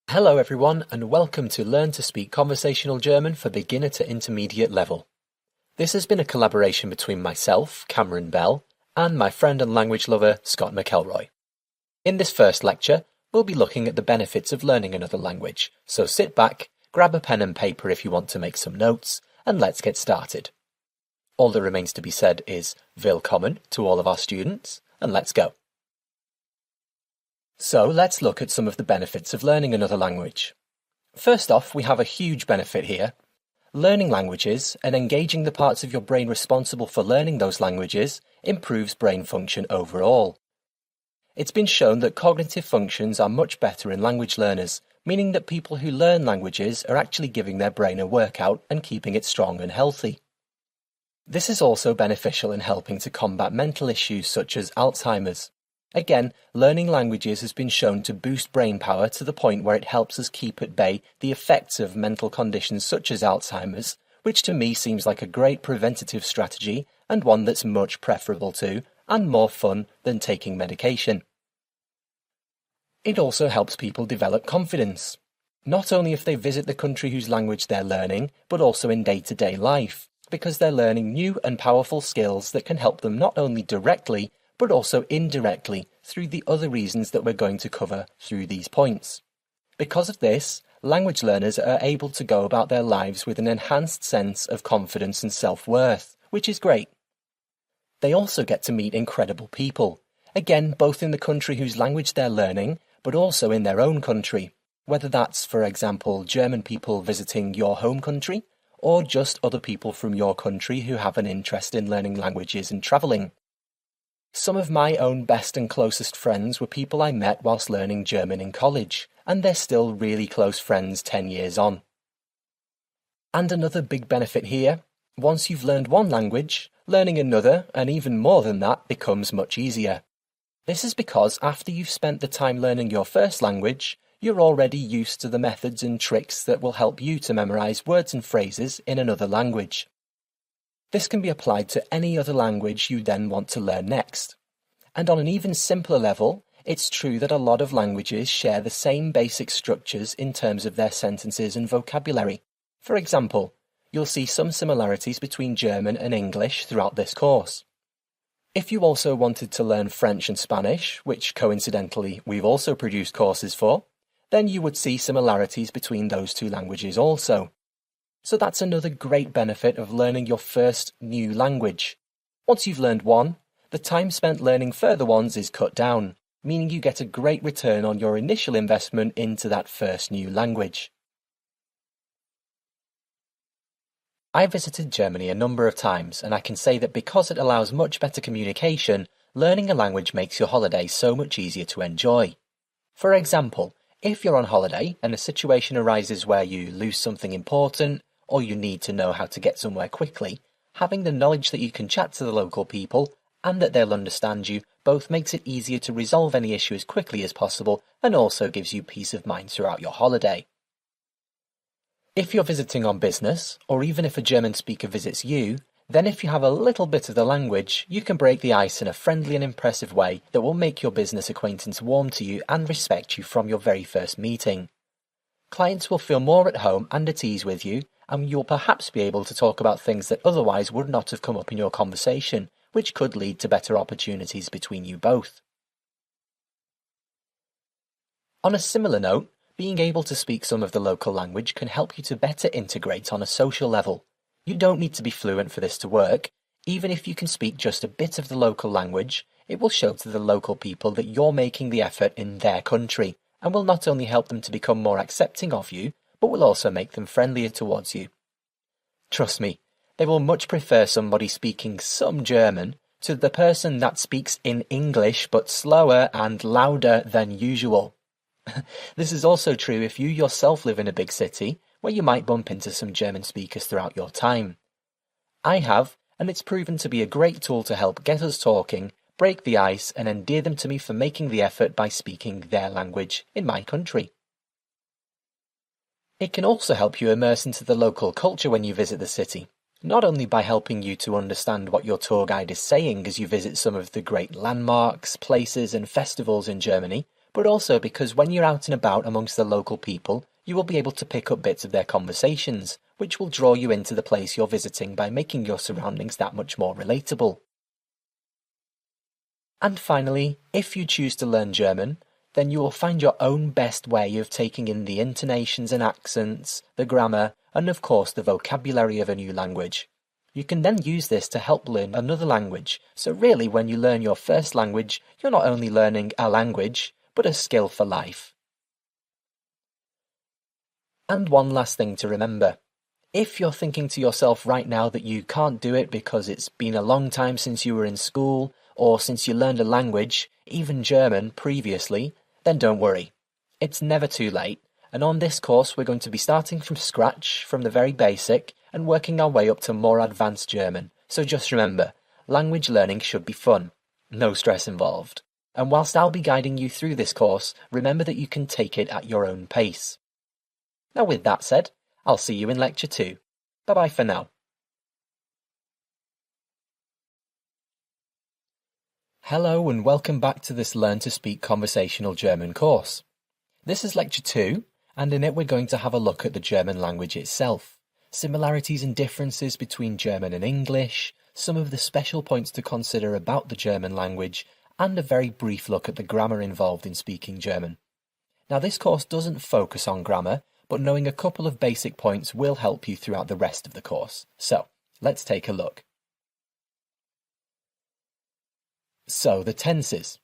Hello everyone and welcome to Learn to Speak Conversational German for beginner to intermediate level. This has been a collaboration between myself, Cameron Bell, and my friend and language lover, Scott McElroy. In this first lecture, we'll be looking at the benefits of learning another language, so sit back, grab a pen and paper if you want to make some notes, and let's get started. All that remains to be said is willkommen to all of our students, and let's go. So let's look at some of the benefits of learning another language. First off, we have a huge benefit here. Learning languages and engaging the parts of your brain responsible for learning those languages improves brain function overall. It's been shown that cognitive functions are much better in language learners, meaning that people who learn languages are actually giving their brain a workout and keeping it strong and healthy. This is also beneficial in helping to combat mental issues such as Alzheimer's. Again, learning languages has been shown to boost brain power to the point where it helps us keep at bay the effects of mental conditions such as Alzheimer's, which to me seems like a great preventative strategy and one that's much preferable to and more fun than taking medication. It also helps people develop confidence, not only if they visit the country whose language they're learning, but also in day-to-day life, because they're learning new and powerful skills that can help them not only directly, but also indirectly through the other reasons that we're going to cover through these points. Because of this, language learners are able to go about their lives with an enhanced sense of confidence and self-worth, which is great. They also get to meet incredible people, again both in the country whose language they're learning, but also in their own country, whether that's, for example, German people visiting your home country, or just other people from your country who have an interest in learning languages and travelling. Some of my own best and closest friends were people I met whilst learning German in college, and they're still really close friends 10 years on. And another big benefit here, once you've learned one language, learning another, and even more than that, becomes much easier. This is because after you've spent the time learning your first language, you're already used to the methods and tricks that will help you to memorize words and phrases in another language. This can be applied to any other language you then want to learn next. And on an even simpler level, it's true that a lot of languages share the same basic structures in terms of their sentences and vocabulary. For example, you'll see some similarities between German and English throughout this course. If you also wanted to learn French and Spanish, which coincidentally we've also produced courses for, then you would see similarities between those two languages also. So that's another great benefit of learning your first new language. Once you've learned one, the time spent learning further ones is cut down, meaning you get a great return on your initial investment into that first new language. I visited Germany a number of times, and I can say that because it allows much better communication, learning a language makes your holiday so much easier to enjoy. For example, if you're on holiday and a situation arises where you lose something important, or you need to know how to get somewhere quickly, having the knowledge that you can chat to the local people and that they'll understand you both makes it easier to resolve any issue as quickly as possible and also gives you peace of mind throughout your holiday. If you're visiting on business, or even if a German speaker visits you, then if you have a little bit of the language, you can break the ice in a friendly and impressive way that will make your business acquaintance warm to you and respect you from your very first meeting. Clients will feel more at home and at ease with you, and you'll perhaps be able to talk about things that otherwise would not have come up in your conversation, which could lead to better opportunities between you both. On a similar note, being able to speak some of the local language can help you to better integrate on a social level. You don't need to be fluent for this to work. Even if you can speak just a bit of the local language, it will show to the local people that you're making the effort in their country, and will not only help them to become more accepting of you, but will also make them friendlier towards you. Trust me, they will much prefer somebody speaking some German to the person that speaks in English but slower and louder than usual. This is also true if you yourself live in a big city, where you might bump into some German speakers throughout your time. I have, and it's proven to be a great tool to help get us talking, break the ice, and endear them to me for making the effort by speaking their language in my country. It can also help you immerse into the local culture when you visit the city, not only by helping you to understand what your tour guide is saying as you visit some of the great landmarks, places and festivals in Germany, but also because when you're out and about amongst the local people, you will be able to pick up bits of their conversations, which will draw you into the place you're visiting by making your surroundings that much more relatable. And finally, if you choose to learn German, then you will find your own best way of taking in the intonations and accents, the grammar, and of course the vocabulary of a new language. You can then use this to help learn another language, so really when you learn your first language, you're not only learning a language, but a skill for life. And one last thing to remember. If you're thinking to yourself right now that you can't do it because it's been a long time since you were in school, or since you learned a language, even German, previously, then don't worry. It's never too late, and on this course we're going to be starting from scratch, from the very basic, and working our way up to more advanced German. So just remember, language learning should be fun. No stress involved. And whilst I'll be guiding you through this course, remember that you can take it at your own pace. Now with that said, I'll see you in Lecture 2. Bye-bye for now. Hello and welcome back to this Learn to Speak Conversational German course. This is Lecture 2, and in it we're going to have a look at the German language itself, similarities and differences between German and English, some of the special points to consider about the German language, and a very brief look at the grammar involved in speaking German. Now this course doesn't focus on grammar, but knowing a couple of basic points will help you throughout the rest of the course. So, let's take a look. So, the tenses.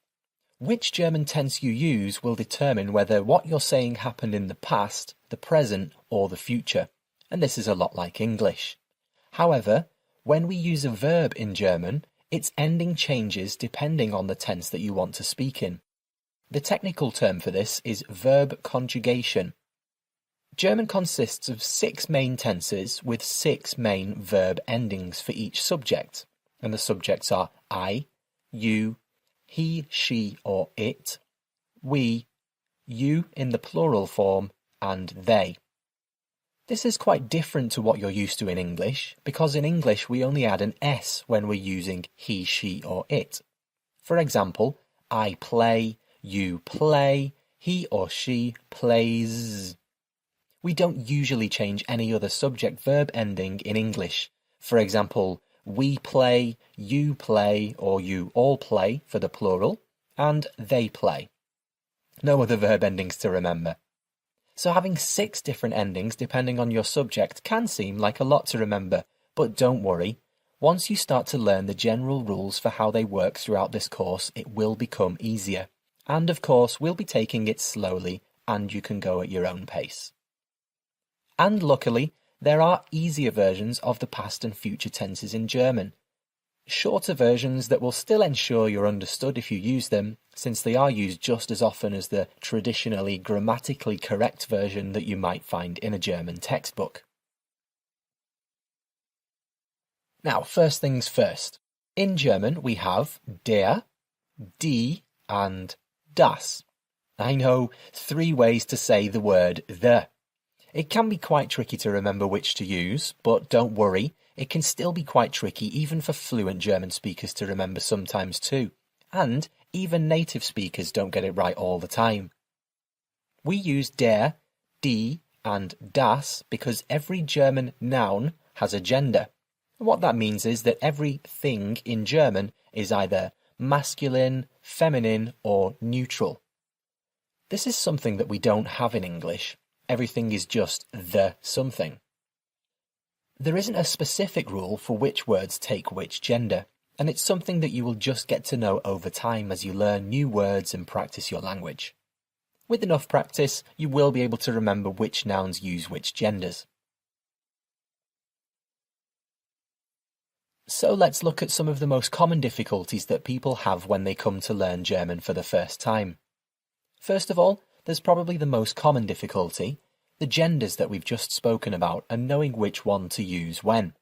Which German tense you use will determine whether what you're saying happened in the past, the present, or the future. And this is a lot like English. However, when we use a verb in German, its ending changes depending on the tense that you want to speak in. The technical term for this is verb conjugation. German consists of 6 main tenses with 6 main verb endings for each subject, and the subjects are I, you, he, she or it, we, you in the plural form, and they. This is quite different to what you're used to in English, because in English we only add an S when we're using he, she or it. For example, I play, you play, he or she plays. We don't usually change any other subject-verb ending in English. For example, we play, you play, or you all play for the plural, and they play. No other verb endings to remember. So having 6 different endings depending on your subject can seem like a lot to remember, but don't worry. Once you start to learn the general rules for how they work throughout this course, it will become easier. And of course, we'll be taking it slowly, and you can go at your own pace. And luckily, there are easier versions of the past and future tenses in German. Shorter versions that will still ensure you're understood if you use them, since they are used just as often as the traditionally grammatically correct version that you might find in a German textbook. Now, first things first. In German, we have der, die, and das. I know 3 ways to say the word the. It can be quite tricky to remember which to use, but don't worry, it can still be quite tricky even for fluent German speakers to remember sometimes too. And even native speakers don't get it right all the time. We use der, die, and das because every German noun has a gender. What that means is that every thing in German is either masculine, feminine, or neutral. This is something that we don't have in English. Everything is just the something. There isn't a specific rule for which words take which gender, and it's something that you will just get to know over time as you learn new words and practice your language. With enough practice, you will be able to remember which nouns use which genders. So let's look at some of the most common difficulties that people have when they come to learn German for the first time. First of all, there's probably the most common difficulty, the genders that we've just spoken about and knowing which one to use when.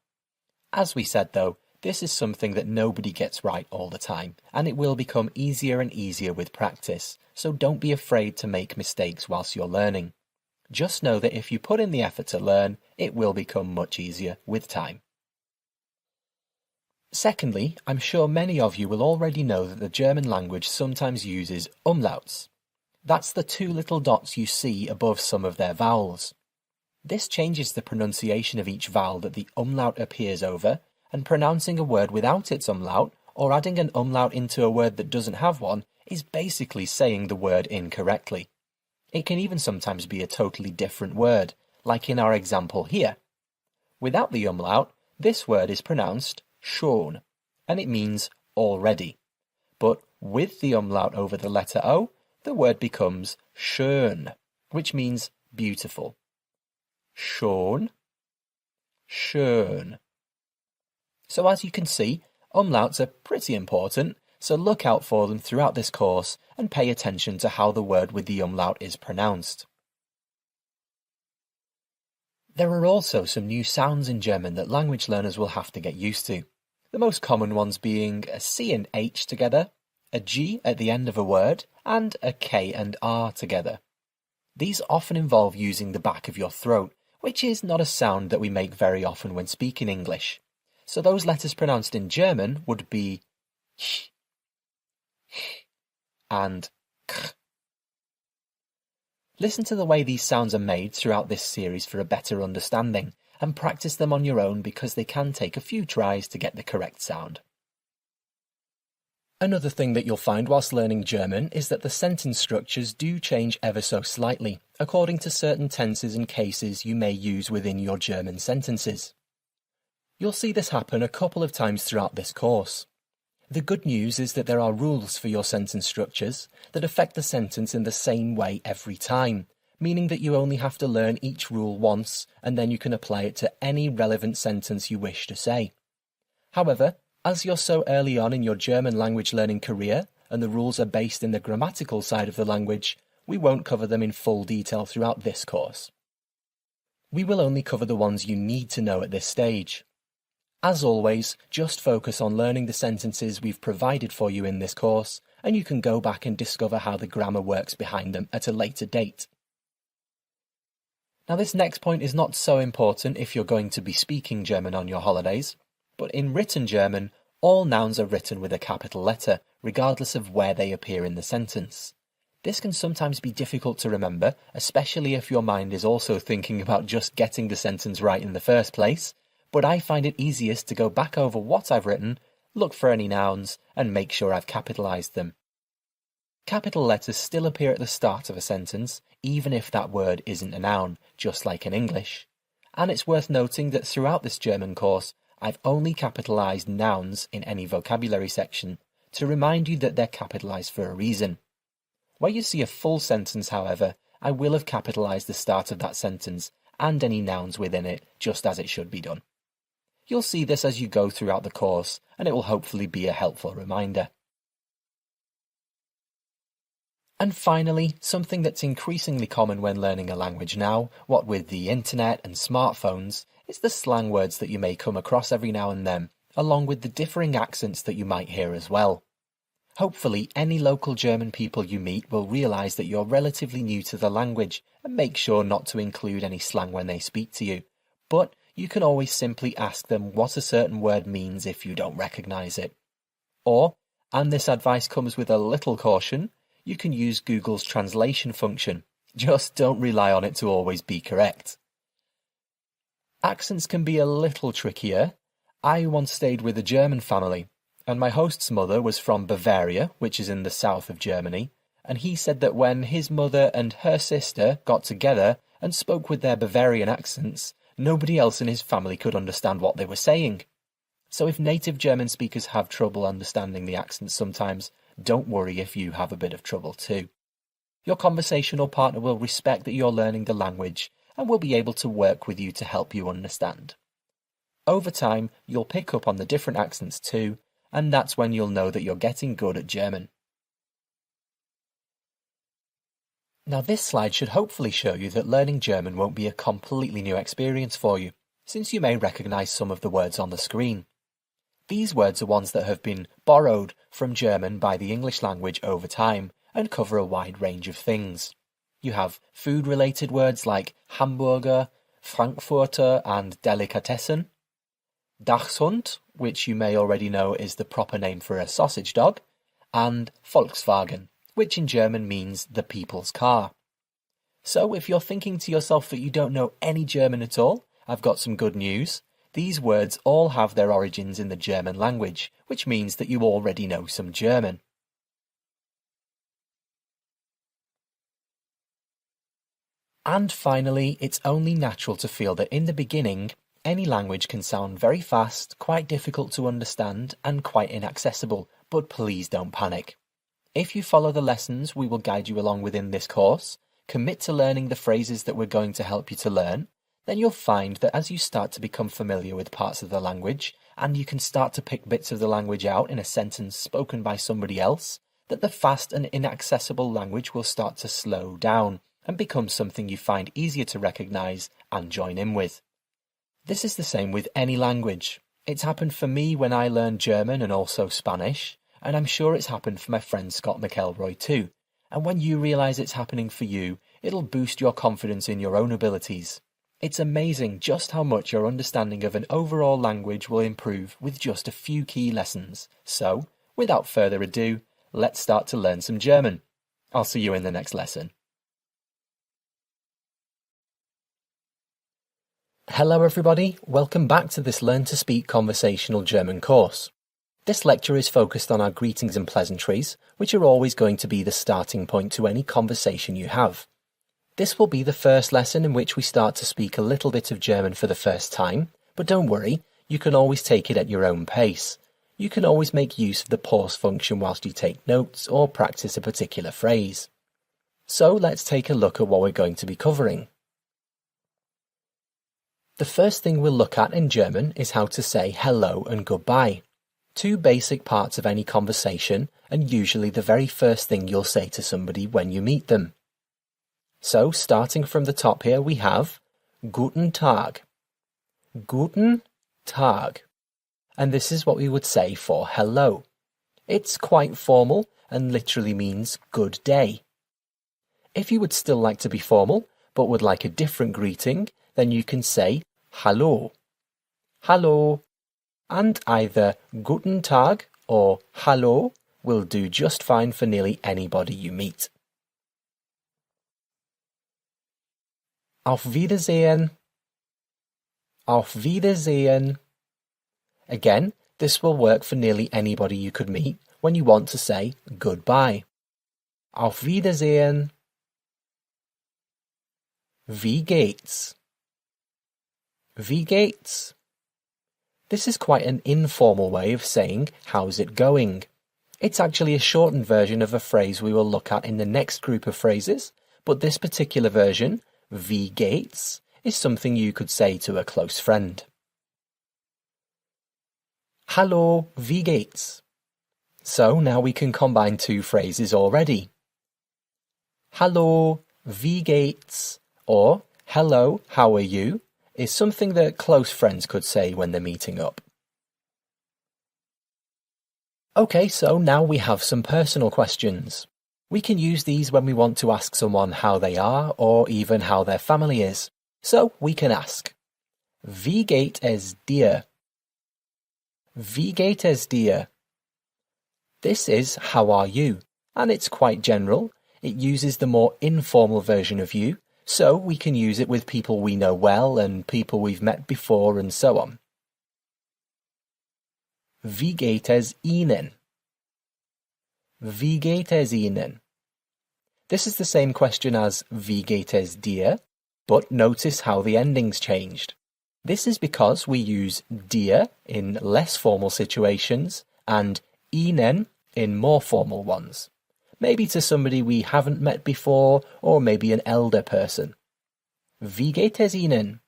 As we said though, this is something that nobody gets right all the time, and it will become easier and easier with practice, so don't be afraid to make mistakes whilst you're learning. Just know that if you put in the effort to learn, it will become much easier with time. Secondly, I'm sure many of you will already know that the German language sometimes uses umlauts. That's the two little dots you see above some of their vowels. This changes the pronunciation of each vowel that the umlaut appears over, and pronouncing a word without its umlaut, or adding an umlaut into a word that doesn't have one, is basically saying the word incorrectly. It can even sometimes be a totally different word, like in our example here. Without the umlaut, this word is pronounced schon, and it means already. But with the umlaut over the letter O, the word becomes schön, which means beautiful. Schon, schön. So as you can see, umlauts are pretty important, so look out for them throughout this course and pay attention to how the word with the umlaut is pronounced. There are also some new sounds in German that language learners will have to get used to. The most common ones being a C and H together, a G at the end of a word, and a K and R together. These often involve using the back of your throat, which is not a sound that we make very often when speaking English. So those letters pronounced in German would be ch, h, and k. Listen to the way these sounds are made throughout this series for a better understanding, and practice them on your own because they can take a few tries to get the correct sound. Another thing that you'll find whilst learning German is that the sentence structures do change ever so slightly, according to certain tenses and cases you may use within your German sentences. You'll see this happen a couple of times throughout this course. The good news is that there are rules for your sentence structures that affect the sentence in the same way every time, meaning that you only have to learn each rule once and then you can apply it to any relevant sentence you wish to say. However, as you're so early on in your German language learning career and the rules are based in the grammatical side of the language, we won't cover them in full detail throughout this course. We will only cover the ones you need to know at this stage. As always, just focus on learning the sentences we've provided for you in this course, and you can go back and discover how the grammar works behind them at a later date. Now, this next point is not so important if you're going to be speaking German on your holidays, but in written German, all nouns are written with a capital letter, regardless of where they appear in the sentence. This can sometimes be difficult to remember, especially if your mind is also thinking about just getting the sentence right in the first place, but I find it easiest to go back over what I've written, look for any nouns, and make sure I've capitalised them. Capital letters still appear at the start of a sentence, even if that word isn't a noun, just like in English. And it's worth noting that throughout this German course, I've only capitalised nouns in any vocabulary section to remind you that they're capitalised for a reason. Where you see a full sentence, however, I will have capitalised the start of that sentence and any nouns within it, just as it should be done. You'll see this as you go throughout the course, and it will hopefully be a helpful reminder. And finally, something that's increasingly common when learning a language now, what with the internet and smartphones, is the slang words that you may come across every now and then, along with the differing accents that you might hear as well. Hopefully, any local German people you meet will realise that you're relatively new to the language and make sure not to include any slang when they speak to you. But you can always simply ask them what a certain word means if you don't recognise it. Or, and this advice comes with a little caution, you can use Google's translation function. Just don't rely on it to always be correct. Accents can be a little trickier. I once stayed with a German family, and my host's mother was from Bavaria, which is in the south of Germany, and he said that when his mother and her sister got together and spoke with their Bavarian accents, nobody else in his family could understand what they were saying. So if native German speakers have trouble understanding the accents sometimes, don't worry if you have a bit of trouble too. Your conversational partner will respect that you're learning the language and will be able to work with you to help you understand. Over time, you'll pick up on the different accents too, and that's when you'll know that you're getting good at German. Now this slide should hopefully show you that learning German won't be a completely new experience for you, since you may recognise some of the words on the screen. These words are ones that have been borrowed from German by the English language over time and cover a wide range of things. You have food-related words like Hamburger, Frankfurter and Delikatessen, Dachshund, which you may already know is the proper name for a sausage dog, and Volkswagen, which in German means the people's car. So if you're thinking to yourself that you don't know any German at all, I've got some good news. These words all have their origins in the German language, which means that you already know some German. And finally, it's only natural to feel that in the beginning, any language can sound very fast, quite difficult to understand, and quite inaccessible, but please don't panic. If you follow the lessons we will guide you along within this course, commit to learning the phrases that we're going to help you to learn, then you'll find that as you start to become familiar with parts of the language, and you can start to pick bits of the language out in a sentence spoken by somebody else, that the fast and inaccessible language will start to slow down and become something you find easier to recognise and join in with. This is the same with any language. It's happened for me when I learned German and also Spanish, and I'm sure it's happened for my friend Scott McElroy too. And when you realise it's happening for you, it'll boost your confidence in your own abilities. It's amazing just how much your understanding of an overall language will improve with just a few key lessons. So, without further ado, let's start to learn some German. I'll see you in the next lesson. Hello everybody, welcome back to this Learn to Speak Conversational German course. This lecture is focused on our greetings and pleasantries, which are always going to be the starting point to any conversation you have. This will be the first lesson in which we start to speak a little bit of German for the first time, but don't worry, you can always take it at your own pace. You can always make use of the pause function whilst you take notes or practice a particular phrase. So let's take a look at what we're going to be covering. The first thing we'll look at in German is how to say hello and goodbye. Two basic parts of any conversation, and usually the very first thing you'll say to somebody when you meet them. So, starting from the top here, we have Guten Tag. Guten Tag. And this is what we would say for hello. It's quite formal and literally means good day. If you would still like to be formal, but would like a different greeting, then you can say Hallo. Hallo. And either Guten Tag or Hallo will do just fine for nearly anybody you meet. Auf Wiedersehen. Auf Wiedersehen. Again, this will work for nearly anybody you could meet when you want to say goodbye. Auf Wiedersehen. Wie geht's? Wie geht's? This is quite an informal way of saying how's it going. It's actually a shortened version of a phrase we will look at in the next group of phrases, but this particular version, wie geht's, is something you could say to a close friend. Hallo, wie geht's? So now we can combine two phrases already. Hallo, wie geht's? Or hello, how are you? Is something that close friends could say when they're meeting up. Okay, so now we have some personal questions. We can use these when we want to ask someone how they are or even how their family is. So we can ask, Wie geht es dir? Wie geht es dir? This is how are you, and it's quite general. It uses the more informal version of you, so we can use it with people we know well and people we've met before and so on. Wie geht es Ihnen? Wie geht es Ihnen? This is the same question as Wie geht es dir, but notice how the ending's changed. This is because we use dir in less formal situations and Ihnen in more formal ones. Maybe to somebody we haven't met before, or maybe an elder person. Wie geht es Ihnen?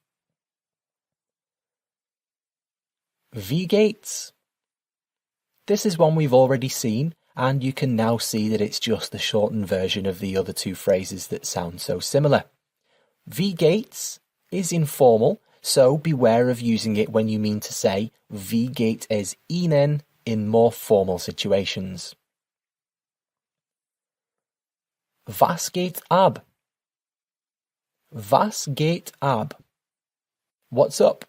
Wie geht's? This is one we've already seen, and you can now see that it's just the shortened version of the other two phrases that sound so similar. Wie geht's is informal, so beware of using it when you mean to say Wie geht es Ihnen in more formal situations. Was geht ab? Was geht ab? What's up?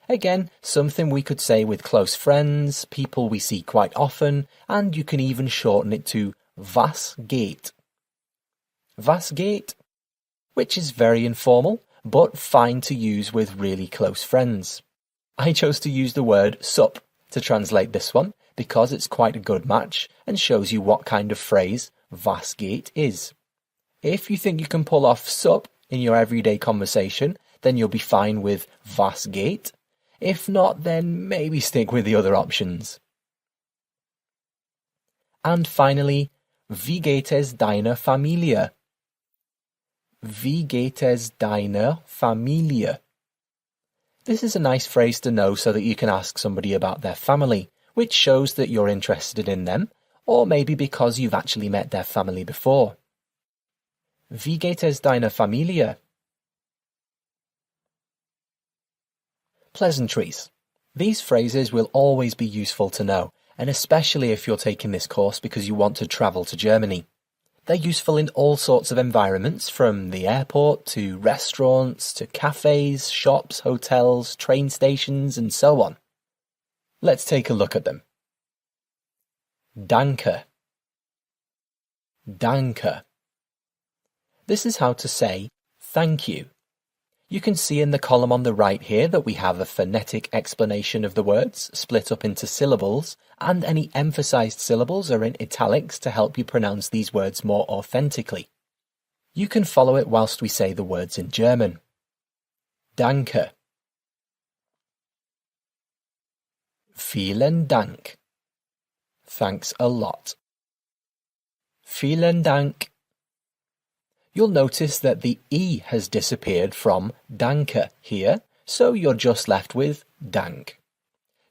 Again, something we could say with close friends, people we see quite often, and you can even shorten it to Was geht? Was geht? Which is very informal, but fine to use with really close friends. I chose to use the word sup to translate this one because it's quite a good match and shows you what kind of phrase was geht is. If you think you can pull off sup in your everyday conversation, then you'll be fine with was geht. If not, then maybe stick with the other options. And finally, wie geht es deiner Familie? Wie geht es deiner Familie? This is a nice phrase to know so that you can ask somebody about their family, which shows that you're interested in them, or maybe because you've actually met their family before. Wie geht es deiner Familie? Pleasantries. These phrases will always be useful to know, and especially if you're taking this course because you want to travel to Germany. They're useful in all sorts of environments, from the airport to restaurants to cafes, shops, hotels, train stations, and so on. Let's take a look at them. Danke. Danke. This is how to say thank you. You can see in the column on the right here that we have a phonetic explanation of the words, split up into syllables, and any emphasized syllables are in italics to help you pronounce these words more authentically. You can follow it whilst we say the words in German. Danke. Vielen Dank. Thanks a lot. Vielen Dank. You'll notice that the E has disappeared from danke here, so you're just left with Dank.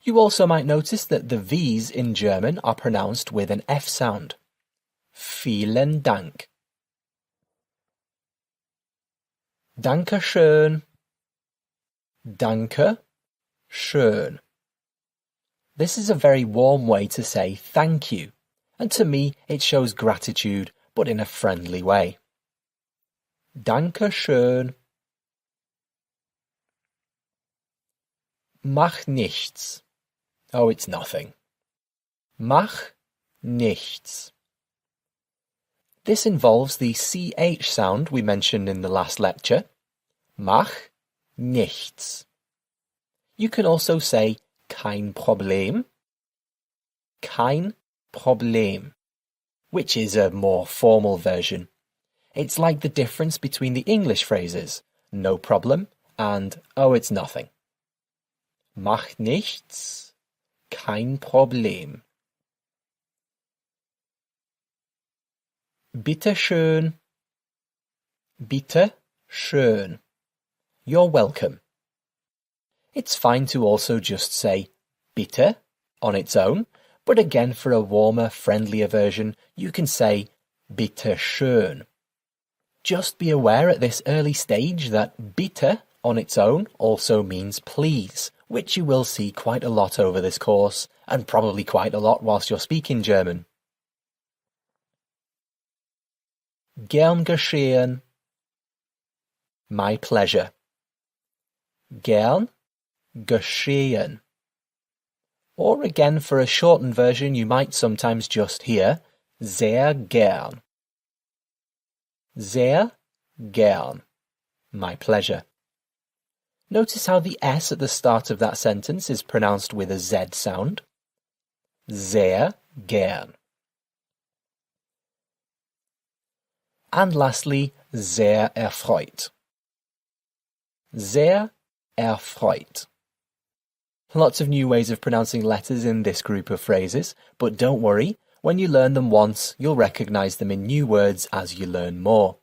You also might notice that the V's in German are pronounced with an F sound. Vielen Dank. Danke schön. Danke schön. This is a very warm way to say thank you, and to me it shows gratitude, but in a friendly way. Danke schön. Mach nichts. Oh, it's nothing. Mach nichts. This involves the CH sound we mentioned in the last lecture. Mach nichts. You can also say kein Problem. Kein Problem, which is a more formal version. It's like the difference between the English phrases, no problem, and oh, it's nothing. Mach nichts, kein Problem. Bitte schön. Bitte schön. You're welcome. It's fine to also just say bitte on its own, but again for a warmer, friendlier version, you can say bitte schön. Just be aware at this early stage that bitte on its own also means please, which you will see quite a lot over this course, and probably quite a lot whilst you're speaking German. Gern geschehen. My pleasure. Gern geschehen. Or again, for a shortened version, you might sometimes just hear sehr gern. Sehr gern. My pleasure. Notice how the S at the start of that sentence is pronounced with a Z sound. Sehr gern. And lastly, sehr erfreut. Sehr erfreut. Lots of new ways of pronouncing letters in this group of phrases, but don't worry, when you learn them once, you'll recognise them in new words as you learn more.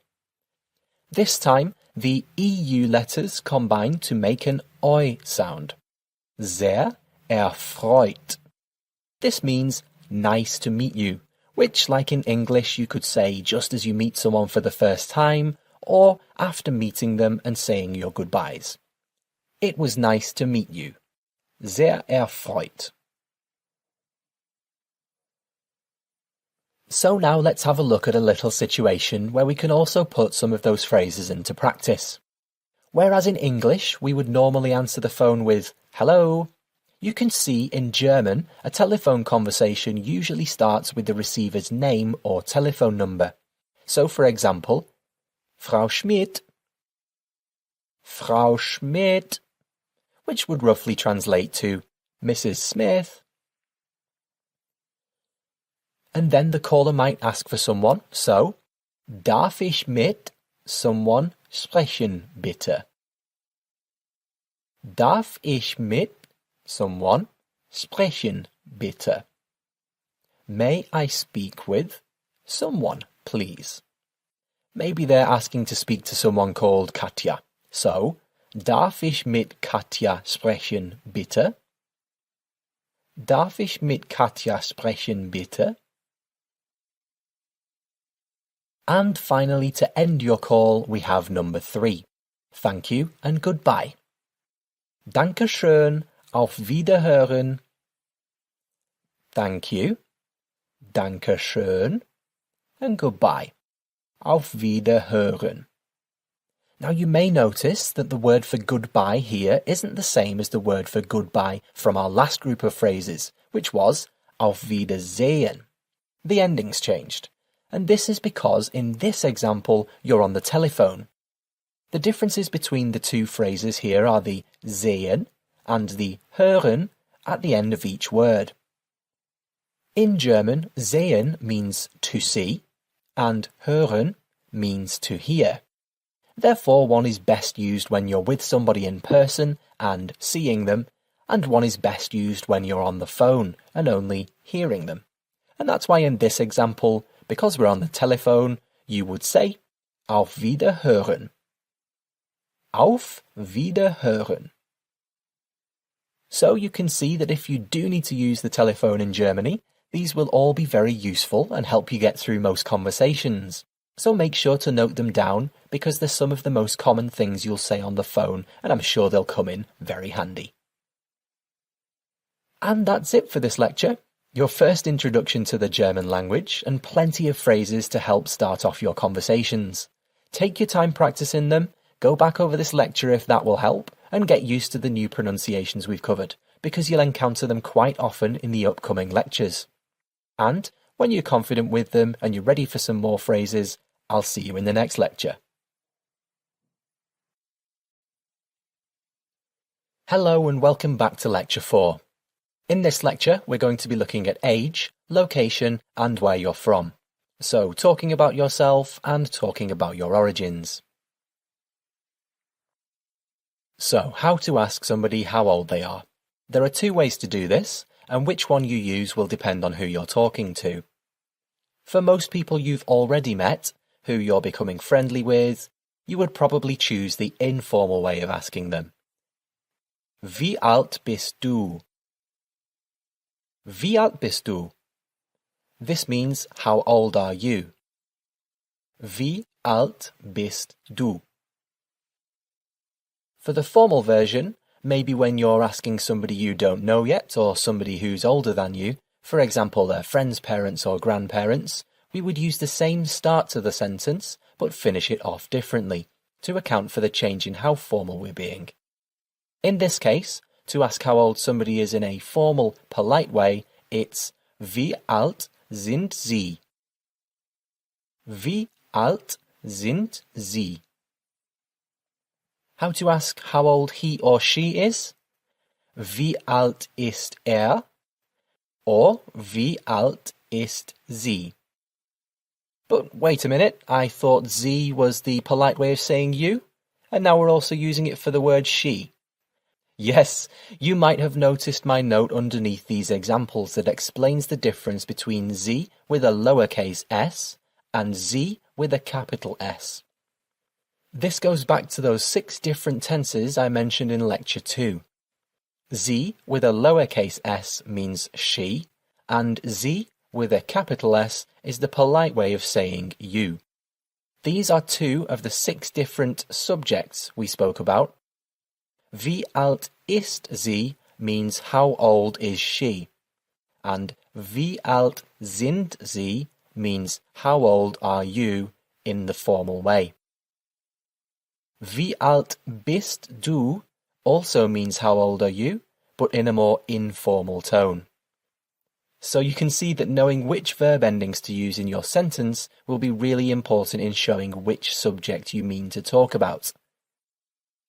This time, the EU letters combine to make an OI sound. Sehr erfreut. This means nice to meet you, which, like in English, you could say just as you meet someone for the first time, or after meeting them and saying your goodbyes. It was nice to meet you. Sehr erfreut. So now let's have a look at a little situation where we can also put some of those phrases into practice. Whereas in English we would normally answer the phone with hello, You can see in German, a telephone conversation usually starts with the receiver's name or telephone number. So, for example, Frau Schmidt, Frau Schmidt, which would roughly translate to Mrs. Smith. And then the caller might ask for someone, so darf ich mit someone sprechen, bitte? Darf ich mit someone sprechen, bitte? May I speak with someone, please? Maybe they're asking to speak to someone called Katja. So, darf ich mit Katja sprechen, bitte? Darf ich mit Katja sprechen, bitte? And finally, to end your call, we have number 3. Thank you and goodbye. Danke schön, auf Wiederhören. Thank you, danke schön, and goodbye. Auf Wiederhören. Now you may notice that the word for goodbye here isn't the same as the word for goodbye from our last group of phrases, which was Auf Wiedersehen. The ending's changed. And this is because in this example you're on the telephone. The differences between the two phrases here are the sehen and the hören at the end of each word. In German, sehen means to see and hören means to hear. Therefore, one is best used when you're with somebody in person and seeing them, and one is best used when you're on the phone and only hearing them. And that's why in this example, because we're on the telephone, you would say Auf Wiederhören. Auf Wiederhören. So you can see that if you do need to use the telephone in Germany, these will all be very useful and help you get through most conversations. So make sure to note them down because they're some of the most common things you'll say on the phone, and I'm sure they'll come in very handy. And that's it for this lecture. Your first introduction to the German language and plenty of phrases to help start off your conversations. Take your time practicing them, go back over this lecture if that will help, and get used to the new pronunciations we've covered, because you'll encounter them quite often in the upcoming lectures. And when you're confident with them and you're ready for some more phrases, I'll see you in the next lecture. Hello and welcome back to Lecture 4. In this lecture, we're going to be looking at age, location, and where you're from. So, talking about yourself and talking about your origins. So, how to ask somebody how old they are. There are 2 ways to do this, and which one you use will depend on who you're talking to. For most people you've already met, who you're becoming friendly with, you would probably choose the informal way of asking them. Wie alt bist du? Wie alt bist du? This means, how old are you? Wie alt bist du? For the formal version, maybe when you're asking somebody you don't know yet or somebody who's older than you, for example their friends' parents or grandparents, we would use the same start to the sentence but finish it off differently to account for the change in how formal we're being. In this case, to ask how old somebody is in a formal, polite way, it's Wie alt sind Sie? Wie alt sind Sie? How to ask how old he or she is? Wie alt ist er? Or wie alt ist sie? But wait a minute, I thought sie was the polite way of saying you, and now we're also using it for the word she. Yes, you might have noticed my note underneath these examples that explains the difference between sie with a lowercase s and sie with a capital S. This goes back to those 6 different tenses I mentioned in Lecture 2. Sie with a lowercase s means she, and sie with a capital S is the polite way of saying you. These are 2 of the 6 different subjects we spoke about. Wie alt ist sie means how old is she, and wie alt sind sie means how old are you in the formal way. Wie alt bist du also means how old are you, but in a more informal tone. So you can see that knowing which verb endings to use in your sentence will be really important in showing which subject you mean to talk about.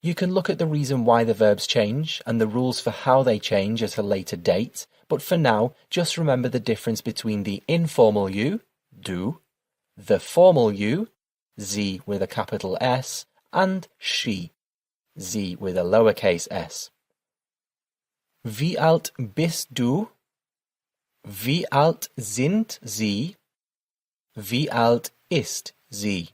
You can look at the reason why the verbs change and the rules for how they change at a later date, but for now, just remember the difference between the informal you, du, the formal you, sie with a capital S, and she, sie with a lowercase s. Wie alt bist du? Wie alt sind Sie? Wie alt ist sie?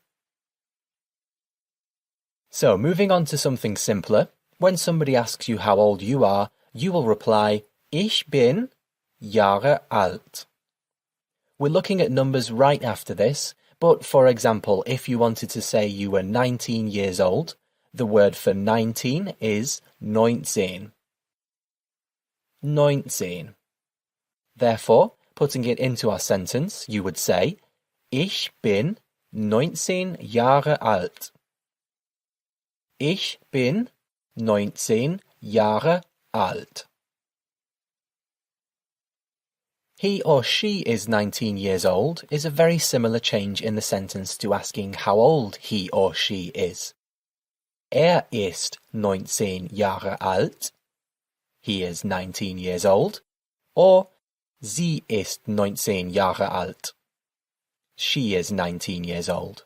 So, moving on to something simpler, when somebody asks you how old you are, you will reply, Ich bin Jahre alt. We're looking at numbers right after this, but for example, if you wanted to say you were 19 years old, the word for 19 is 19. 19. Therefore, putting it into our sentence, you would say, Ich bin 19 Jahre alt. Ich bin 19 Jahre alt. He or she is 19 years old is a very similar change in the sentence to asking how old he or she is. Ist 19 Jahre alt. He is 19 years old. Or sie ist 19 Jahre alt. She is 19 years old.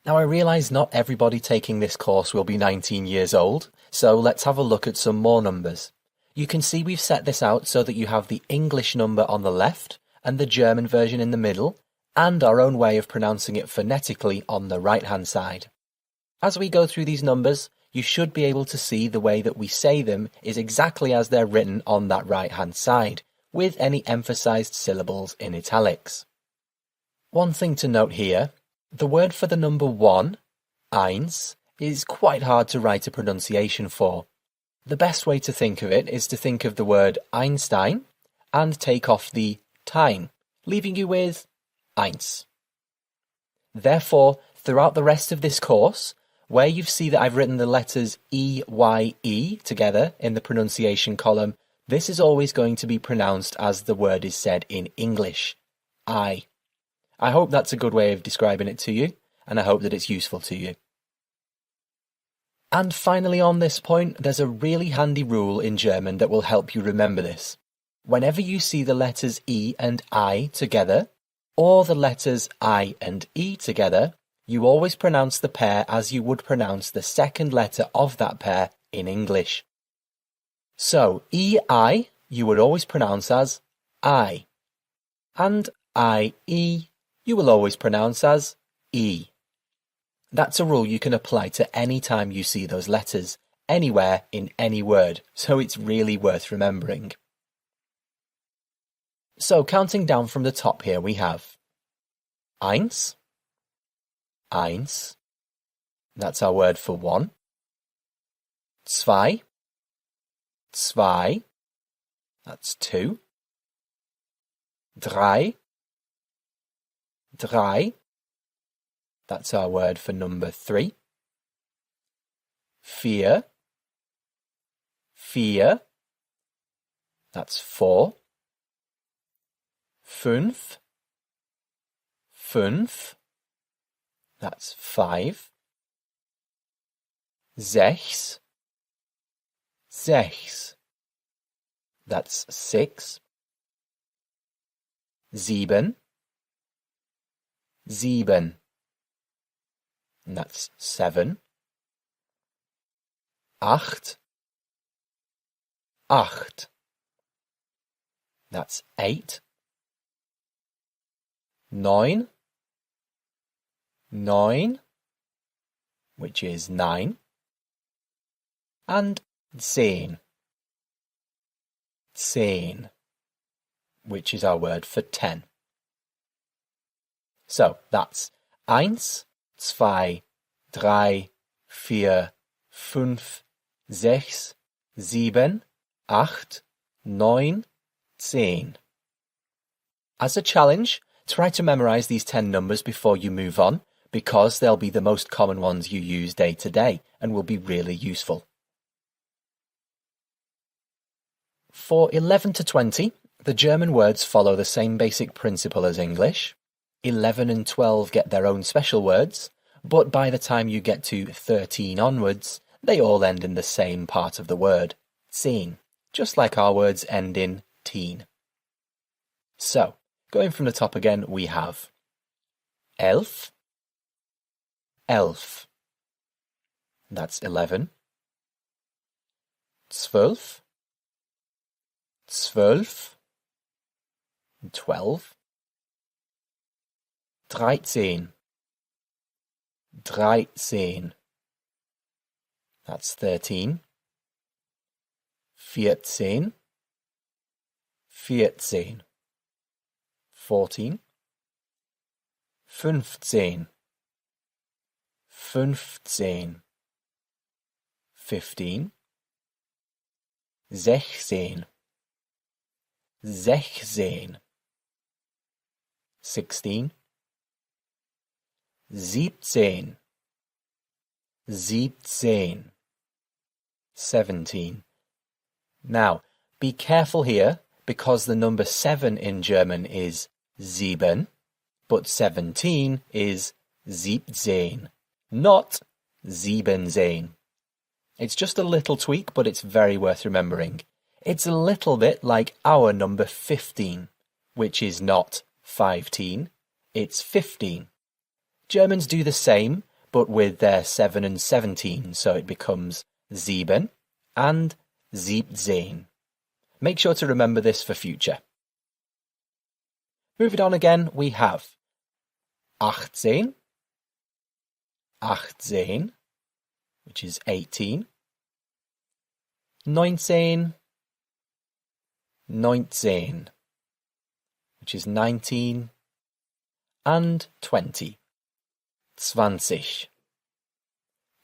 Now I realise not everybody taking this course will be 19 years old, so let's have a look at some more numbers. You can see we've set this out so that you have the English number on the left and the German version in the middle, and our own way of pronouncing it phonetically on the right-hand side. As we go through these numbers, you should be able to see the way that we say them is exactly as they're written on that right-hand side, with any emphasized syllables in italics. One thing to note here, the word for the number 1, eins, is quite hard to write a pronunciation for. The best way to think of it is to think of the word Einstein and take off the tein, leaving you with eins. Therefore, throughout the rest of this course, where you see that I've written the letters E-Y-E together in the pronunciation column, this is always going to be pronounced as the word is said in English, I. I hope that's a good way of describing it to you, and I hope that it's useful to you. And finally on this point, there's a really handy rule in German that will help you remember this. Whenever you see the letters E and I together, or the letters I and E together, you always pronounce the pair as you would pronounce the second letter of that pair in English. So, E-I you would always pronounce as I, and I-E you will always pronounce as E. That's a rule you can apply to any time you see those letters, anywhere in any word, so it's really worth remembering. So, counting down from the top here we have eins, eins, that's our word for 1. Zwei, zwei, that's 2. Drei, drei, that's our word for number 3. Vier, vier, that's 4. Fünf, fünf, that's 5. Sechs, sechs, that's 6. Sieben, sieben, and that's 7. Acht, acht, that's 8. Neun, neun, which is 9. And 10, 10, which is our word for 10. So that's 1, 2, 3, 4, 5, 6, 7, 8, 9, 10. As a challenge, try to memorize these 10 numbers before you move on, because they'll be the most common ones you use day to day and will be really useful. For 11 to 20, the German words follow the same basic principle as English. 11 and 12 get their own special words, but by the time you get to 13 onwards, they all end in the same part of the word, zehn, just like our words end in teen. So, going from the top again, we have elf, elf. That's 11. Zwölf, zwölf. 12. 13. 13. That's 13. 14. 14. 14. 15. 15. 15. 16. 16. 16. 17. 17. 17. Now, be careful here because the number 7 in German is sieben, but 17 is siebzehn, not siebenzehn. It's just a little tweak, but it's very worth remembering. It's a little bit like our number 15, which is not 15, it's 15. Germans do the same, but with their 7 and 17, so it becomes sieben and siebzehn. Make sure to remember this for future. Moving on again, we have 18, 18, which is 18, 19, 19, which is 19, and 20, 20,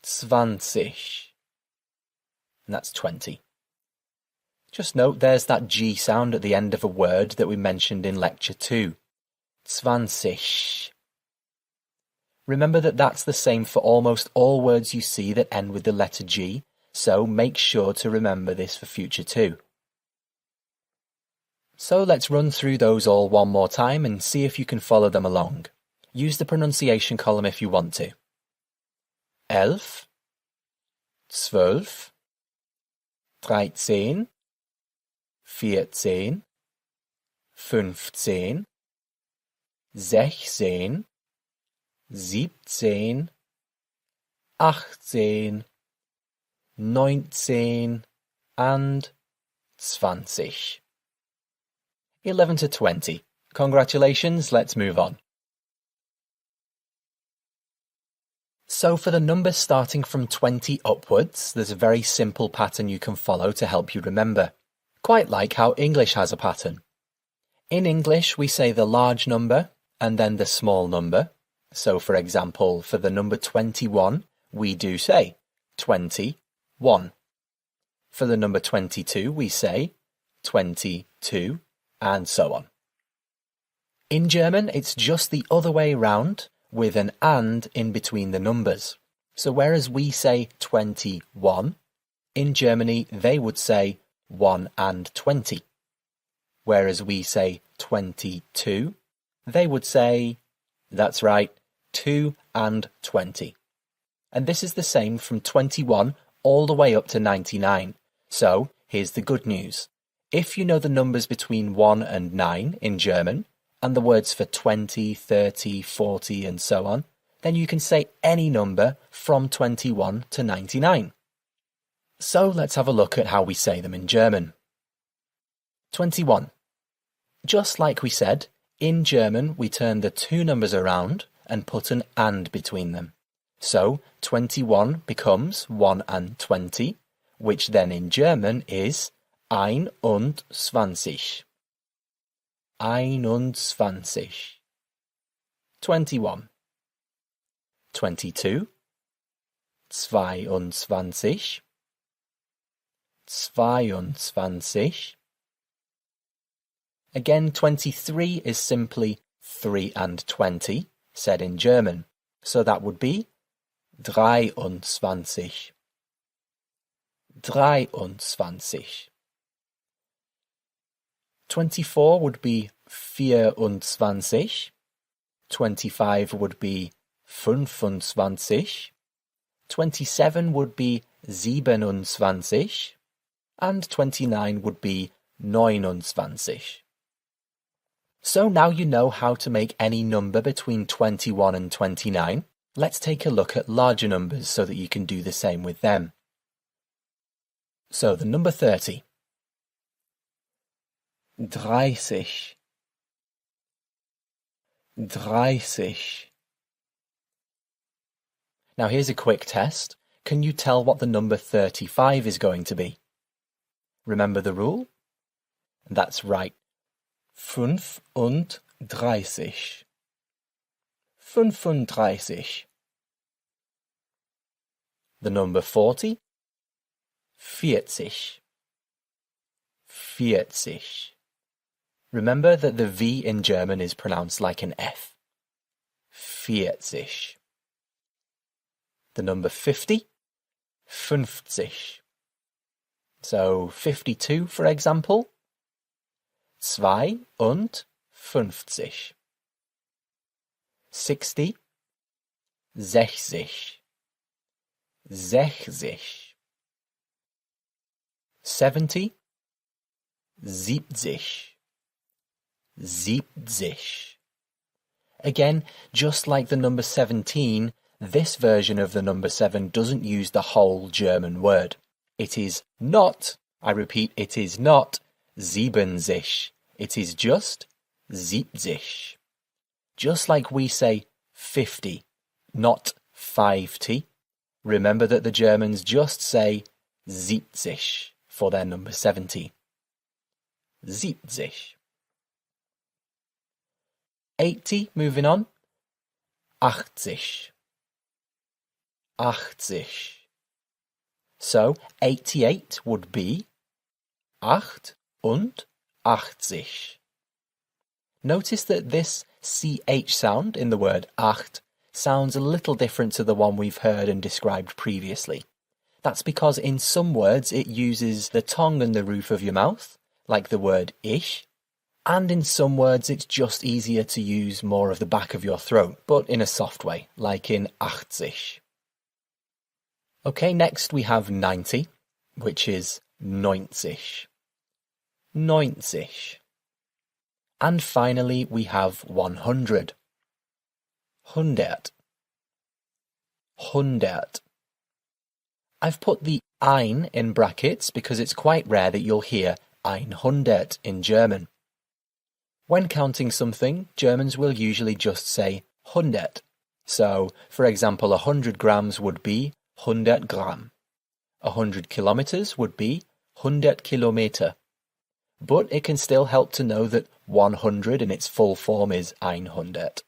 20, and that's 20. Just note there's that G sound at the end of a word that we mentioned in lecture 2. 20. Remember that that's the same for almost all words you see that end with the letter G, so make sure to remember this for future too. So let's run through those all one more time and see if you can follow them along. Use the pronunciation column if you want to. 11, 12, 13, 14, 15, 16, 17, 18, 19, and 20. 11 to 20. Congratulations, let's move on. So for the numbers starting from 20 upwards, there's a very simple pattern you can follow to help you remember. Quite like how English has a pattern. In English, we say the large number and then the small number. So for example, for the number 21, we do say 21. For the number 22, we say 22, and so on. In German, it's just the other way round, with an and in between the numbers. So whereas we say 21, in Germany they would say 1 and 20. Whereas we say 22, they would say, that's right, 2 and 20. And this is the same from 21 all the way up to 99. So here's the good news. If you know the numbers between 1 and 9 in German, and the words for 20, 30, 40 and so on, then you can say any number from 21 to 99. So let's have a look at how we say them in German. 21. Just like we said, in German we turn the two numbers around and put an and between them. So 21 becomes 1 and 20, which then in German is 21. 21. 21. 22. 22. 22. Again, 23 is simply 3 and 20, said in German. So that would be 23. 23. 24 would be 24. 25 would be 25. 27 would be 27. And 29 would be 29. So now you know how to make any number between 21 and 29. Let's take a look at larger numbers so that you can do the same with them. So the number 30. 30. 30. Now here's a quick test. Can you tell what the number 35 is going to be? Remember the rule? That's right. 35. 35. The number 40. 40. 40. Remember that the V in German is pronounced like an F. 40. The number 50. 50. So 52, for example. 52. 60. 60. 60. 70. 70. 70. Again, just like the number 17, this version of the number 7 doesn't use the whole German word. It is not, I repeat, it is not 70. It is just 70. Just like we say 50, not 50. Remember that the Germans just say 70 for their number 70. 70. 80, moving on. 80. 80. So 88 would be 88. Notice that this CH sound in the word acht sounds a little different to the one we've heard and described previously. That's because in some words it uses the tongue and the roof of your mouth, like the word ich, and in some words it's just easier to use more of the back of your throat, but in a soft way, like in 80. Okay, next we have 90, which is 90. 90. And finally we have 100. 100. 100. I've put the ein in brackets because it's quite rare that you'll hear 100 in German. When counting something, Germans will usually just say 100. So, for example, 100 grams would be 100 Gramm. 100 kilometers would be 100 Kilometer. But it can still help to know that 100 in its full form is 100.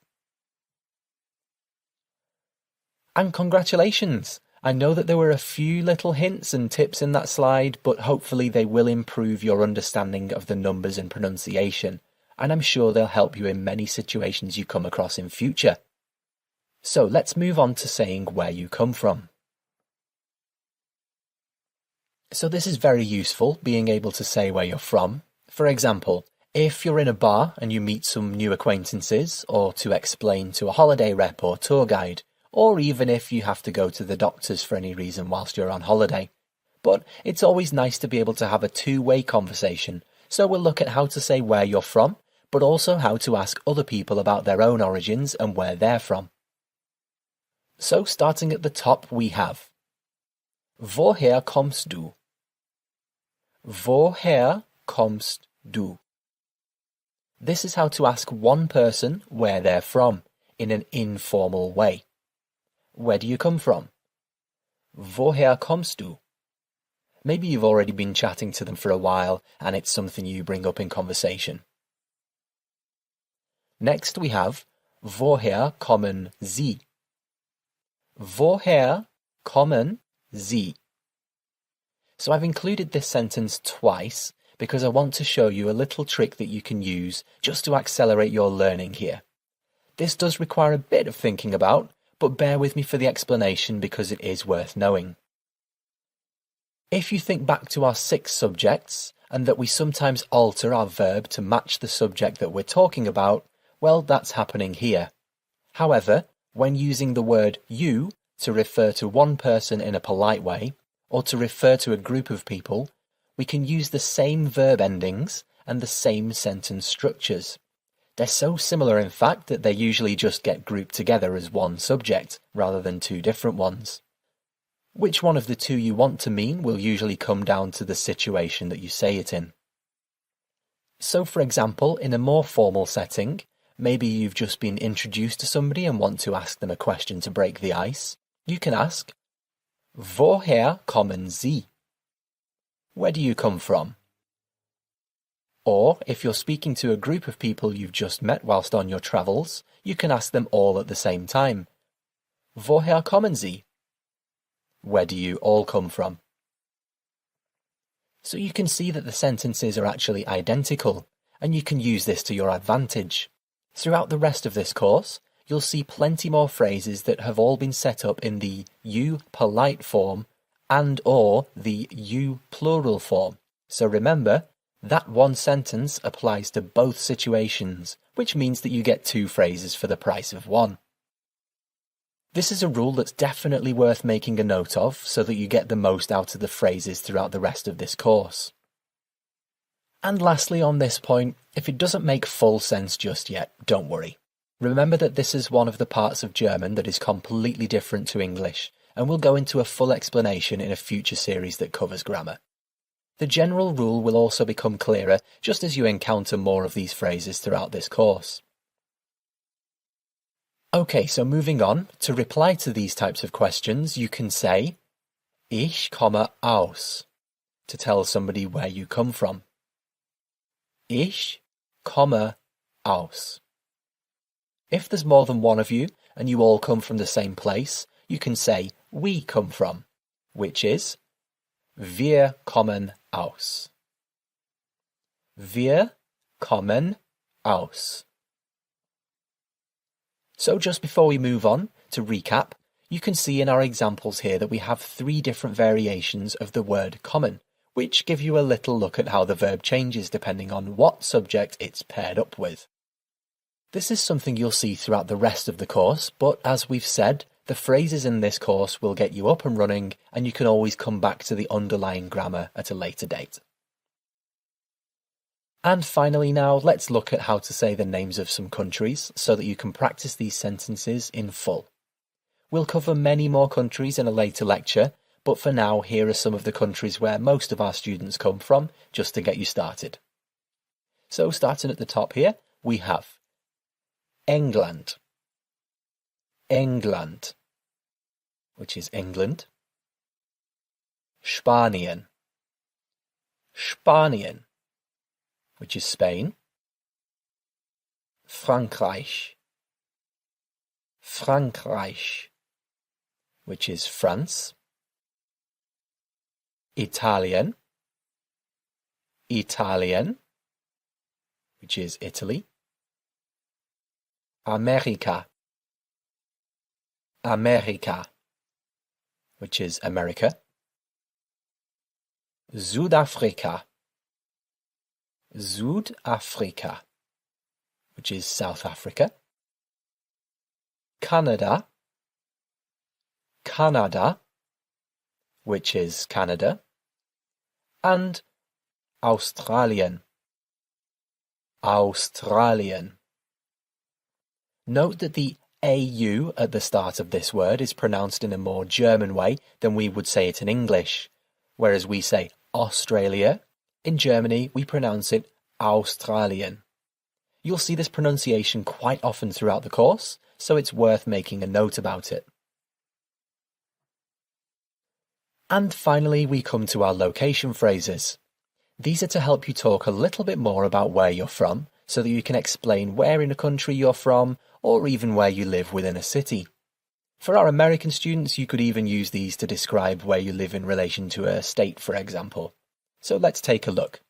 And congratulations! I know that there were a few little hints and tips in that slide, but hopefully they will improve your understanding of the numbers and pronunciation, and I'm sure they'll help you in many situations you come across in future. So let's move on to saying where you come from. So this is very useful, being able to say where you're from. For example, if you're in a bar and you meet some new acquaintances, or to explain to a holiday rep or tour guide, or even if you have to go to the doctors for any reason whilst you're on holiday. But it's always nice to be able to have a two-way conversation, so we'll look at how to say where you're from, but also how to ask other people about their own origins and where they're from. So starting at the top we have Woher kommst du? Woher kommst du? This is how to ask one person where they're from, in an informal way. Where do you come from? Woher kommst du? Maybe you've already been chatting to them for a while and it's something you bring up in conversation. Next we have Woher kommen Sie? Woher kommen Sie? So I've included this sentence twice because I want to show you a little trick that you can use just to accelerate your learning here. This does require a bit of thinking about, but bear with me for the explanation because it is worth knowing. If you think back to our 6 subjects, and that we sometimes alter our verb to match the subject that we're talking about, well, that's happening here. However, when using the word you to refer to one person in a polite way, or to refer to a group of people, we can use the same verb endings and the same sentence structures. They're so similar, in fact, that they usually just get grouped together as one subject, rather than two different ones. Which one of the two you want to mean will usually come down to the situation that you say it in. So, for example, in a more formal setting, maybe you've just been introduced to somebody and want to ask them a question to break the ice, you can ask, Woher kommen Sie? Where do you come from? Or, if you're speaking to a group of people you've just met whilst on your travels, you can ask them all at the same time. Woher kommen Sie? Where do you all come from? So you can see that the sentences are actually identical, and you can use this to your advantage. Throughout the rest of this course, you'll see plenty more phrases that have all been set up in the you polite form and or the you plural form. So remember, that one sentence applies to both situations, which means that you get two phrases for the price of one. This is a rule that's definitely worth making a note of so that you get the most out of the phrases throughout the rest of this course. And lastly on this point, if it doesn't make full sense just yet, don't worry. Remember that this is one of the parts of German that is completely different to English, and we'll go into a full explanation in a future series that covers grammar. The general rule will also become clearer just as you encounter more of these phrases throughout this course. Okay, so moving on, to reply to these types of questions, you can say, Ich komme aus, to tell somebody where you come from. Ich komme aus. If there's more than one of you, and you all come from the same place, you can say, we come from, which is, Wir kommen aus. Wir kommen aus. So just before we move on, to recap, you can see in our examples here that we have 3 different variations of the word kommen, which give you a little look at how the verb changes depending on what subject it's paired up with. This is something you'll see throughout the rest of the course, but as we've said, the phrases in this course will get you up and running, and you can always come back to the underlying grammar at a later date. And finally now, let's look at how to say the names of some countries so that you can practice these sentences in full. We'll cover many more countries in a later lecture, but for now, here are some of the countries where most of our students come from, just to get you started. So starting at the top here, we have England. England, which is England. Spanien. Spanien, which is Spain. Frankreich. Frankreich, which is France. Italien. Italien, which is Italy. America. America, which is America. Südafrika. Südafrika, which is South Africa. Canada. Canada, which is Canada. And Australian. Australian. Note that the AU at the start of this word is pronounced in a more German way than we would say it in English. Whereas we say Australia, in Germany we pronounce it Australien. You'll see this pronunciation quite often throughout the course, so it's worth making a note about it. And finally we come to our location phrases. These are to help you talk a little bit more about where you're from, so that you can explain where in a country you're from, or even where you live within a city. For our American students, you could even use these to describe where you live in relation to a state, for example. So let's take a look.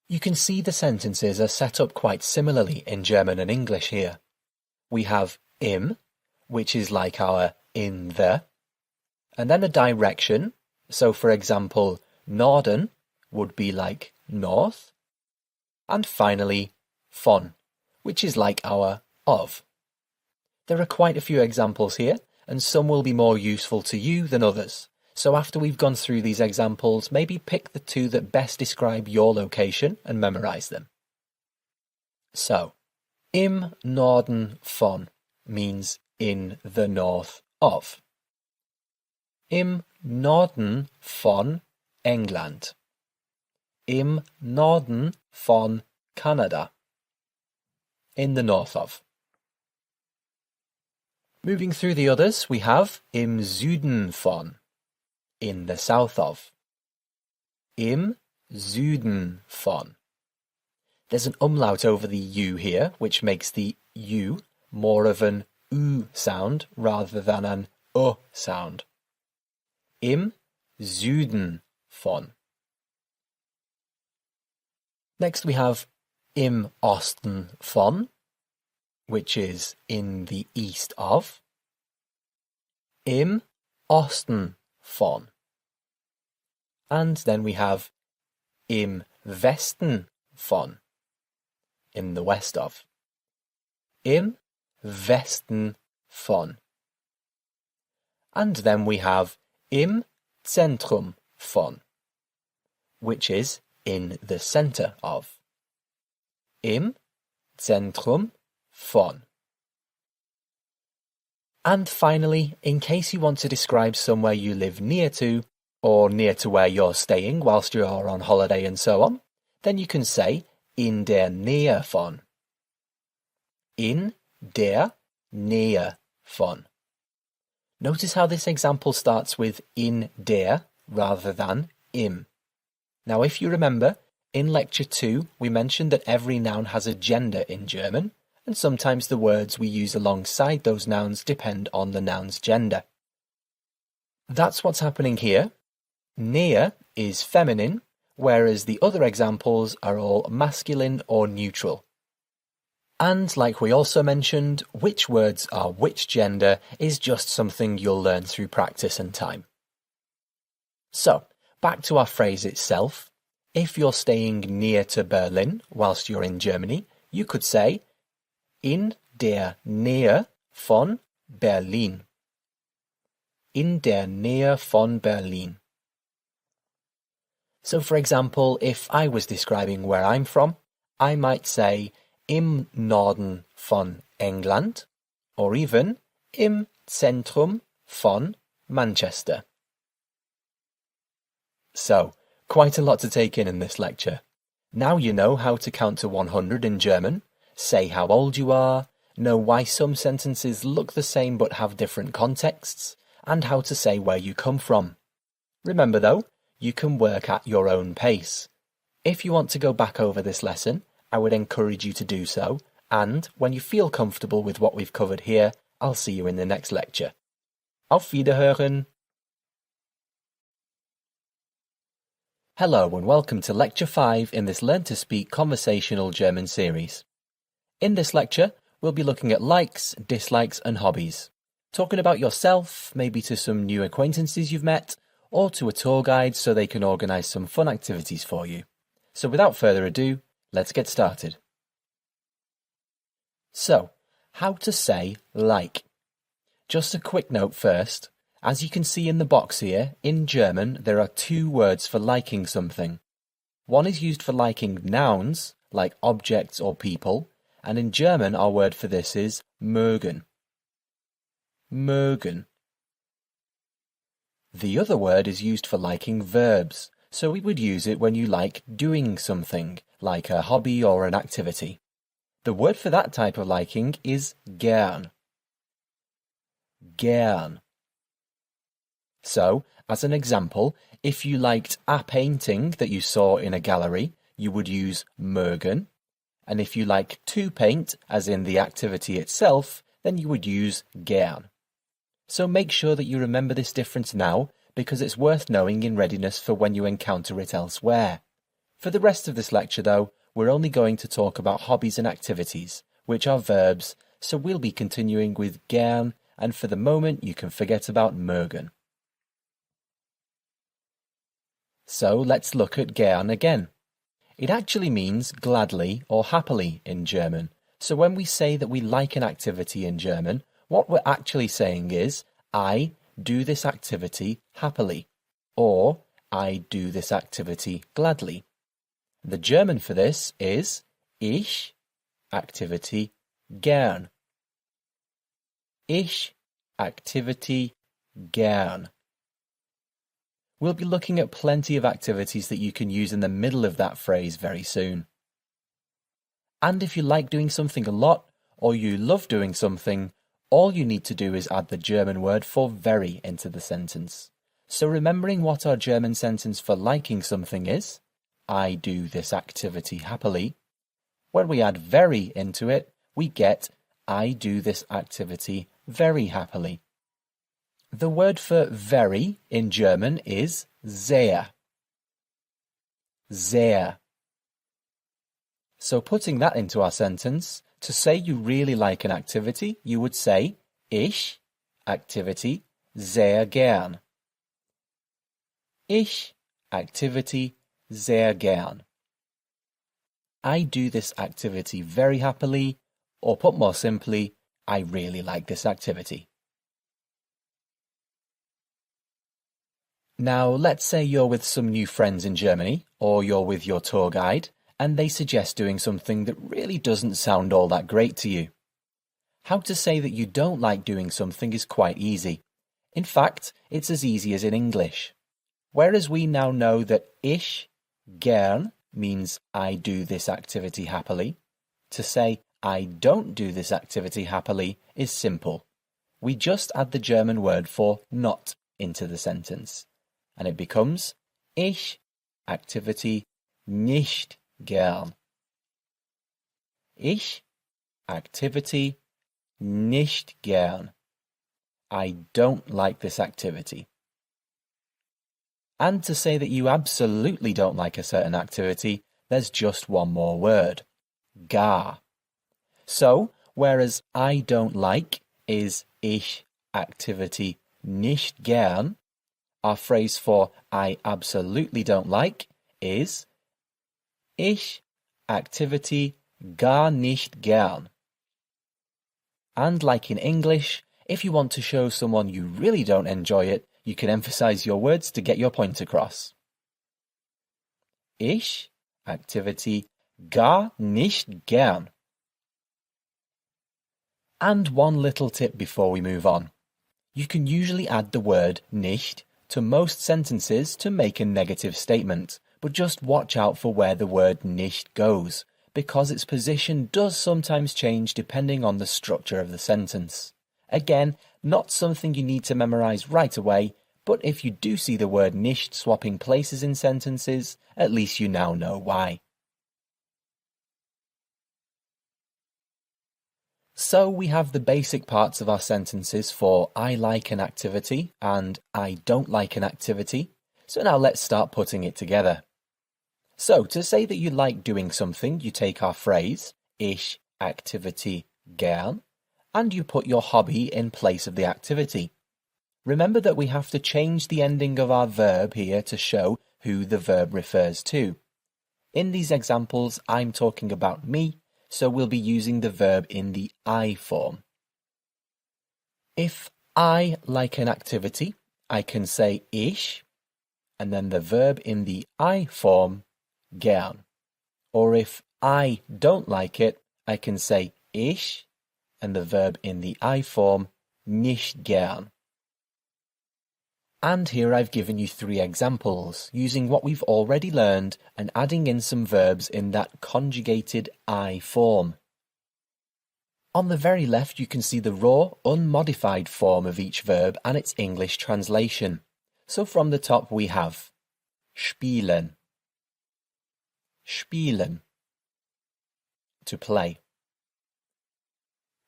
You can see the sentences are set up quite similarly in German and English here. We have im, which is like our in the, and then a direction, so for example, Norden would be like north. And finally, von, which is like our of. There are quite a few examples here, and some will be more useful to you than others. So after we've gone through these examples, maybe pick the two that best describe your location and memorize them. So, im Norden von means in the north of. Im Norden von England. Im Norden von Canada. In the north of. Moving through the others, we have im Süden von, in the south of. Im Süden von. There's an umlaut over the U here, which makes the U more of an U sound rather than an U sound. Im Süden von. Next we have im Osten von, which is in the east of. Im Osten von. And then we have im Westen von, in the west of. Im Westen von. And then we have im Zentrum von, which is in the center of. Im Zentrum von. And finally, in case you want to describe somewhere you live near to, or near to where you're staying whilst you're on holiday and so on, then you can say in der Nähe von. In der Nähe von. Notice how this example starts with in der rather than im. Now if you remember, in lecture 2 we mentioned that every noun has a gender in German, and sometimes the words we use alongside those nouns depend on the noun's gender. That's what's happening here. Nähe is feminine, whereas the other examples are all masculine or neutral. And like we also mentioned, which words are which gender is just something you'll learn through practice and time. So, back to our phrase itself. If you're staying near to Berlin whilst you're in Germany, you could say in der Nähe von Berlin. In der Nähe von Berlin. So for example, if I was describing where I'm from, I might say im Norden von England, or even im Zentrum von Manchester. So, quite a lot to take in this lecture. Now you know how to count to 100 in German, say how old you are, know why some sentences look the same but have different contexts, and how to say where you come from. Remember though, you can work at your own pace. If you want to go back over this lesson, I would encourage you to do so, and when you feel comfortable with what we've covered here, I'll see you in the next lecture. Auf Wiederhören! Hello and welcome to Lecture 5 in this Learn to Speak Conversational German series. In this lecture, we'll be looking at likes, dislikes and hobbies. Talking about yourself, maybe to some new acquaintances you've met, or to a tour guide so they can organise some fun activities for you. So without further ado, let's get started. So, how to say like. Just a quick note first. As you can see in the box here, in German there are two words for liking something. One is used for liking nouns, like objects or people, and in German our word for this is mögen. Mögen. The other word is used for liking verbs, so we would use it when you like doing something, like a hobby or an activity. The word for that type of liking is gern. Gern. So, as an example, if you liked a painting that you saw in a gallery, you would use mögen, and if you like to paint, as in the activity itself, then you would use gern. So make sure that you remember this difference now, because it's worth knowing in readiness for when you encounter it elsewhere. For the rest of this lecture though, we're only going to talk about hobbies and activities, which are verbs, so we'll be continuing with gern, and for the moment you can forget about mögen. So let's look at gern again. It actually means gladly or happily in German. So when we say that we like an activity in German, what we're actually saying is, I do this activity happily, or I do this activity gladly. The German for this is ich activity gern. Ich activity gern. We'll be looking at plenty of activities that you can use in the middle of that phrase very soon. And if you like doing something a lot, or you love doing something, all you need to do is add the German word for very into the sentence. So remembering what our German sentence for liking something is, I do this activity happily, when we add very into it, we get I do this activity very happily. The word for very in German is sehr. Sehr. So putting that into our sentence, to say you really like an activity, you would say ich activity sehr gern. Ich activity sehr gern. I do this activity very happily, or put more simply, I really like this activity. Now, let's say you're with some new friends in Germany, or you're with your tour guide, and they suggest doing something that really doesn't sound all that great to you. How to say that you don't like doing something is quite easy. In fact, it's as easy as in English. Whereas we now know that ich gern means I do this activity happily, to say I don't do this activity happily is simple. We just add the German word for not into the sentence, and it becomes ich activity nicht gern. Ich activity nicht gern. I don't like this activity. And to say that you absolutely don't like a certain activity, there's just one more word, gar. So, whereas I don't like is ich activity nicht gern, our phrase for I absolutely don't like is ich activity gar nicht gern. And like in English, if you want to show someone you really don't enjoy it, you can emphasize your words to get your point across. Ich activity gar nicht gern. And one little tip before we move on. You can usually add the word nicht to most sentences to make a negative statement, but just watch out for where the word nicht goes, because its position does sometimes change depending on the structure of the sentence. Again, not something you need to memorize right away, but if you do see the word nicht swapping places in sentences, at least you now know why. So we have the basic parts of our sentences for I like an activity and I don't like an activity. So now let's start putting it together. So to say that you like doing something, you take our phrase, ich activity gern, and you put your hobby in place of the activity. Remember that we have to change the ending of our verb here to show who the verb refers to. In these examples, I'm talking about me, so we'll be using the verb in the I form. If I like an activity, I can say ich, and then the verb in the I form, gern. Or if I don't like it, I can say ich, and the verb in the I form, nicht gern. And here I've given you 3 examples, using what we've already learned and adding in some verbs in that conjugated I form. On the very left you can see the raw, unmodified form of each verb and its English translation. So from the top we have spielen, spielen, to play.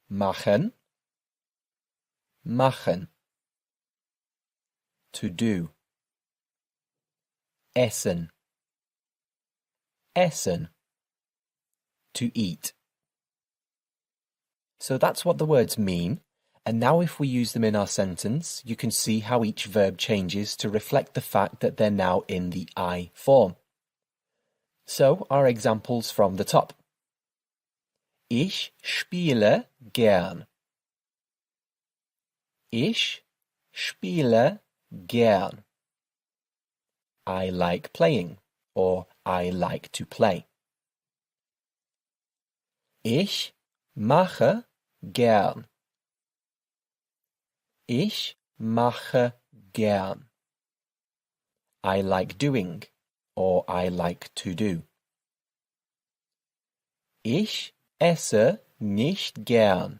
Machen, machen, to do. Essen, essen, to eat. So that's what the words mean, And now if we use them in our sentence, you can see how each verb changes to reflect the fact that they're now in the I form. So, our examples from the top. Ich spiele gern. Ich spiele gern. I like playing, or I like to play. Ich mache gern. Ich mache gern. I like doing, or I like to do. Ich esse nicht gern.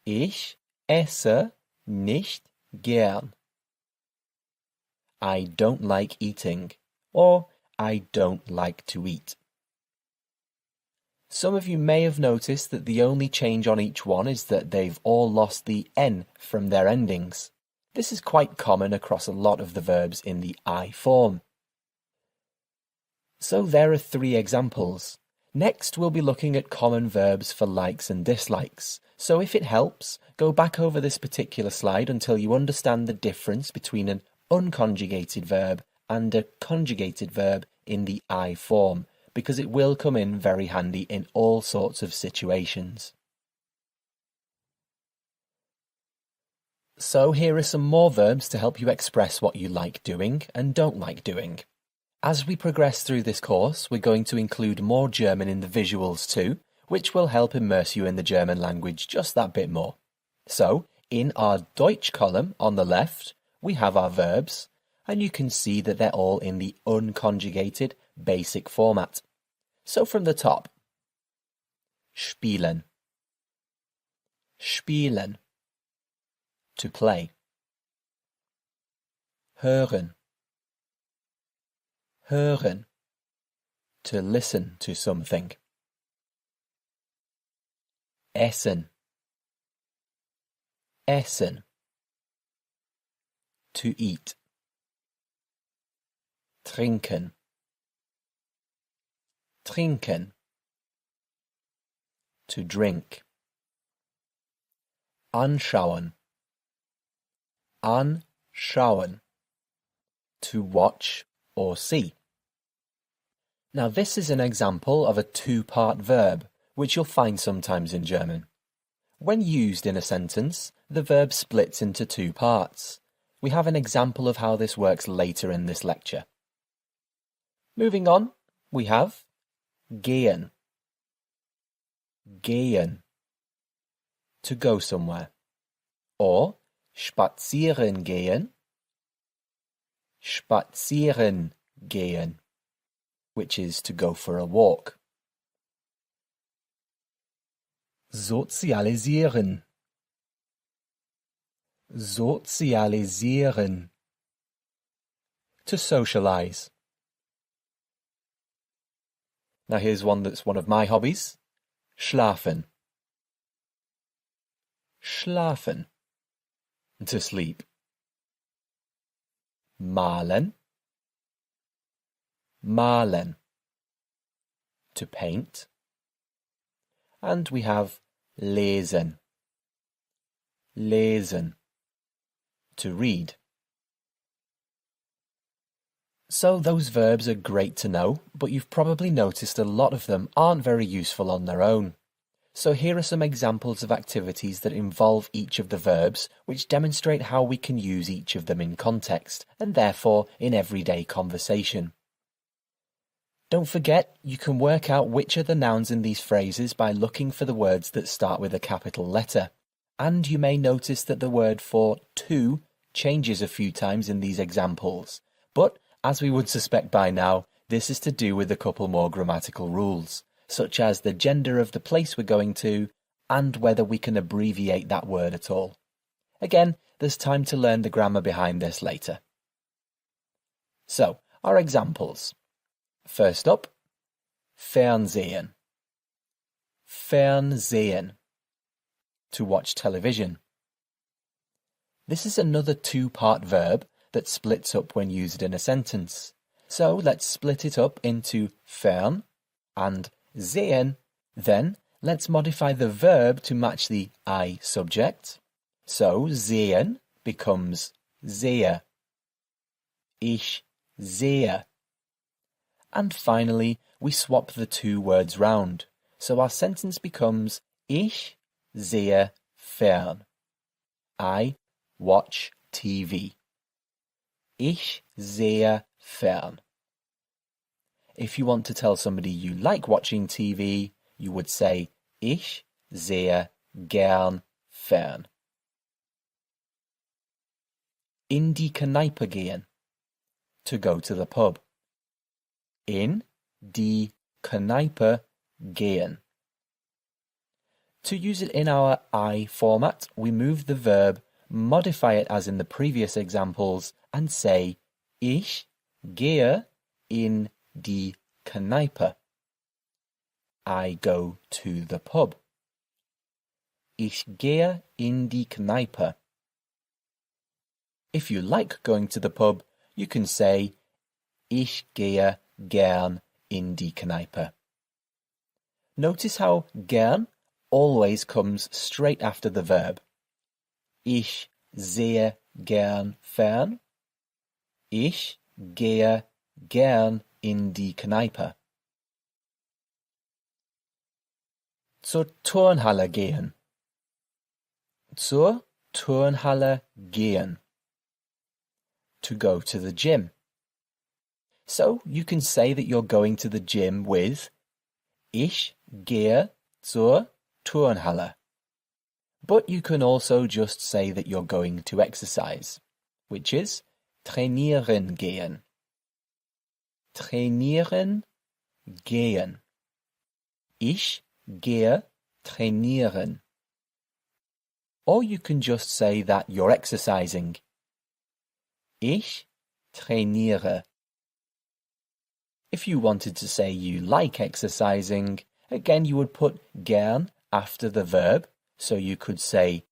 Ich esse nicht gern. I don't like eating, or I don't like to eat. Some of you may have noticed that the only change on each one is that they've all lost the N from their endings. This is quite common across a lot of the verbs in the I form. So there are 3 examples. Next we'll be looking at common verbs for likes and dislikes. So if it helps, go back over this particular slide until you understand the difference between an unconjugated verb and a conjugated verb in the I form, because it will come in very handy in all sorts of situations. So here are some more verbs to help you express what you like doing and don't like doing. As we progress through this course, we're going to include more German in the visuals too, which will help immerse you in the German language just that bit more. So, in our Deutsch column on the left, we have our verbs, and you can see that they're all in the unconjugated basic format. So from the top, spielen, spielen, to play. Hören, hören, to listen to something. Essen, essen, to eat. Trinken, trinken, to drink. Anschauen, anschauen, to watch or see. Now this is an example of a 2-part verb, which you'll find sometimes in German. When used in a sentence, the verb splits into 2 parts. We have an example of how this works later in this lecture. Moving on, we have gehen, gehen, to go somewhere, or spazieren gehen, spazieren gehen, which is to go for a walk. Sozialisieren, sozialisieren, to socialize. Now here's one that's one of my hobbies. Schlafen. Schlafen. To sleep. Malen. Malen. To paint. And we have lesen. Lesen. To read. So those verbs are great to know, but you've probably noticed a lot of them aren't very useful on their own. So here are some examples of activities that involve each of the verbs, which demonstrate how we can use each of them in context, and therefore in everyday conversation. Don't forget, you can work out which are the nouns in these phrases by looking for the words that start with a capital letter. And you may notice that the word for to changes a few times in these examples, but as we would suspect by now, this is to do with a couple more grammatical rules, such as the gender of the place we're going to, and whether we can abbreviate that word at all. Again, there's time to learn the grammar behind this later. So, our examples. First up, Fernsehen. Fernsehen. To watch television. This is another 2-part verb that splits up when used in a sentence. So let's split it up into fern and sehen. Then Let's modify the verb to match the I subject. So sehen becomes sehe. Ich sehe. And finally, we swap the two words round. So our sentence becomes Ich sehe fern. I watch TV. Ich sehe fern. If you want to tell somebody you like watching TV, you would say Ich sehe gern fern. In die Kneipe gehen. To go to the pub. In die Kneipe gehen. To use it in our I format, we move the verb, modify it as in the previous examples, and say Ich gehe in die Kneipe. I go to the pub. Ich gehe in die Kneipe. If you like going to the pub, you can say Ich gehe gern in die Kneipe. Notice how gern always comes straight after the verb. Ich sehe gern fern. Ich gehe gern in die Kneipe. Zur Turnhalle gehen. Zur Turnhalle gehen. To go to the gym. So you can say that you're going to the gym with Ich gehe zur Turnhalle. But you can also just say that you're going to exercise, which is trainieren gehen. Trainieren gehen. Ich gehe trainieren. Or you can just say that you're exercising. Ich trainiere. If you wanted to say you like exercising, again you would put gern after the verb, so you could say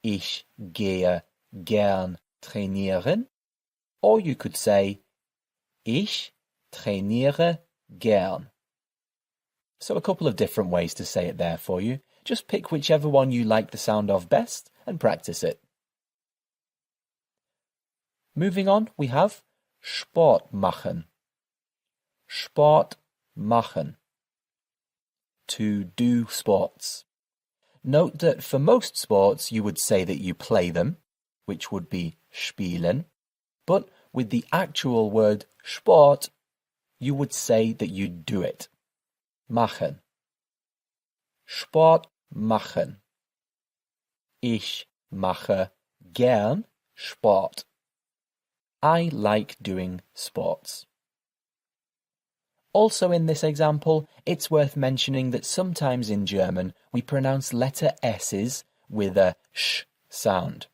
Ich gehe gern trainieren, or you could say Ich trainiere gern. So a couple of different ways to say it there for you. Just pick whichever one you like the sound of best and practice it. Moving on, we have Sport machen. Sport machen. To do sports. Note that for most sports you would say that you play them, which would be spielen, but with the actual word Sport, you would say that you do it. Machen. Sport machen. Ich mache gern Sport. I like doing sports. Also in this example, it's worth mentioning that sometimes in German we pronounce letter S's with a sh sound.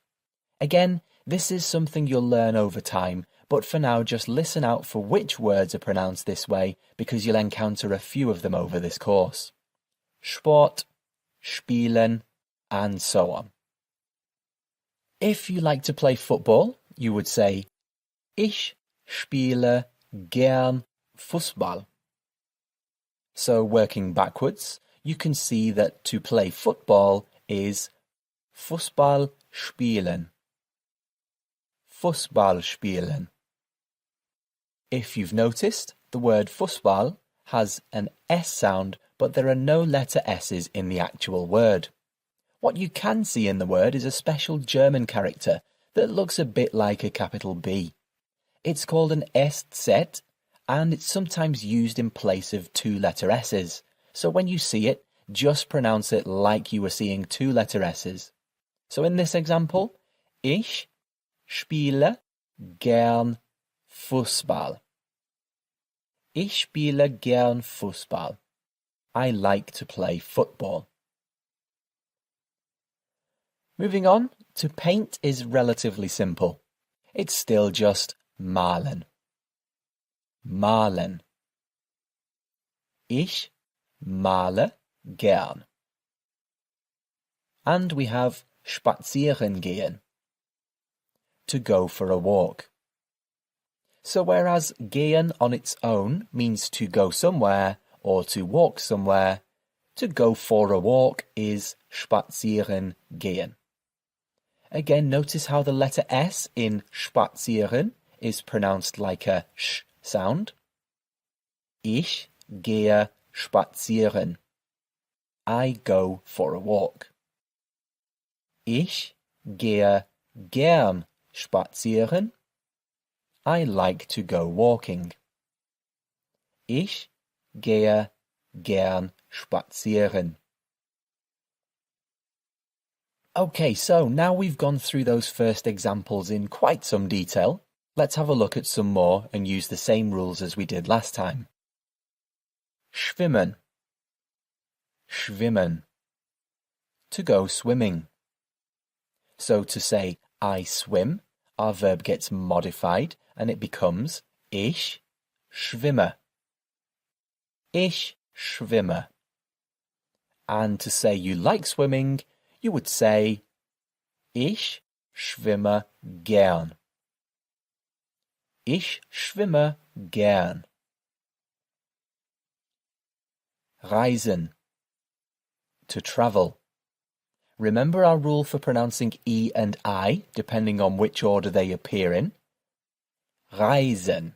Again, this is something you'll learn over time, but for now just listen out for which words are pronounced this way because you'll encounter a few of them over this course. Sport, spielen, and so on. If you like to play football, you would say Ich spiele gern Fußball. So working backwards, you can see that to play football is Fußball spielen. Fußball spielen. If you've noticed, the word Fußball has an S sound, but there are no letter S's in the actual word. What you can see in the word is a special German character that looks a bit like a capital B. It's called an SZ, and it's sometimes used in place of two-letter S's. So when you see it, just pronounce it like you were seeing two-letter S's. So in this example, Ich spiele gern Fußball. Ich spiele gern Fußball. I like to play football. Moving on, to paint is relatively simple. It's still just malen. Malen. Ich male gern. And we have spazieren gehen. To go for a walk. So whereas gehen on its own means to go somewhere or to walk somewhere, To go for a walk is spazieren gehen. Again, notice how the letter S in spazieren is pronounced like a sh sound. Ich gehe spazieren. I go for a walk. Ich gehe gern spazieren. I like to go walking. Ich gehe gern spazieren. Okay, so now we've gone through those first examples in quite some detail. Let's have a look at some more and use the same rules as we did last time. Schwimmen. Schwimmen. To go swimming. So to say I swim, our verb gets modified and it becomes ich schwimme. Ich schwimme. And to say you like swimming, you would say ich schwimme gern. Ich schwimme gern. Reisen. To travel. Remember our rule for pronouncing E and I, depending on which order they appear in? Reisen.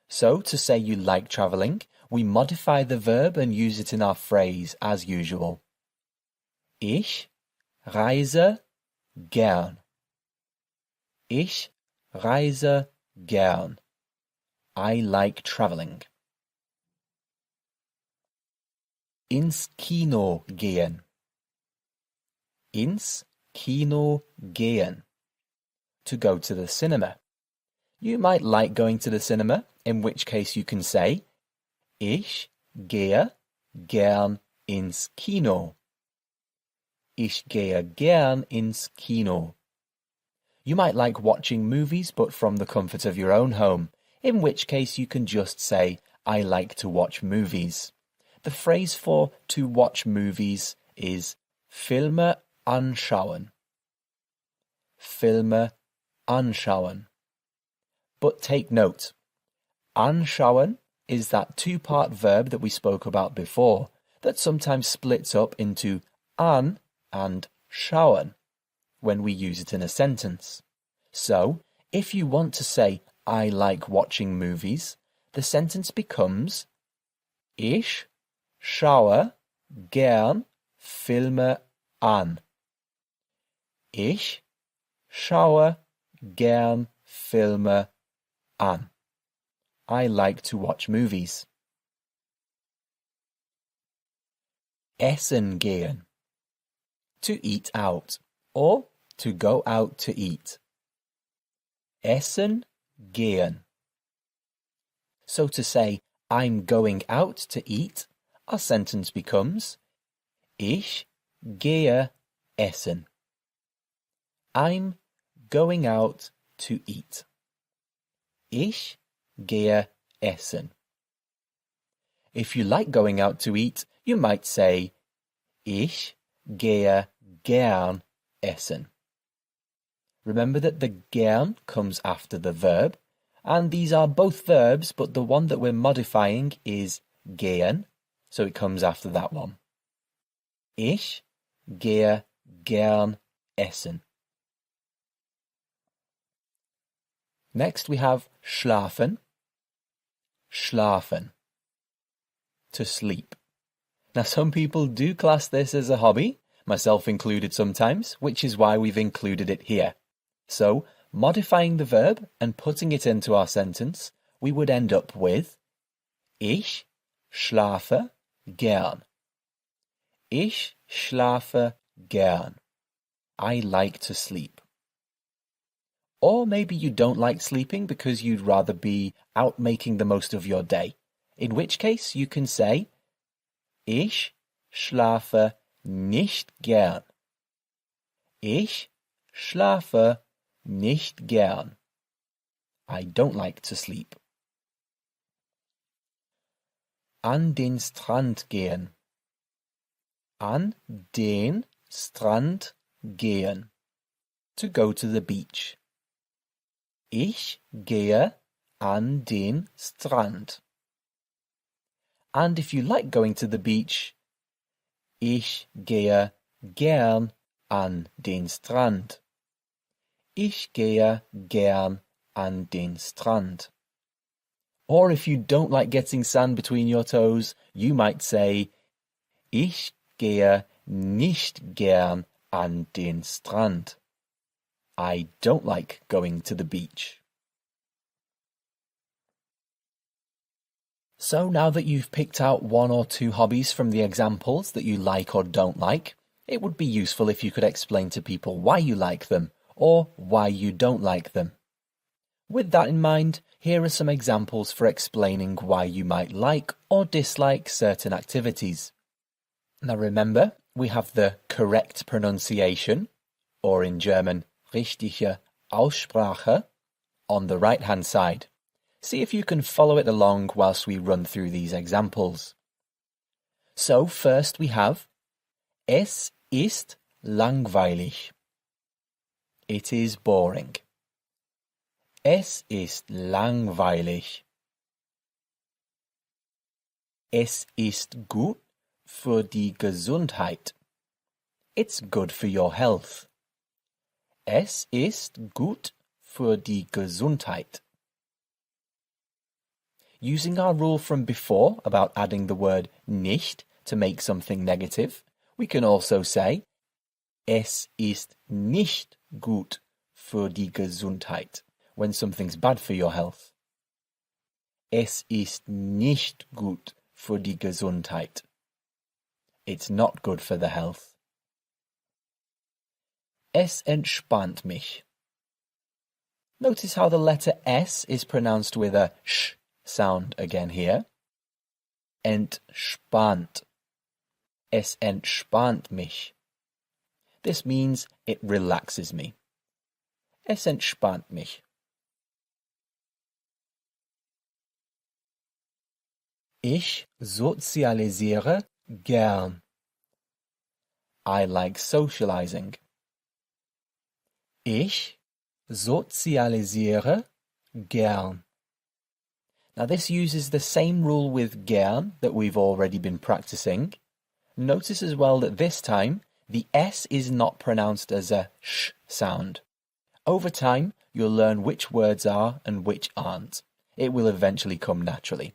So, to say you like travelling, we modify the verb and use it in our phrase as usual. Ich reise gern. Ich reise gern. I like travelling. Ins Kino gehen. Ins Kino gehen. To go to the cinema. You might like going to the cinema, in which case you can say Ich gehe gern ins Kino. Ich gehe gern ins Kino. You might like watching movies but from the comfort of your own home, in which case you can just say I like to watch movies. The phrase for to watch movies is Filme anschauen. Filme anschauen. But take note, anschauen is that two-part verb that we spoke about before that sometimes splits up into an and schauen when we use it in a sentence. So, if you want to say I like watching movies, the sentence becomes Ich schaue gern Filme an. Ich schaue gern Filme an. I like to watch movies. Essen gehen. To eat out, or to go out to eat. Essen gehen. So to say, I'm going out to eat, our sentence becomes Ich gehe essen. I'm going out to eat. Ich gehe essen. If you like going out to eat, you might say Ich gehe gern essen. Remember that the gern comes after the verb, and these are both verbs, but the one that we're modifying is gehen, so it comes after that one. Ich gehe gern essen. Next we have schlafen. Schlafen. To sleep. Now some people do class this as a hobby, myself included sometimes, which is why we've included it here. So, modifying the verb and putting it into our sentence, we would end up with Ich schlafe gern. Ich schlafe gern. I like to sleep. Or maybe you don't like sleeping because you'd rather be out making the most of your day, in which case you can say Ich schlafe nicht gern. Ich schlafe nicht gern. I don't like to sleep. An den Strand gehen. An den Strand gehen. To go to the beach. Ich gehe an den Strand. And if you like going to the beach, ich gehe gern an den Strand. Ich gehe gern an den Strand. Or if you don't like getting sand between your toes, you might say, ich gehe nicht gern an den Strand. I don't like going to the beach. So now that you've picked out one or two hobbies from the examples that you like or don't like, it would be useful if you could explain to people why you like them or why you don't like them. With that in mind, here are some examples for explaining why you might like or dislike certain activities. Now remember, we have the correct pronunciation, or in German, richtige Aussprache, on the right-hand side. See if you can follow it along whilst we run through these examples. So first we have, es ist langweilig. It is boring. Es ist langweilig. Es ist gut für die Gesundheit. It's good for your health. Es ist gut für die Gesundheit. Using our rule from before about adding the word nicht to make something negative, we can also say, es ist nicht gut für die Gesundheit, when something's bad for your health. Es ist nicht gut für die Gesundheit. It's not good for the health. Es entspannt mich. Notice how the letter S is pronounced with a sh sound again here. Entspannt. Es entspannt mich. This means it relaxes me. Es entspannt mich. Ich sozialisiere gern. I like socializing. Ich sozialisiere gern. Now this uses the same rule with gern that we've already been practicing. Notice as well that this time the S is not pronounced as a sh sound. Over time, you'll learn which words are and which aren't. It will eventually come naturally.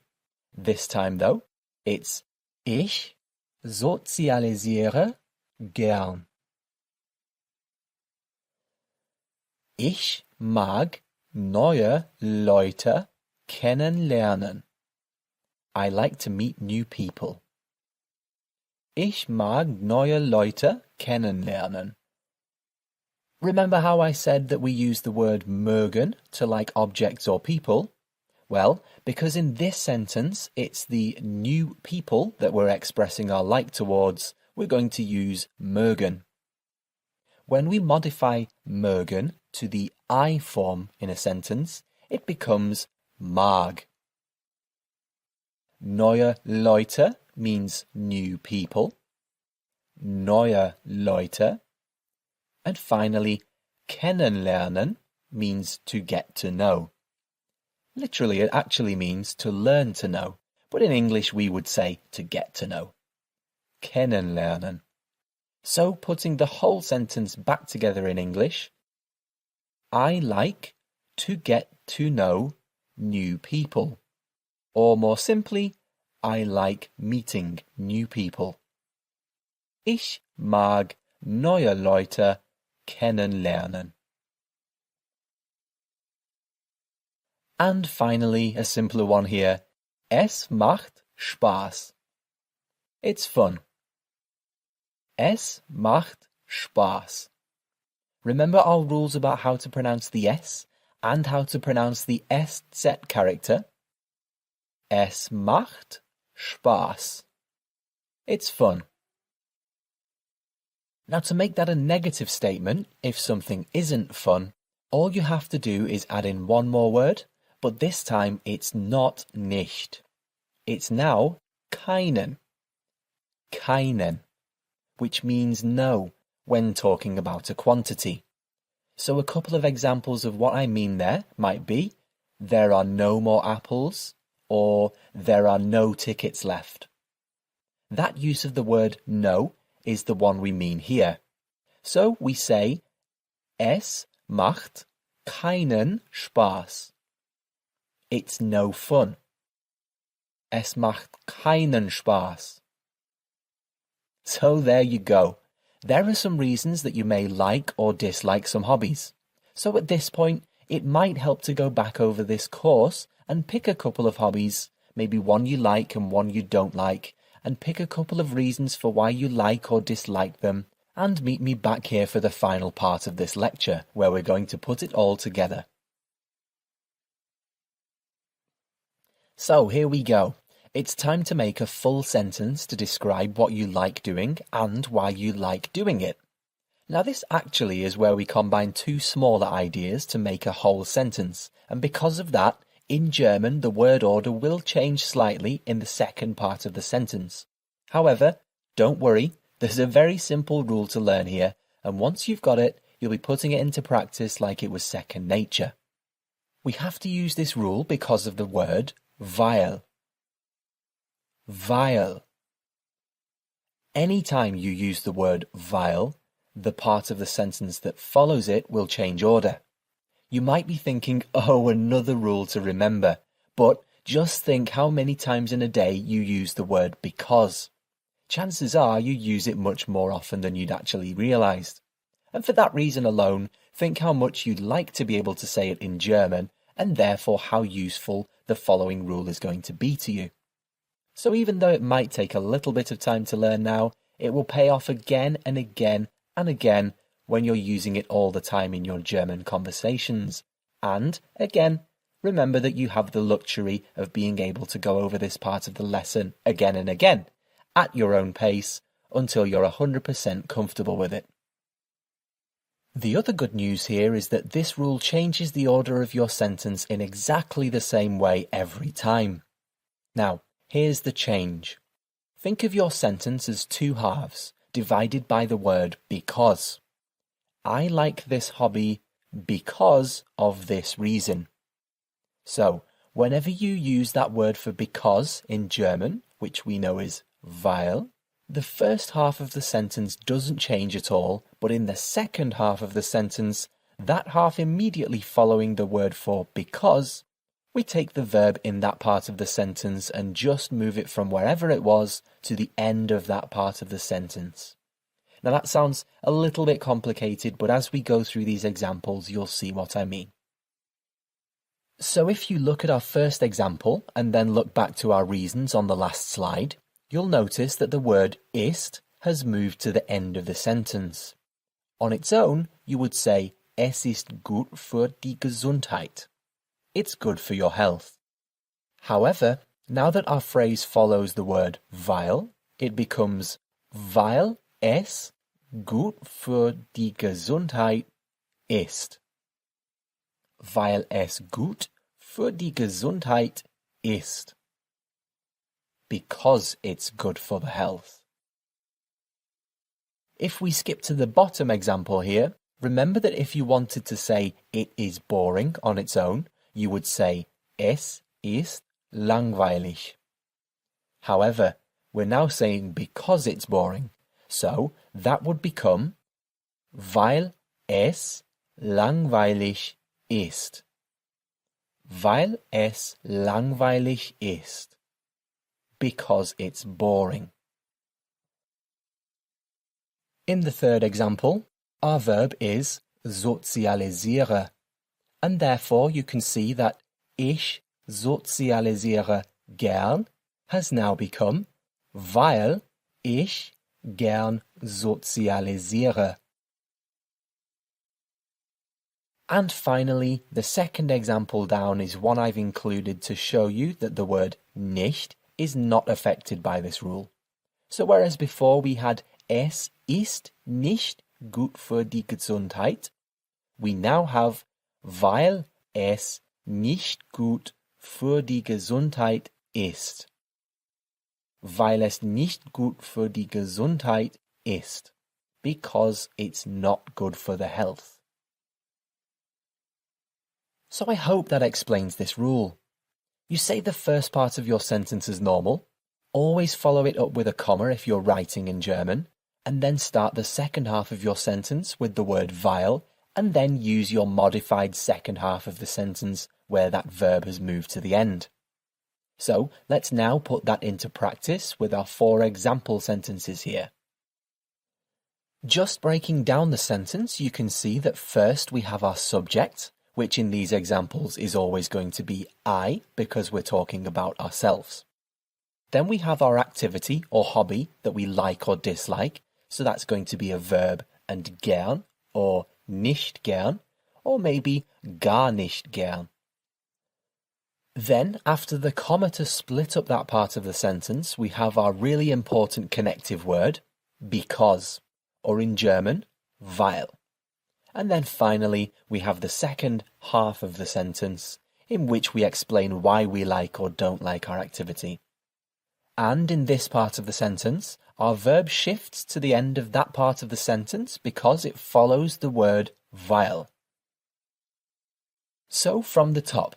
This time though, it's ich sozialisiere gern. Ich mag neue Leute kennenlernen. I like to meet new people. Ich mag neue Leute kennenlernen. Remember how I said that we use the word mögen to like objects or people? Well, because in this sentence it's the new people that we're expressing our like towards, we're going to use mögen. When we modify mögen to the I form in a sentence, it becomes mag. Neue Leute means new people. Neue Leute. And finally, kennenlernen means to get to know. Literally, it actually means to learn to know, but in English we would say to get to know. Kennenlernen. So putting the whole sentence back together in English, I like to get to know new people. Or more simply, I like meeting new people. Ich mag neue Leute kennenlernen. And finally, a simpler one here. Es macht Spaß. It's fun. Es macht Spaß. Remember our rules about how to pronounce the S and how to pronounce the SZ character? Es macht Spaß. It's fun. Now to make that a negative statement, if something isn't fun, all you have to do is add in one more word, but this time it's not nicht. It's now keinen. Keinen, which means no when talking about a quantity. So a couple of examples of what I mean there might be, there are no more apples, or there are no tickets left. That use of the word no is the one we mean here. So we say, es macht keinen Spaß. It's no fun. Es macht keinen Spaß. So there you go. There are some reasons that you may like or dislike some hobbies. So at this point, it might help to go back over this course and pick a couple of hobbies, maybe one you like and one you don't like, and pick a couple of reasons for why you like or dislike them, and meet me back here for the final part of this lecture, where we're going to put it all together. So here we go. It's time to make a full sentence to describe what you like doing and why you like doing it. Now this actually is where we combine two smaller ideas to make a whole sentence, and because of that, in German the word order will change slightly in the second part of the sentence. However, don't worry, there's a very simple rule to learn here, and once you've got it, you'll be putting it into practice like it was second nature. We have to use this rule because of the word weil. Weil. Anytime you use the word weil, the part of the sentence that follows it will change order. You might be thinking, oh, another rule to remember, but just think how many times in a day you use the word because. Chances are you use it much more often than you'd actually realised. And for that reason alone, think how much you'd like to be able to say it in German, and therefore how useful the following rule is going to be to you. So even though it might take a little bit of time to learn now, it will pay off again and again and again when you're using it all the time in your German conversations. And, again, remember that you have the luxury of being able to go over this part of the lesson again and again, at your own pace, until you're 100% comfortable with it. The other good news here is that this rule changes the order of your sentence in exactly the same way every time. Now, here's the change. Think of your sentence as two halves, divided by the word because. I like this hobby because of this reason. So, whenever you use that word for because in German, which we know is weil, the first half of the sentence doesn't change at all, but in the second half of the sentence, that half immediately following the word for because, we take the verb in that part of the sentence and just move it from wherever it was to the end of that part of the sentence. Now that sounds a little bit complicated, but as we go through these examples, you'll see what I mean. So if you look at our first example and then look back to our reasons on the last slide, you'll notice that the word ist has moved to the end of the sentence. On its own, you would say, es ist gut für die Gesundheit. It's good for your health. However, now that our phrase follows the word weil, it becomes weil es gut für die Gesundheit ist. Weil es gut für die Gesundheit ist. Because it's good for the health. If we skip to the bottom example here, remember that if you wanted to say it is boring on its own, you would say es ist langweilig. However, we're now saying because it's boring, so that would become weil es langweilig ist. Weil es langweilig ist. Because it's boring. In the third example, our verb is sozialisiere, and therefore you can see that ich sozialisiere gern has now become weil ich gern sozialisiere. And finally, the second example down is one I've included to show you that the word nicht is not affected by this rule. So whereas before we had es ist nicht gut für die Gesundheit, we now have weil es nicht gut für die Gesundheit ist. Weil es nicht gut für die Gesundheit ist. Because it's not good for the health. So I hope that explains this rule. You say the first part of your sentence as normal, always follow it up with a comma if you're writing in German, and then start the second half of your sentence with the word weil, and then use your modified second half of the sentence where that verb has moved to the end. So let's now put that into practice with our 4 example sentences here. Just breaking down the sentence, you can see that first we have our subject, which in these examples is always going to be I, because we're talking about ourselves. Then we have our activity or hobby that we like or dislike, so that's going to be a verb and gern, or nicht gern, or maybe gar nicht gern. Then, after the comma to split up that part of the sentence, we have our really important connective word, because, or in German, weil. And then finally, we have the second half of the sentence, in which we explain why we like or don't like our activity. And in this part of the sentence, our verb shifts to the end of that part of the sentence because it follows the word weil. So from the top,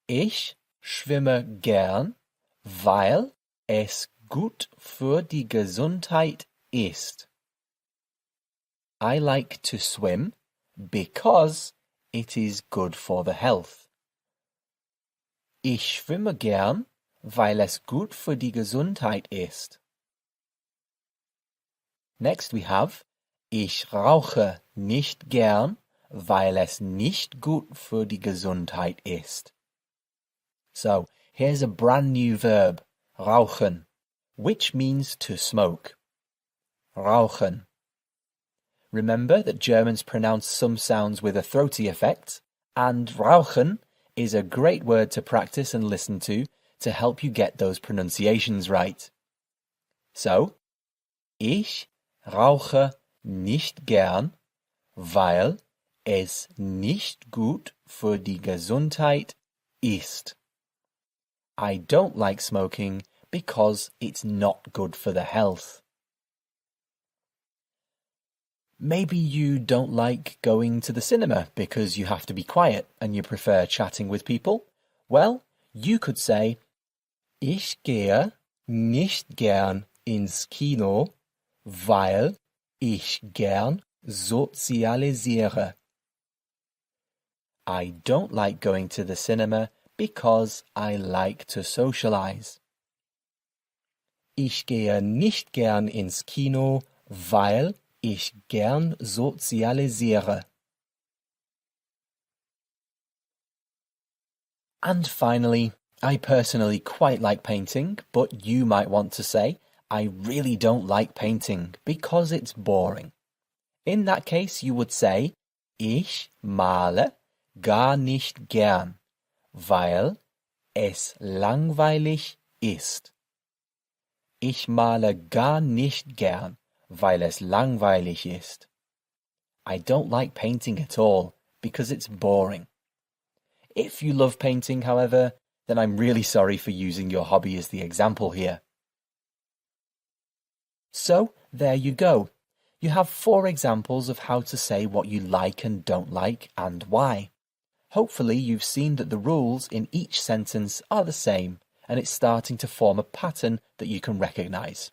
ich schwimme gern, weil es gut für die Gesundheit ist. I like to swim because it is good for the health. Ich schwimme gern, weil es gut für die Gesundheit ist. Next we have, ich rauche nicht gern, weil es nicht gut für die Gesundheit ist. So, here's a brand new verb, rauchen, which means to smoke. Rauchen. Remember that Germans pronounce some sounds with a throaty effect, and rauchen is a great word to practice and listen to help you get those pronunciations right. So, ich rauche nicht gern, weil es nicht gut für die Gesundheit ist. I don't like smoking because it's not good for the health. Maybe you don't like going to the cinema because you have to be quiet and you prefer chatting with people. Well, you could say, ich gehe nicht gern ins Kino, weil ich gern sozialisiere. I don't like going to the cinema because I like to socialize. Ich gehe nicht gern ins Kino, weil ich gern sozialisiere. And finally, I personally quite like painting, but you might want to say, I really don't like painting because it's boring. In that case, you would say, ich male gar nicht gern, weil es langweilig ist. Ich male gar nicht gern, weil es langweilig ist. I don't like painting at all because it's boring. If you love painting, however, then I'm really sorry for using your hobby as the example here. So, there you go. You have 4 examples of how to say what you like and don't like and why. Hopefully you've seen that the rules in each sentence are the same and it's starting to form a pattern that you can recognise.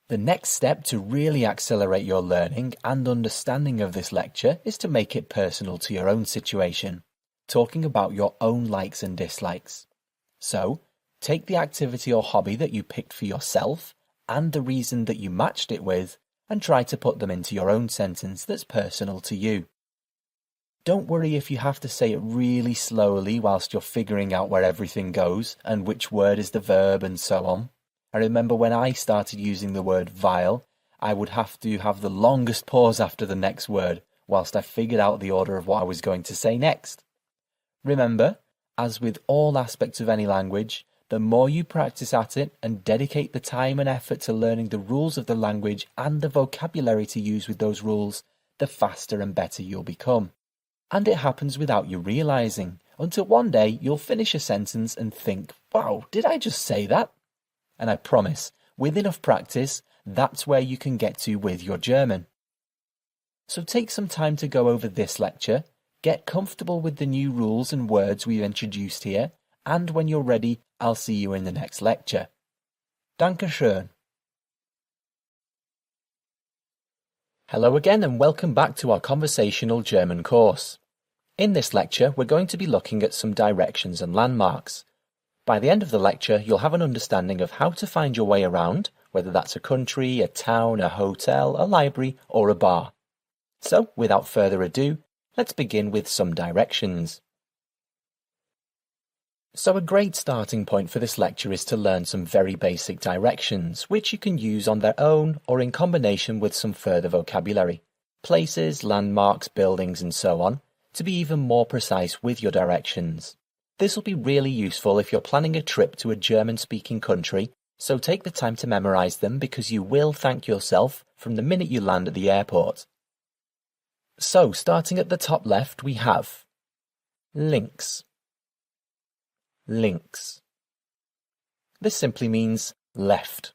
The next step to really accelerate your learning and understanding of this lecture is to make it personal to your own situation, talking about your own likes and dislikes. So, take the activity or hobby that you picked for yourself and the reason that you matched it with and try to put them into your own sentence that's personal to you. Don't worry if you have to say it really slowly whilst you're figuring out where everything goes and which word is the verb and so on. I remember when I started using the word weil, I would have to have the longest pause after the next word whilst I figured out the order of what I was going to say next. Remember, as with all aspects of any language, the more you practice at it and dedicate the time and effort to learning the rules of the language and the vocabulary to use with those rules, the faster and better you'll become. And it happens without you realising, until one day you'll finish a sentence and think, wow, did I just say that? And I promise, with enough practice, that's where you can get to with your German. So take some time to go over this lecture, get comfortable with the new rules and words we've introduced here, and when you're ready, I'll see you in the next lecture. Dankeschön. Hello again and welcome back to our Conversational German course. In this lecture, we're going to be looking at some directions and landmarks. By the end of the lecture, you'll have an understanding of how to find your way around, whether that's a country, a town, a hotel, a library, or a bar. So, without further ado, let's begin with some directions. So a great starting point for this lecture is to learn some very basic directions, which you can use on their own or in combination with some further vocabulary. Places, landmarks, buildings, and so on, to be even more precise with your directions. This will be really useful if you're planning a trip to a German-speaking country, so take the time to memorize them because you will thank yourself from the minute you land at the airport. So, starting at the top left, we have links. Links. This simply means left.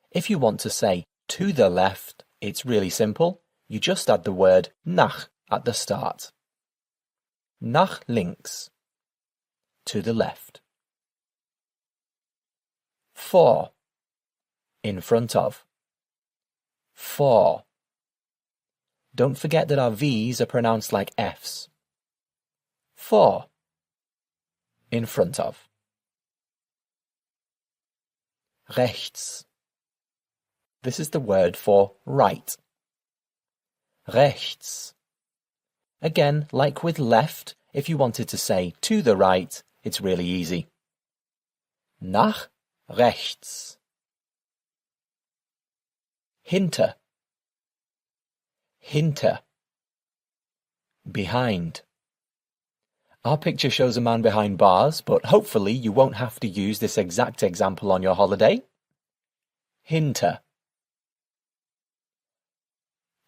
If you want to say to the left, it's really simple. You just add the word nach at the start. Nach links. To the left. Vor. In front of. Vor. Don't forget that our V's are pronounced like F's. Vor. In front of. Rechts. This is the word for right. Rechts. Again, like with left, if you wanted to say to the right, it's really easy. Nach rechts. Hinter. Hinter. Behind. Our picture shows a man behind bars, but hopefully you won't have to use this exact example on your holiday. Hinter.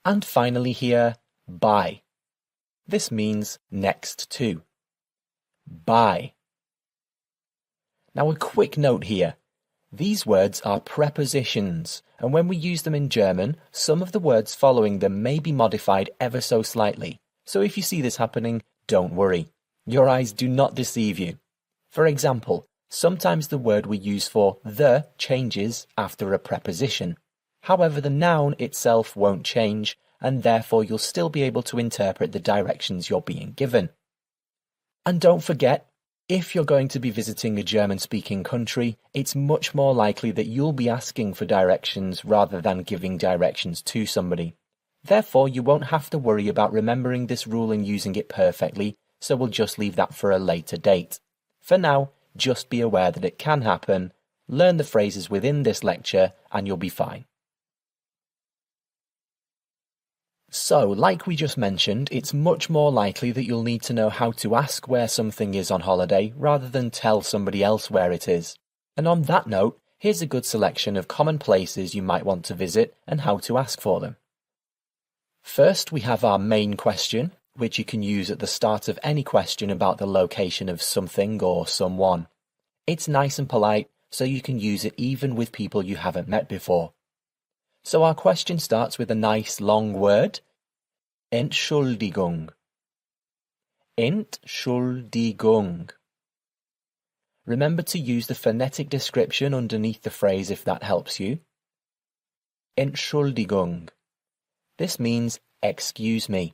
And finally here, by. This means next to. By. Now a quick note here. These words are prepositions, and when we use them in German, some of the words following them may be modified ever so slightly. So if you see this happening, don't worry. Your eyes do not deceive you. For example, sometimes the word we use for the changes after a preposition. However, the noun itself won't change, and therefore you'll still be able to interpret the directions you're being given. And don't forget, if you're going to be visiting a German-speaking country, it's much more likely that you'll be asking for directions rather than giving directions to somebody. Therefore, you won't have to worry about remembering this rule and using it perfectly, so we'll just leave that for a later date. For now, just be aware that it can happen, learn the phrases within this lecture, and you'll be fine. So, like we just mentioned, it's much more likely that you'll need to know how to ask where something is on holiday rather than tell somebody else where it is. And on that note, here's a good selection of common places you might want to visit and how to ask for them. First, we have our main question, which you can use at the start of any question about the location of something or someone. It's nice and polite, so you can use it even with people you haven't met before. So our question starts with a nice long word, Entschuldigung. Entschuldigung. Remember to use the phonetic description underneath the phrase if that helps you. Entschuldigung. This means excuse me.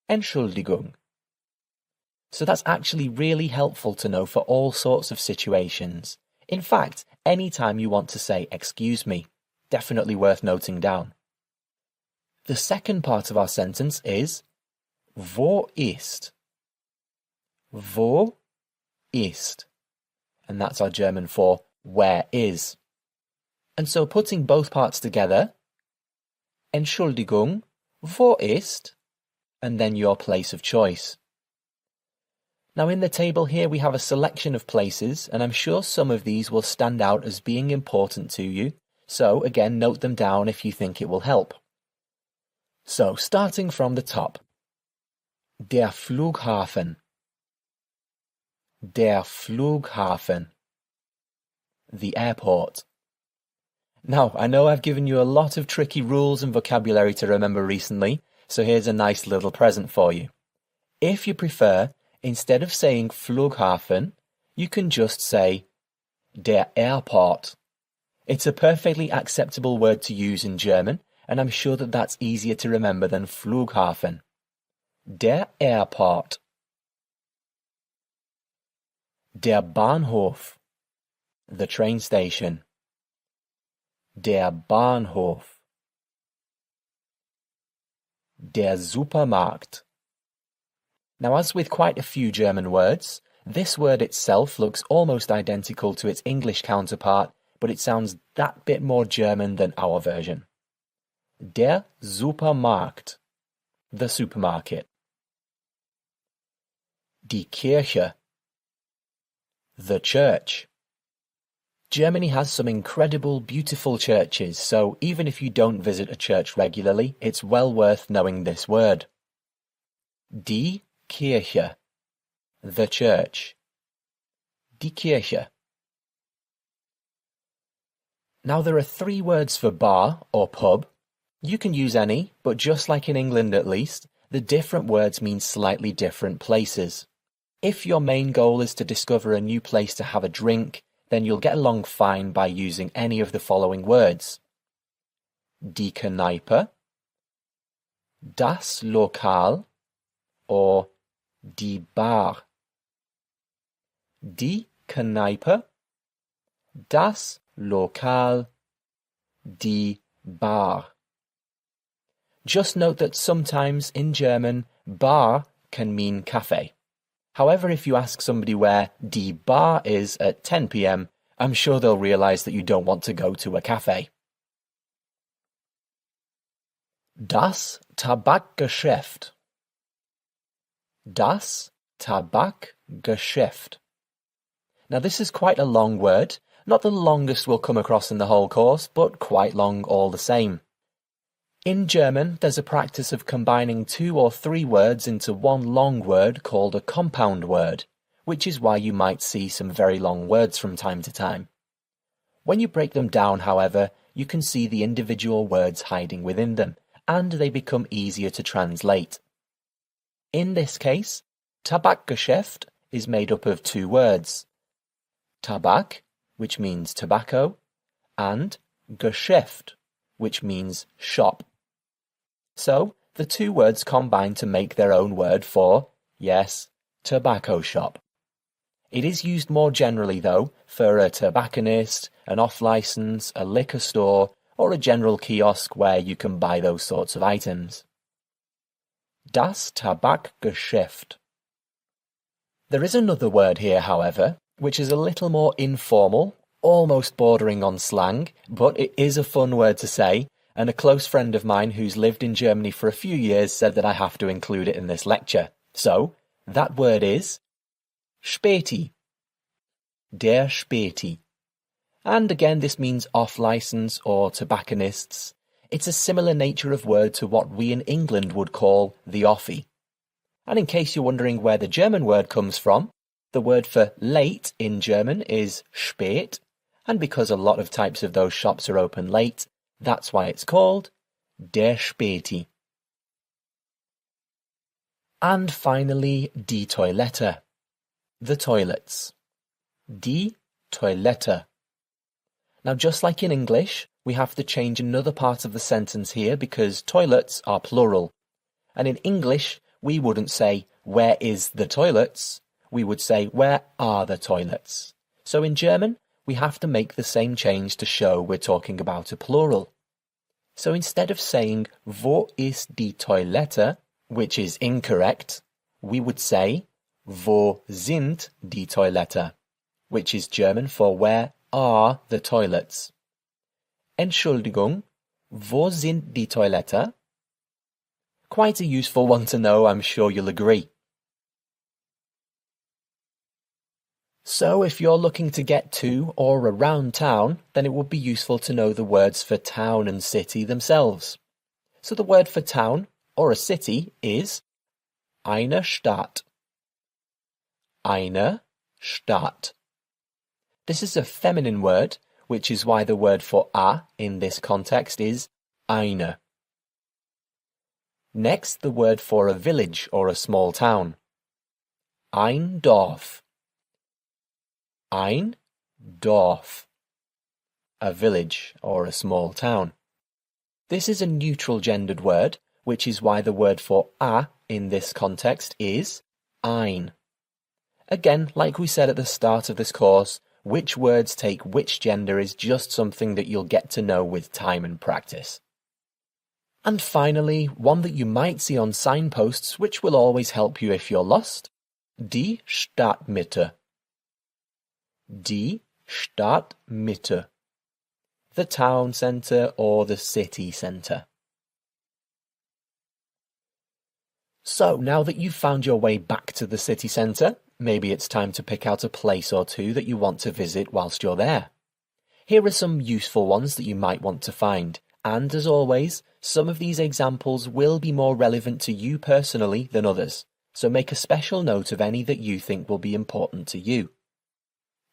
Entschuldigung. So that's actually really helpful to know for all sorts of situations. In fact, any time you want to say excuse me. Definitely worth noting down. The second part of our sentence is Wo ist? Wo ist? And that's our German for where is. And so putting both parts together, Entschuldigung, wo ist? And then your place of choice. Now in the table here we have a selection of places, and I'm sure some of these will stand out as being important to you. So, again, note them down if you think it will help. So, starting from the top. Der Flughafen. Der Flughafen. The airport. Now, I know I've given you a lot of tricky rules and vocabulary to remember recently, so here's a nice little present for you. If you prefer, instead of saying Flughafen, you can just say der Airport. It's a perfectly acceptable word to use in German, and I'm sure that that's easier to remember than Flughafen. Der Airport. Der Bahnhof. The train station. Der Bahnhof. Der Supermarkt. Now, as with quite a few German words, this word itself looks almost identical to its English counterpart, but it sounds that bit more German than our version. Der Supermarkt. The supermarket. Die Kirche. The church. Germany has some incredible, beautiful churches, so even if you don't visit a church regularly, it's well worth knowing this word. Die Kirche. The church. Die Kirche. Now there are 3 words for bar or pub. You can use any, but just like in England at least, the different words mean slightly different places. If your main goal is to discover a new place to have a drink, then you'll get along fine by using any of the following words. Die Kneipe, das Lokal, or die Bar. Die Kneipe, das Lokal, die Bar. Just note that sometimes in German, Bar can mean cafe. However, if you ask somebody where die Bar is at 10 p.m, I'm sure they'll realise that you don't want to go to a cafe. Das Tabakgeschäft. Das Tabakgeschäft. Now this is quite a long word, not the longest we'll come across in the whole course, but quite long all the same. In German, there's a practice of combining 2 or 3 words into one long word called a compound word, which is why you might see some very long words from time to time. When you break them down, however, you can see the individual words hiding within them, and they become easier to translate. In this case, Tabakgeschäft is made up of 2 words. Tabak, which means tobacco, and Geschäft, which means shop. So, the 2 words combine to make their own word for, yes, tobacco shop. It is used more generally, though, for a tobacconist, an off-license, a liquor store, or a general kiosk where you can buy those sorts of items. Das Tabakgeschäft. There is another word here, however, which is a little more informal, almost bordering on slang, but it is a fun word to say, and a close friend of mine who's lived in Germany for a few years said that I have to include it in this lecture. So, that word is Späti. Der Späti. And again, this means off-license or tobacconists. It's a similar nature of word to what we in England would call the offie. And in case you're wondering where the German word comes from, the word for late in German is spät, and because a lot of types of those shops are open late, that's why it's called der Späti. And finally, die Toilette. The toilets. Die Toilette. Now, just like in English, we have to change another part of the sentence here because toilets are plural. And in English, we wouldn't say, where is the toilets? We would say, where are the toilets? So in German, we have to make the same change to show we're talking about a plural. So instead of saying, wo ist die Toilette, which is incorrect, we would say, wo sind die Toilette, which is German for where are the toilets. Entschuldigung, wo sind die Toilette? Quite a useful one to know, I'm sure you'll agree. So if you're looking to get to or around town, then it would be useful to know the words for town and city themselves. So the word for town or a city is eine Stadt. Eine Stadt. This is a feminine word, which is why the word for a in this context is eine. Next, the word for a village or a small town. Ein Dorf. Ein Dorf, a village or a small town. This is a neutral gendered word, which is why the word for a in this context is ein. Again, like we said at the start of this course, which words take which gender is just something that you'll get to know with time and practice. And finally, one that you might see on signposts, which will always help you if you're lost, die Stadtmitte. Die Stadtmitte. The town centre or the city centre. So now that you've found your way back to the city centre, maybe it's time to pick out a place or two that you want to visit whilst you're there. Here are some useful ones that you might want to find, and as always, some of these examples will be more relevant to you personally than others, so make a special note of any that you think will be important to you.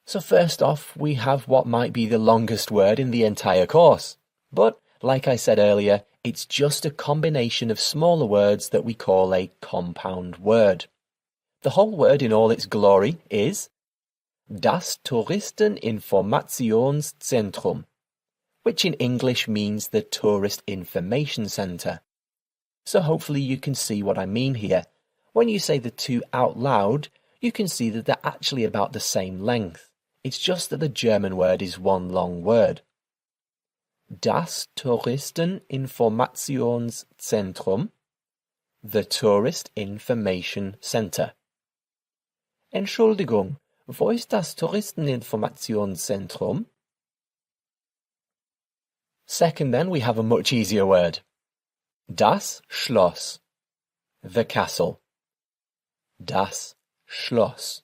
So first off, we have what might be the longest word in the entire course, but like I said earlier, it's just a combination of smaller words that we call a compound word. The whole word in all its glory is das Touristeninformationszentrum, which in English means the Tourist Information Centre. So hopefully you can see what I mean here. When you say the two out loud, you can see that they're actually about the same length. It's just that the German word is one long word. Das Touristeninformationszentrum, the Tourist Information Centre. Entschuldigung, wo ist das Touristeninformationszentrum? Second then, we have a much easier word. Das Schloss, the castle. Das Schloss.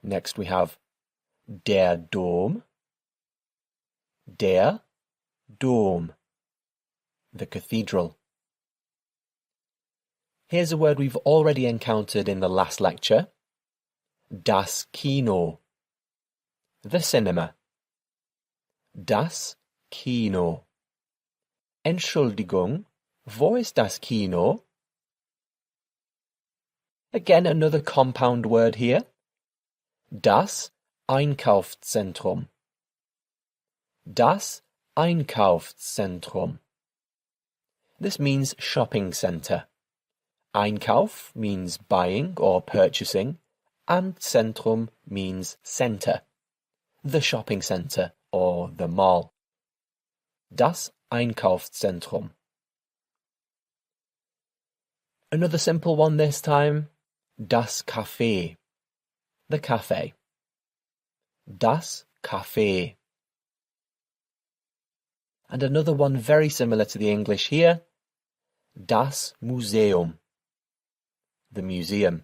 Next we have der Dom. Der Dom, the cathedral. Here's a word we've already encountered in the last lecture. Das Kino, the cinema. Das Kino. Entschuldigung, wo ist das Kino? Again, another compound word here. Das Einkaufszentrum. Das Einkaufszentrum. This means shopping centre. Einkauf means buying or purchasing, and Zentrum means centre, the shopping centre or the mall. Das Einkaufszentrum. Another simple one this time, das Café, the cafe. Das Café. And another one very similar to the English here, das Museum, the museum.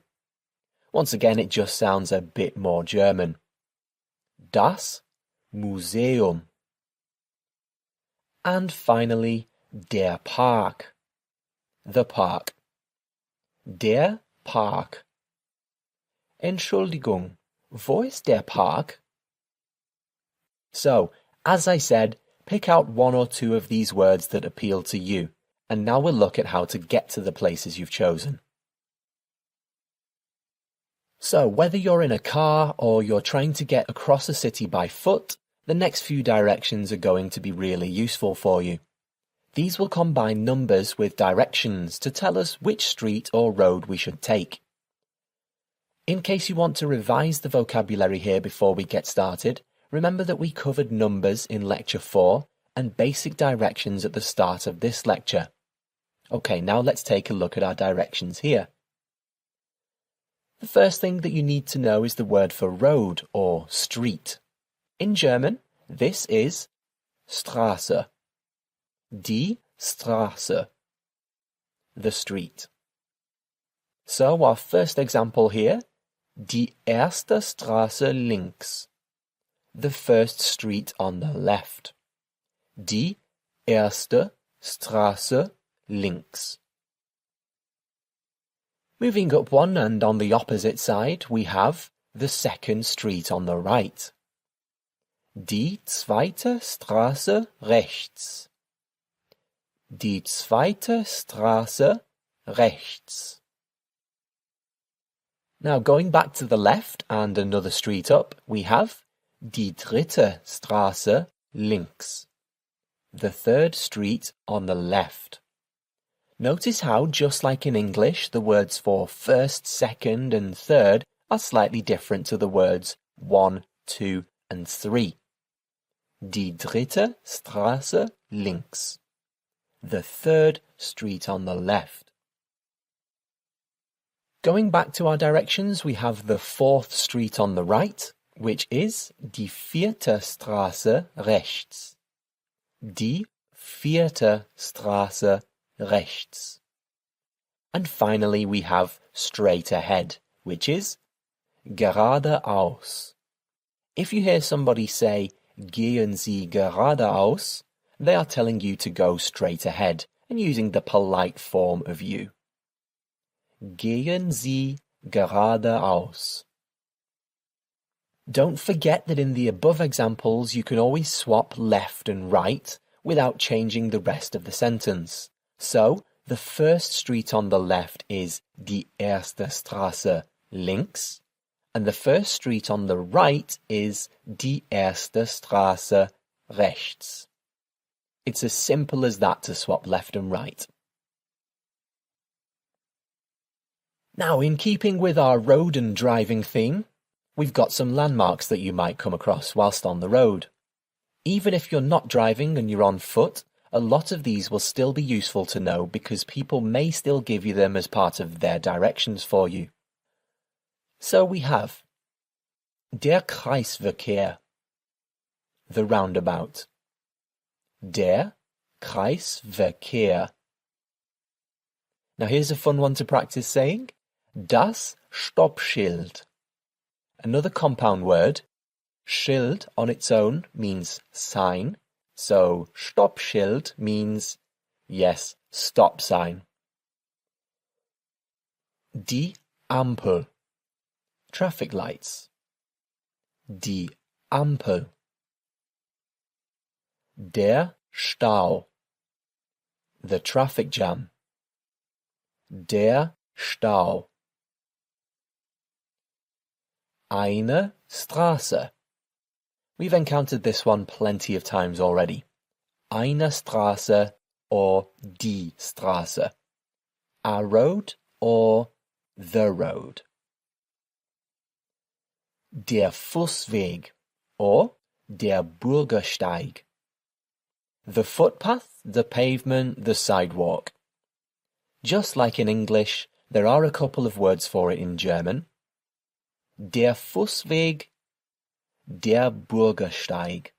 Once again, it just sounds a bit more German. Das Museum. And finally, der Park, the park. Der Park. Entschuldigung, wo ist der Park? So, as I said, pick out one or two of these words that appeal to you, and now we'll look at how to get to the places you've chosen. So, whether you're in a car or you're trying to get across a city by foot, the next few directions are going to be really useful for you. These will combine numbers with directions to tell us which street or road we should take. In case you want to revise the vocabulary here before we get started, remember that we covered numbers in Lecture 4 and basic directions at the start of this lecture. Okay, now let's take a look at our directions here. The first thing that you need to know is the word for road or street. In German, this is Straße. Die Straße. The street. So our first example here, die erste Straße links. The first street on the left. Die erste Straße links. Moving up one and on the opposite side, we have the second street on the right. Die zweite Straße rechts. Die zweite Straße rechts. Now going back to the left and another street up, we have die dritte Straße links. The third street on the left. Notice how, just like in English, the words for first, second and third are slightly different to the words 1, 2 and 3. Die dritte Straße links. The third street on the left. Going back to our directions, we have the fourth street on the right, which is die vierte Straße rechts. Die vierte Straße rechts. And finally we have straight ahead, which is geradeaus. If you hear somebody say, gehen Sie geradeaus, they are telling you to go straight ahead and using the polite form of you. Gehen Sie geradeaus. Don't forget that in the above examples you can always swap left and right without changing the rest of the sentence. So, the first street on the left is die erste Straße links, and the first street on the right is die erste Straße rechts. It's as simple as that to swap left and right. Now, in keeping with our road and driving theme, we've got some landmarks that you might come across whilst on the road. Even if you're not driving and you're on foot, a lot of these will still be useful to know because people may still give you them as part of their directions for you. So we have der Kreisverkehr, the roundabout. Der Kreisverkehr. Now here's a fun one to practice saying. Das Stoppschild. Another compound word. Schild on its own means sign. So Stoppschild means, yes, stop sign. Die Ampel. Traffic lights. Die Ampel. Der Stau. The traffic jam. Der Stau. Eine Straße. We've encountered this one plenty of times already. Eine Straße or die Straße. A road or the road. Der Fußweg or der Bürgersteig. The footpath, the pavement, the sidewalk. Just like in English, there are a couple of words for it in German. Der Fußweg, der Bürgersteig.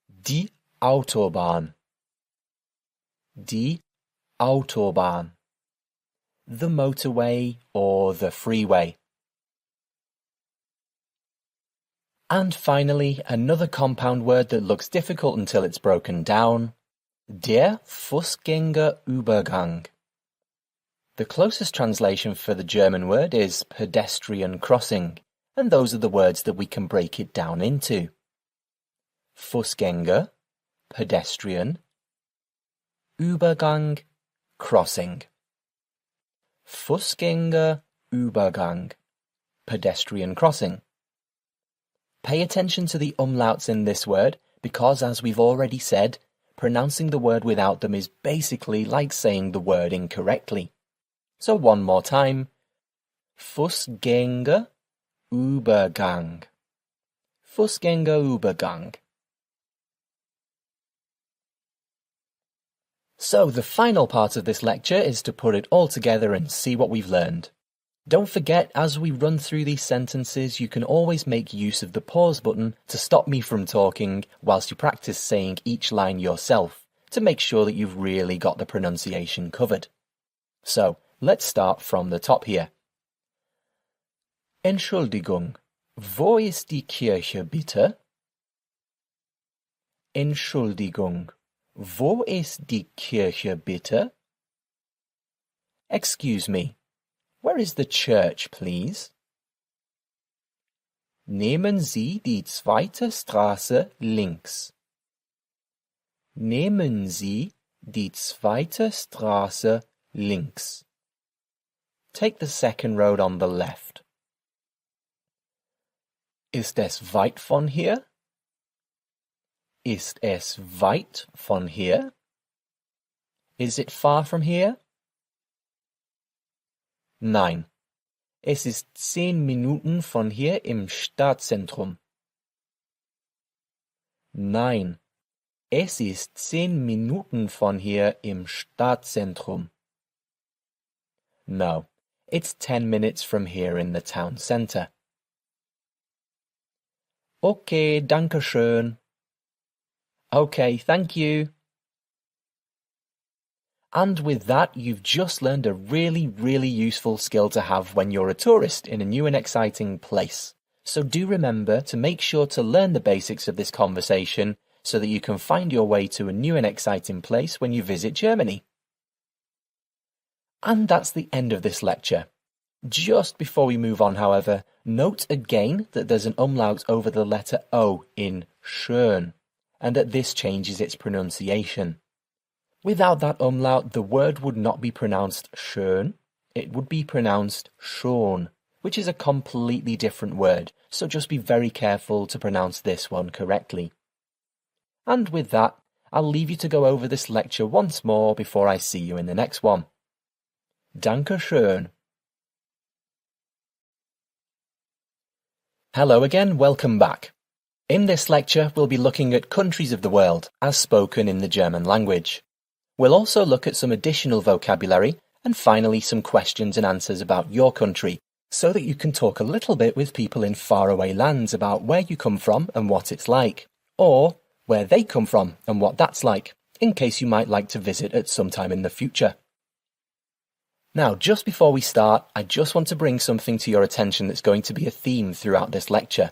Die Autobahn. Die Autobahn. The motorway or the freeway. And finally, another compound word that looks difficult until it's broken down. Der Fußgängerübergang. The closest translation for the German word is pedestrian crossing, and those are the words that we can break it down into. Fußgänger, pedestrian. Übergang, crossing. Fußgängerübergang, pedestrian crossing. Pay attention to the umlauts in this word because, as we've already said, pronouncing the word without them is basically like saying the word incorrectly. So one more time. Fußgängerübergang. Fußgängerübergang. So the final part of this lecture is to put it all together and see what we've learned. Don't forget, as we run through these sentences, you can always make use of the pause button to stop me from talking whilst you practice saying each line yourself to make sure that you've really got the pronunciation covered. So, let's start from the top here. Entschuldigung, wo ist die Kirche bitte? Entschuldigung, wo ist die Kirche bitte? Excuse me. Where is the church, please? Nehmen Sie die zweite Straße links. Nehmen Sie die zweite Straße links. take the second road on the left. Ist es weit von hier? Ist es weit von hier? Is it far from here? Nein. Es ist 10 Minuten von hier im Stadtzentrum. Nein. Es ist 10 Minuten von hier im Stadtzentrum. No. It's 10 minutes from here in the town centre. Okay, danke schön. Okay, thank you. And with that, you've just learned a really, really useful skill to have when you're a tourist in a new and exciting place. So do remember to make sure to learn the basics of this conversation so that you can find your way to a new and exciting place when you visit Germany. And that's the end of this lecture. Just before we move on, however, note again that there's an umlaut over the letter O in schön, and that this changes its pronunciation. Without that umlaut, the word would not be pronounced schön, it would be pronounced schon, which is a completely different word, so just be very careful to pronounce this one correctly. And with that, I'll leave you to go over this lecture once more before I see you in the next one. Danke schön. Hello again, welcome back. In this lecture, we'll be looking at countries of the world as spoken in the German language. We'll also look at some additional vocabulary and finally some questions and answers about your country, so that you can talk a little bit with people in faraway lands about where you come from and what it's like, or where they come from and what that's like, in case you might like to visit at some time in the future. Now, just before we start, I just want to bring something to your attention that's going to be a theme throughout this lecture.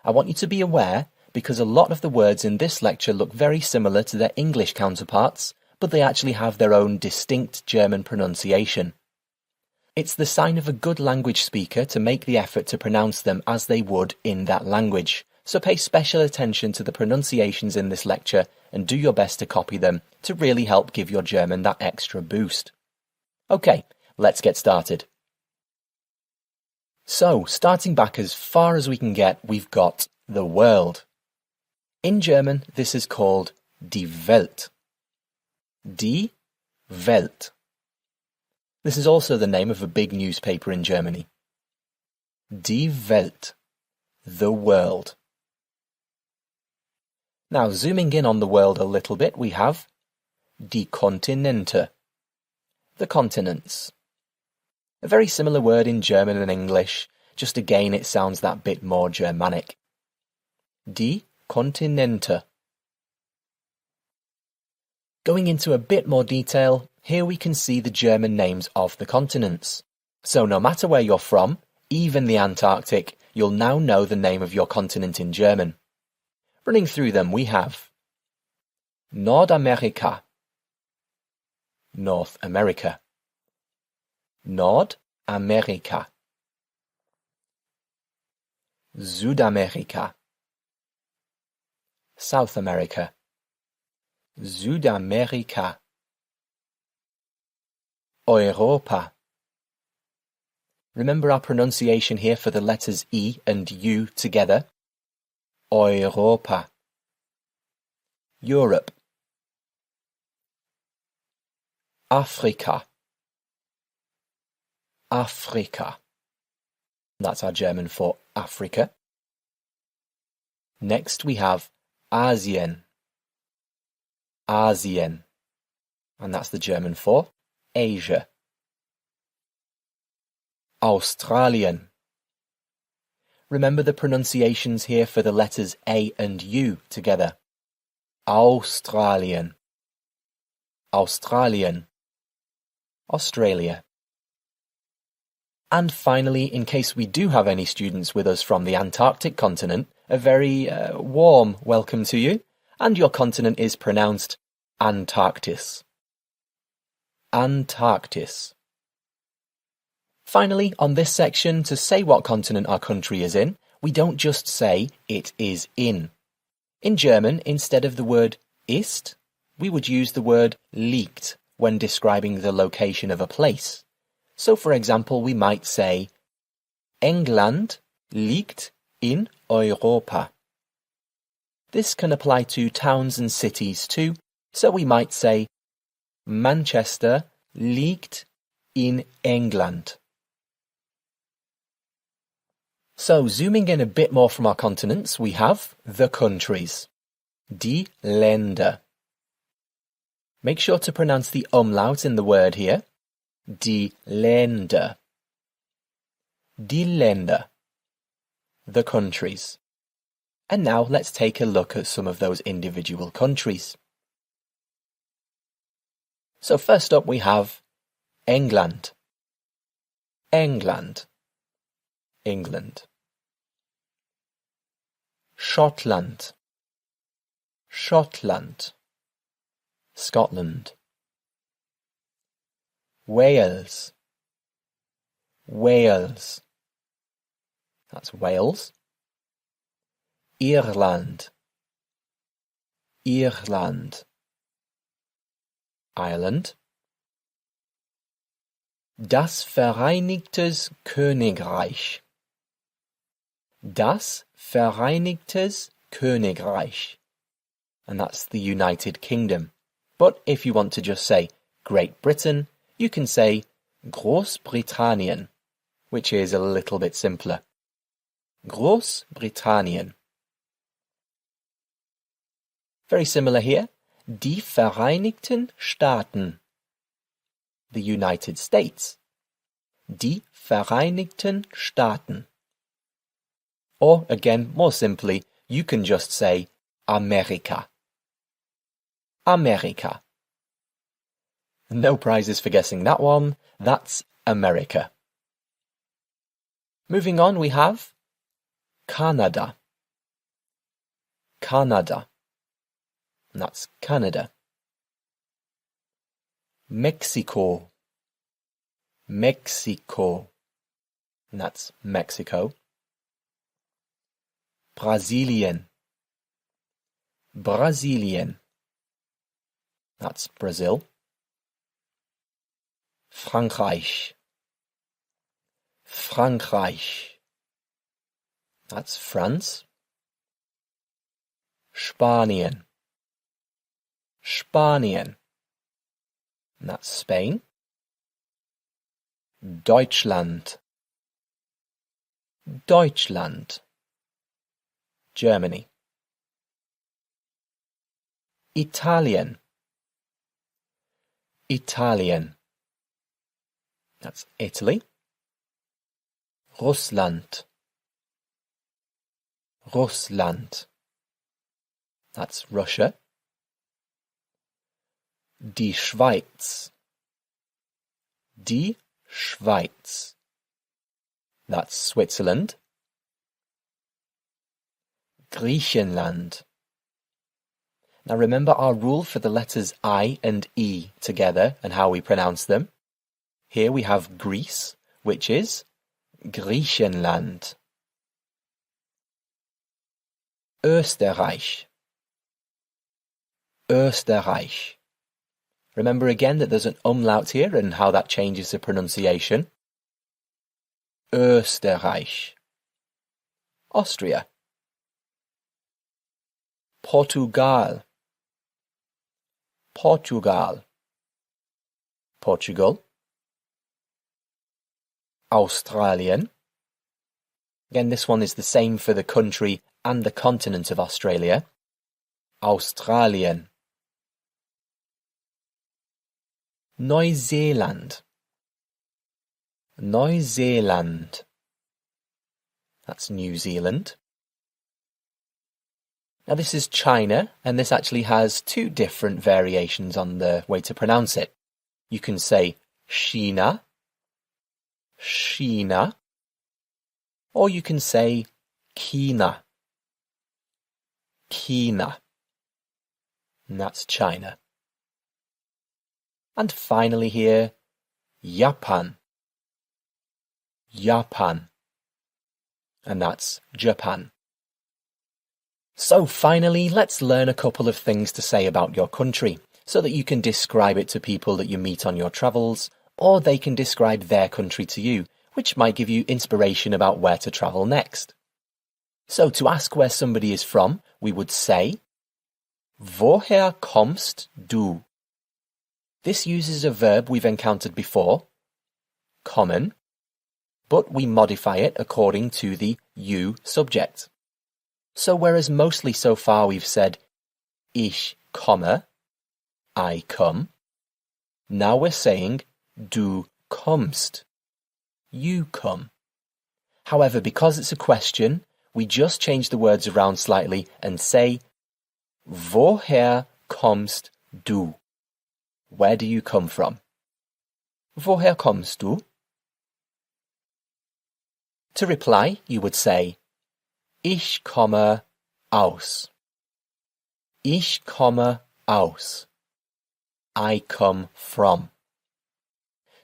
I want you to be aware, because a lot of the words in this lecture look very similar to their English counterparts, but they actually have their own distinct German pronunciation. It's the sign of a good language speaker to make the effort to pronounce them as they would in that language, so pay special attention to the pronunciations in this lecture and do your best to copy them to really help give your German that extra boost. Okay, let's get started. So, starting back as far as we can get, we've got the world. In German, this is called die Welt. Die Welt. This is also the name of a big newspaper in Germany. Die Welt. The world. Now, zooming in on the world a little bit, we have die Kontinente. The continents. A very similar word in German and English, just again it sounds that bit more Germanic. Die Kontinente. Going into a bit more detail, here we can see the German names of the continents. So no matter where you're from, even the Antarctic, you'll now know the name of your continent in German. Running through them, we have Nordamerika, North America, Nordamerika, Südamerika, South America, Südamerika, Europa. Remember our pronunciation here for the letters E and U together? Europa. Europe. Afrika. Afrika. That's our German for Africa. Next we have Asien. Asien. And that's the German for Asia. Australien. Remember the pronunciations here for the letters A and U together. Australien. Australien. Australia. And finally, in case we do have any students with us from the Antarctic continent, a very warm welcome to you, and your continent is pronounced Antarctis. Antarctis. Finally, on this section, to say what continent our country is in, we don't just say it is in. In German, instead of the word ist, we would use the word liegt when describing the location of a place. So for example, we might say, England liegt in Europa. This can apply to towns and cities too, so we might say, Manchester liegt in England. So zooming in a bit more from our continents, we have the countries, die Länder. Make sure to pronounce the umlaut in the word here, die Länder. Die Länder, the countries. And now let's take a look at some of those individual countries. So first up we have England. England. England. Schottland. Schottland. Scotland. Wales. Wales. That's Wales. Irland. Irland. Ireland. Das Vereinigtes Königreich. Das Vereinigtes Königreich. And that's the United Kingdom. But if you want to just say Great Britain, you can say Großbritannien, which is a little bit simpler. Großbritannien. Very similar here. Die Vereinigten Staaten. The United States. Die Vereinigten Staaten. Or, again, more simply, you can just say America. America. No prizes for guessing that one. That's America. Moving on, we have Canada. Canada. And that's Canada. Mexico. Mexico. And that's Mexico. Brasilien. Brasilien. That's Brazil. Frankreich. Frankreich. That's France. Spanien. Spanien. And that's Spain. Deutschland. Deutschland. Germany. Italien. Italien. That's Italy. Russland. Russland. That's Russia. Die Schweiz. Die Schweiz. That's Switzerland. Griechenland. Now remember our rule for the letters I and E together and how we pronounce them. Here we have Greece, which is Griechenland. Österreich. Österreich. Remember again that there's an umlaut here and how that changes the pronunciation. Österreich. Austria. Portugal. Portugal. Portugal. Australien. Again, this one is the same for the country and the continent of Australia. Australien. Neuseeland. Neuseeland. That's New Zealand. Now this is China, and this actually has two different variations on the way to pronounce it. You can say China, China, or you can say China, China, and that's China. And finally here, Japan, Japan, and that's Japan. So finally, let's learn a couple of things to say about your country, so that you can describe it to people that you meet on your travels, or they can describe their country to you, which might give you inspiration about where to travel next. So to ask where somebody is from, we would say, Woher kommst du? This uses a verb we've encountered before, kommen, but we modify it according to the you subject. So whereas mostly so far we've said, Ich komme, I come, now we're saying, Du kommst, you come. However, because it's a question, we just change the words around slightly and say, Woher kommst du? Where do you come from? Woher kommst du? To reply, you would say, Ich komme aus. Ich komme aus. I come from.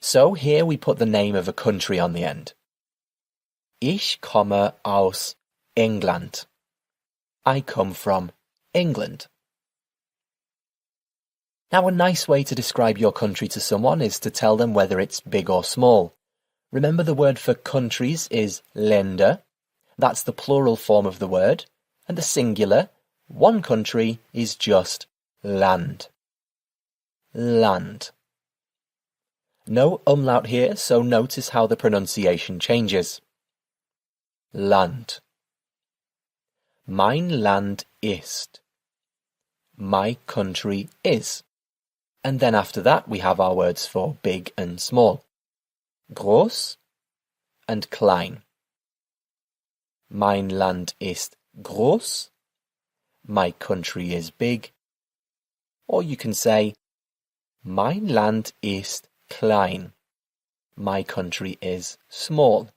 So here we put the name of a country on the end. Ich komme aus England. I come from England. Now, a nice way to describe your country to someone is to tell them whether it's big or small. Remember, the word for countries is Länder. That's the plural form of the word. And the singular, one country, is just Land. Land. No umlaut here, so notice how the pronunciation changes. Land. Mein Land ist. My country is. And then after that we have our words for big and small. Groß and klein. Mein Land ist groß. My country is big. Or you can say, Mein Land ist klein. My country is small.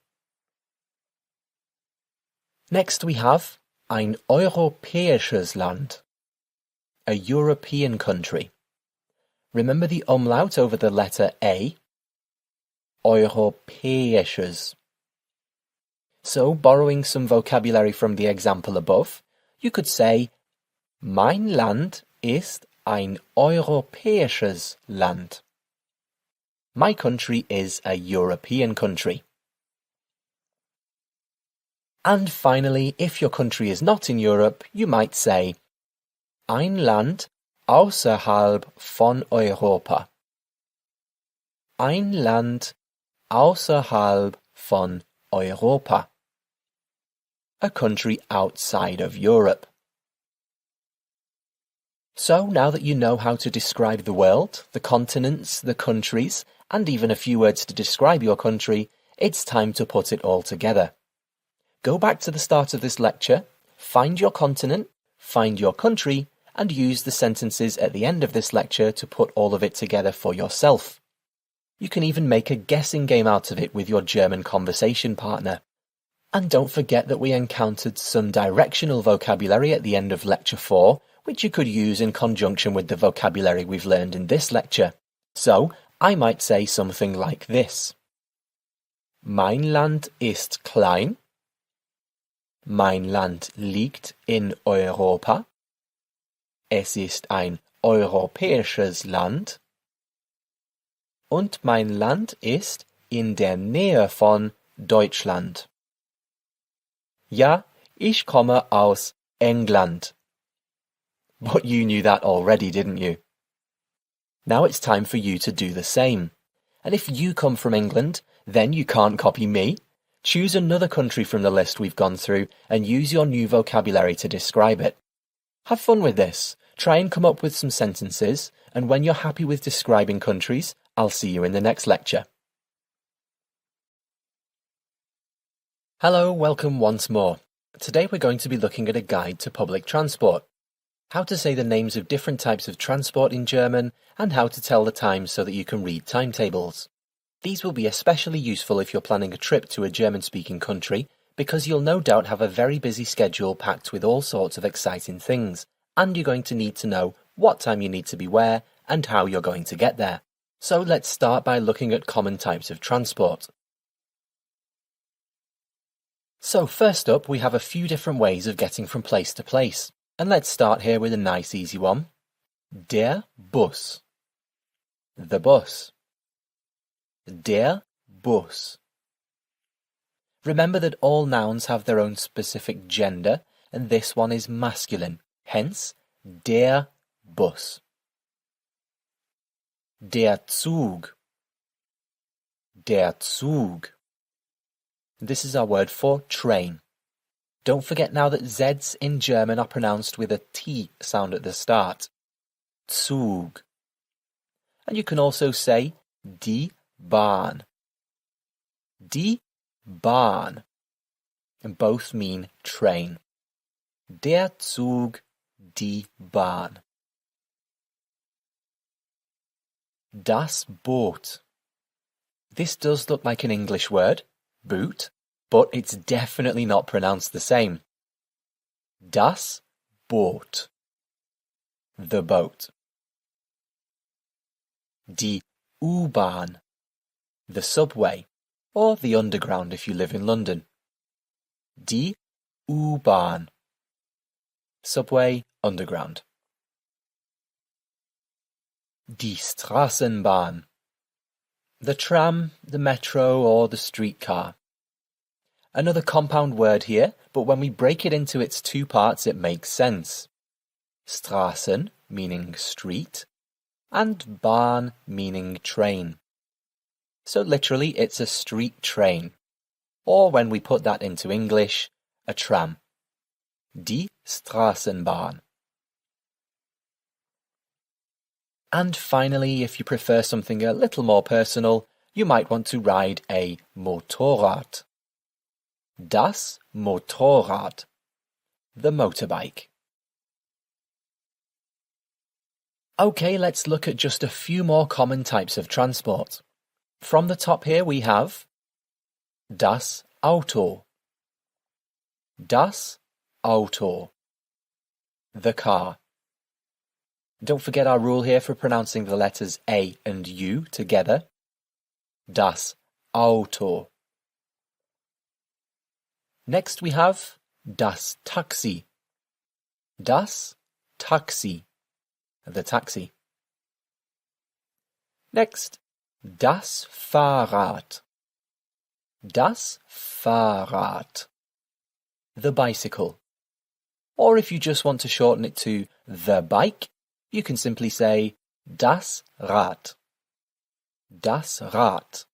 Next we have ein europäisches Land. A European country. Remember the umlaut over the letter A? Europäisches. So, borrowing some vocabulary from the example above, you could say, Mein Land ist ein europäisches Land. My country is a European country. And finally, if your country is not in Europe, you might say, Ein Land außerhalb von Europa. Ein Land außerhalb von Europa. A country outside of Europe. So now that you know how to describe the world, the continents, the countries, and even a few words to describe your country, it's time to put it all together. Go back to the start of this lecture, find your continent, find your country, and use the sentences at the end of this lecture to put all of it together for yourself. You can even make a guessing game out of it with your German conversation partner. And don't forget that we encountered some directional vocabulary at the end of lecture 4, which you could use in conjunction with the vocabulary we've learned in this lecture. So, I might say something like this. Mein Land ist klein. Mein Land liegt in Europa. Es ist ein europäisches Land. Und mein Land ist in der Nähe von Deutschland. Ja, ich komme aus England. But you knew that already, didn't you? Now it's time for you to do the same. And if you come from England, then you can't copy me. Choose another country from the list we've gone through and use your new vocabulary to describe it. Have fun with this. Try and come up with some sentences, and when you're happy with describing countries, I'll see you in the next lecture. Hello, welcome once more. Today we're going to be looking at a guide to public transport. How to say the names of different types of transport in German, and how to tell the times so that you can read timetables. These will be especially useful if you're planning a trip to a German-speaking country, because you'll no doubt have a very busy schedule packed with all sorts of exciting things, and you're going to need to know what time you need to be where and how you're going to get there. So let's start by looking at common types of transport. So first up, we have a few different ways of getting from place to place. And let's start here with a nice easy one. Der Bus. The bus. Der Bus. Remember that all nouns have their own specific gender, and this one is masculine, hence der Bus. Der Zug. Der Zug. This is our word for train. Don't forget now that Zs in German are pronounced with a T sound at the start. Zug. And you can also say die Bahn. Die Bahn. And both mean train. Der Zug, die Bahn. Das Boot. This does look like an English word, boot, but it's definitely not pronounced the same. Das Boot. The boat. Die U-Bahn. The subway, or the underground if you live in London. Die U-Bahn. Subway, underground. Die Straßenbahn. The tram, the metro, or the streetcar. Another compound word here, but when we break it into its two parts it makes sense. Straßen, meaning street, and Bahn, meaning train. So literally it's a street train. Or when we put that into English, a tram. Die Straßenbahn. And finally, if you prefer something a little more personal, you might want to ride a Motorrad. Das Motorrad. The motorbike. Okay, let's look at just a few more common types of transport. From the top here we have das Auto. Das Auto. The car. Don't forget our rule here for pronouncing the letters A and U together. Das Auto. Next we have das Taxi. Das Taxi. The taxi. Next, das Fahrrad. Das Fahrrad. The bicycle. Or if you just want to shorten it to the bike, you can simply say das Rad. Das Rad.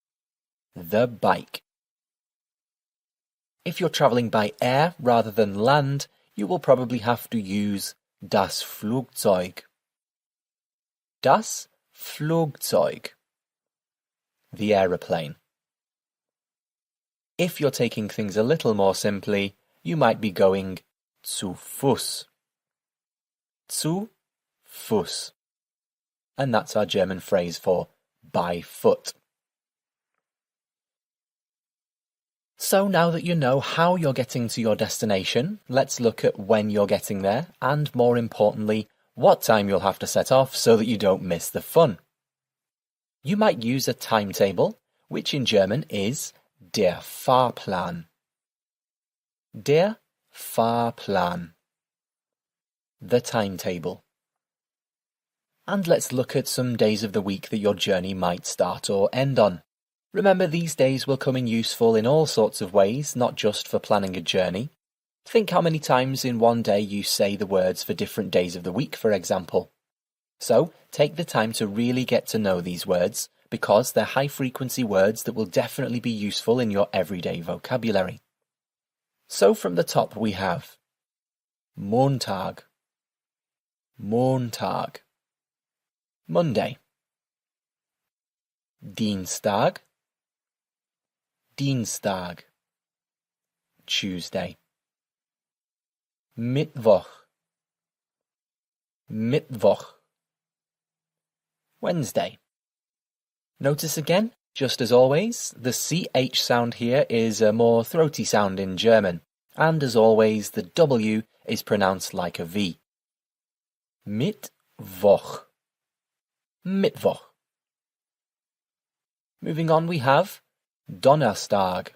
The bike. If you're travelling by air rather than land, you will probably have to use das Flugzeug. Das Flugzeug. The aeroplane. If you're taking things a little more simply, you might be going zu Fuß. Zu Fuß. And that's our German phrase for by foot. So now that you know how you're getting to your destination, let's look at when you're getting there and, more importantly, what time you'll have to set off so that you don't miss the fun. You might use a timetable, which in German is der Fahrplan. Der Fahrplan. The timetable. And let's look at some days of the week that your journey might start or end on. Remember, these days will come in useful in all sorts of ways, not just for planning a journey. Think how many times in one day you say the words for different days of the week, for example. So, take the time to really get to know these words, because they're high-frequency words that will definitely be useful in your everyday vocabulary. So from the top we have Montag. Montag. Monday. Dienstag. Dienstag. Tuesday. Mittwoch. Mittwoch. Wednesday. Notice again, just as always, the CH sound here is a more throaty sound in German, and as always, the W is pronounced like a V. Mittwoch. Mittwoch. Moving on, we have Donnerstag.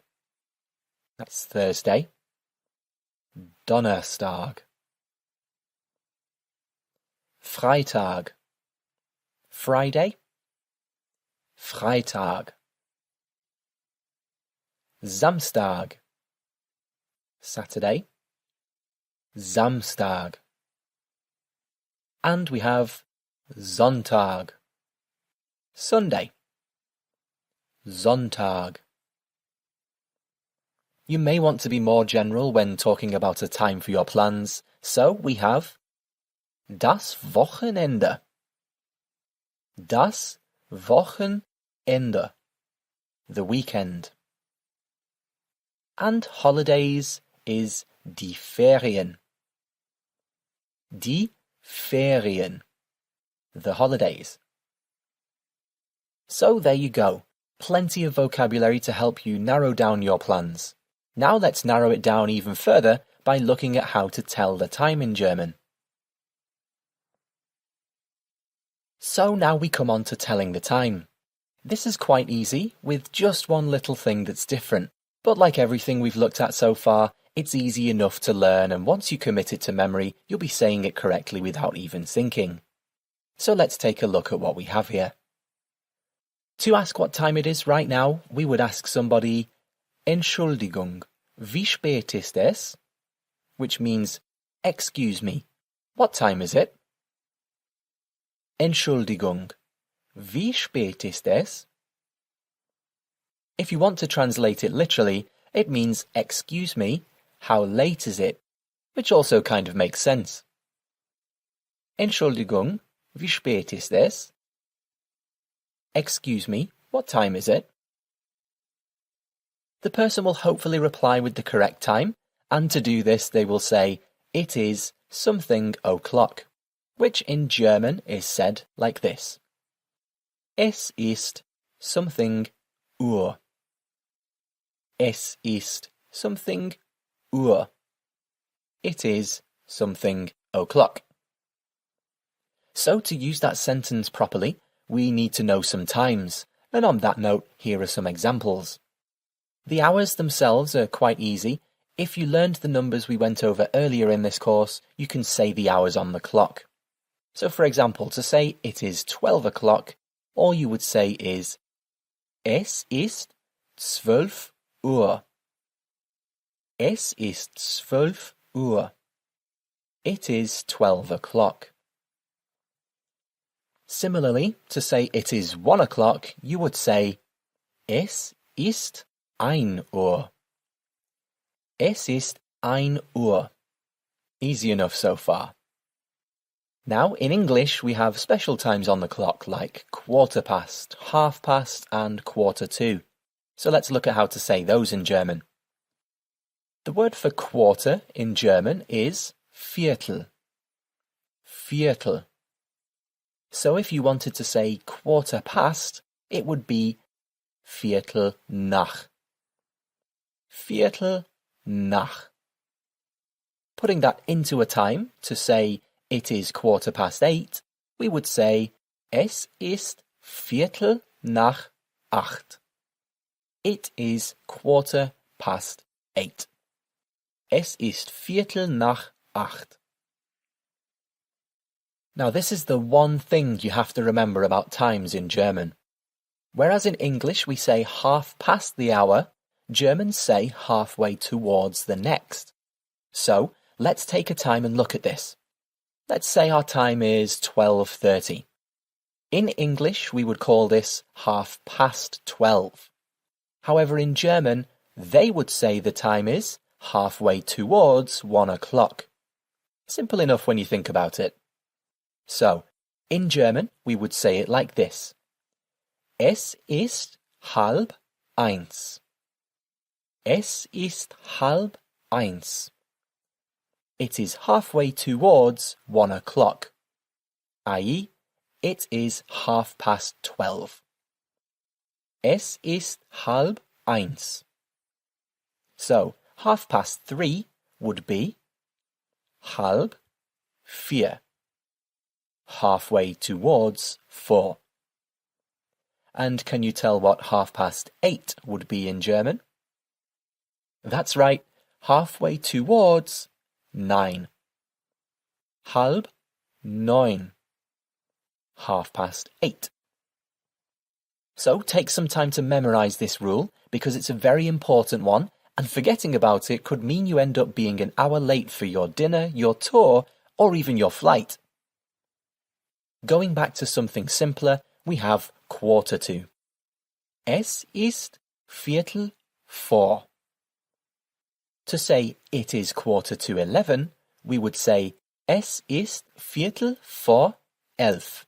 That's Thursday. Donnerstag. Freitag. Friday. Freitag. Samstag. Saturday, Samstag. And we have Sonntag. Sunday, Sonntag. You may want to be more general when talking about a time for your plans, so we have das Wochenende. Das Wochenende. The weekend. And holidays is die Ferien. Die Ferien. The holidays. So there you go. Plenty of vocabulary to help you narrow down your plans. Now let's narrow it down even further by looking at how to tell the time in German. So now we come on to telling the time. This is quite easy, with just one little thing that's different. But like everything we've looked at so far, it's easy enough to learn, and once you commit it to memory, you'll be saying it correctly without even thinking. So let's take a look at what we have here. To ask what time it is right now, we would ask somebody, Entschuldigung, wie spät ist es? Which means, excuse me, what time is it? Entschuldigung, wie spät ist es? If you want to translate it literally, it means, excuse me, how late is it? Which also kind of makes sense. Entschuldigung, wie spät ist es? Excuse me, what time is it? The person will hopefully reply with the correct time, and to do this they will say, it is something o'clock, which in German is said like this. Es ist something Uhr. Es ist something Uhr. It is something o'clock. So to use that sentence properly, we need to know some times, and on that note, here are some examples. The hours themselves are quite easy. If you learned the numbers we went over earlier in this course, you can say the hours on the clock. So for example, to say it is 12 o'clock, all you would say is Es ist 12 Uhr. Es ist 12 Uhr. It is 12 o'clock. Similarly, to say it is 1 o'clock, you would say Es ist 1 Uhr. Es ist 1 Uhr. Easy enough so far. Now, in English, we have special times on the clock like 1/4, 1/2, and 1/4. So let's look at how to say those in German. The word for quarter in German is Viertel. Viertel. So if you wanted to say 1/4, it would be Viertel nach. Viertel nach. Putting that into a time to say it is 8:15, we would say Es ist Viertel nach 8. It is 8:15. Es ist Viertel nach 8. Now this is the one thing you have to remember about times in German. Whereas in English we say half past the hour, Germans say halfway towards the next. So let's take a time and look at this. Let's say our time is 12:30. In English we would call this 12:30. However, in German, they would say the time is halfway towards 1 o'clock. Simple enough when you think about it. So, in German, we would say it like this. Es ist 12:30. Es ist 12:30. It is halfway towards 1 o'clock, i.e., it is 12:30. Es ist 12:30. So, 3:30 would be 3:30. Halfway towards 4. And can you tell what 8:30 would be in German? That's right, halfway towards 9. 8:30. 8:30. So take some time to memorize this rule because it's a very important one, and forgetting about it could mean you end up being an hour late for your dinner, your tour, or even your flight. Going back to something simpler, we have quarter to. Es ist Viertel vor. To say it is 11:15, we would say es ist Viertel vor 11.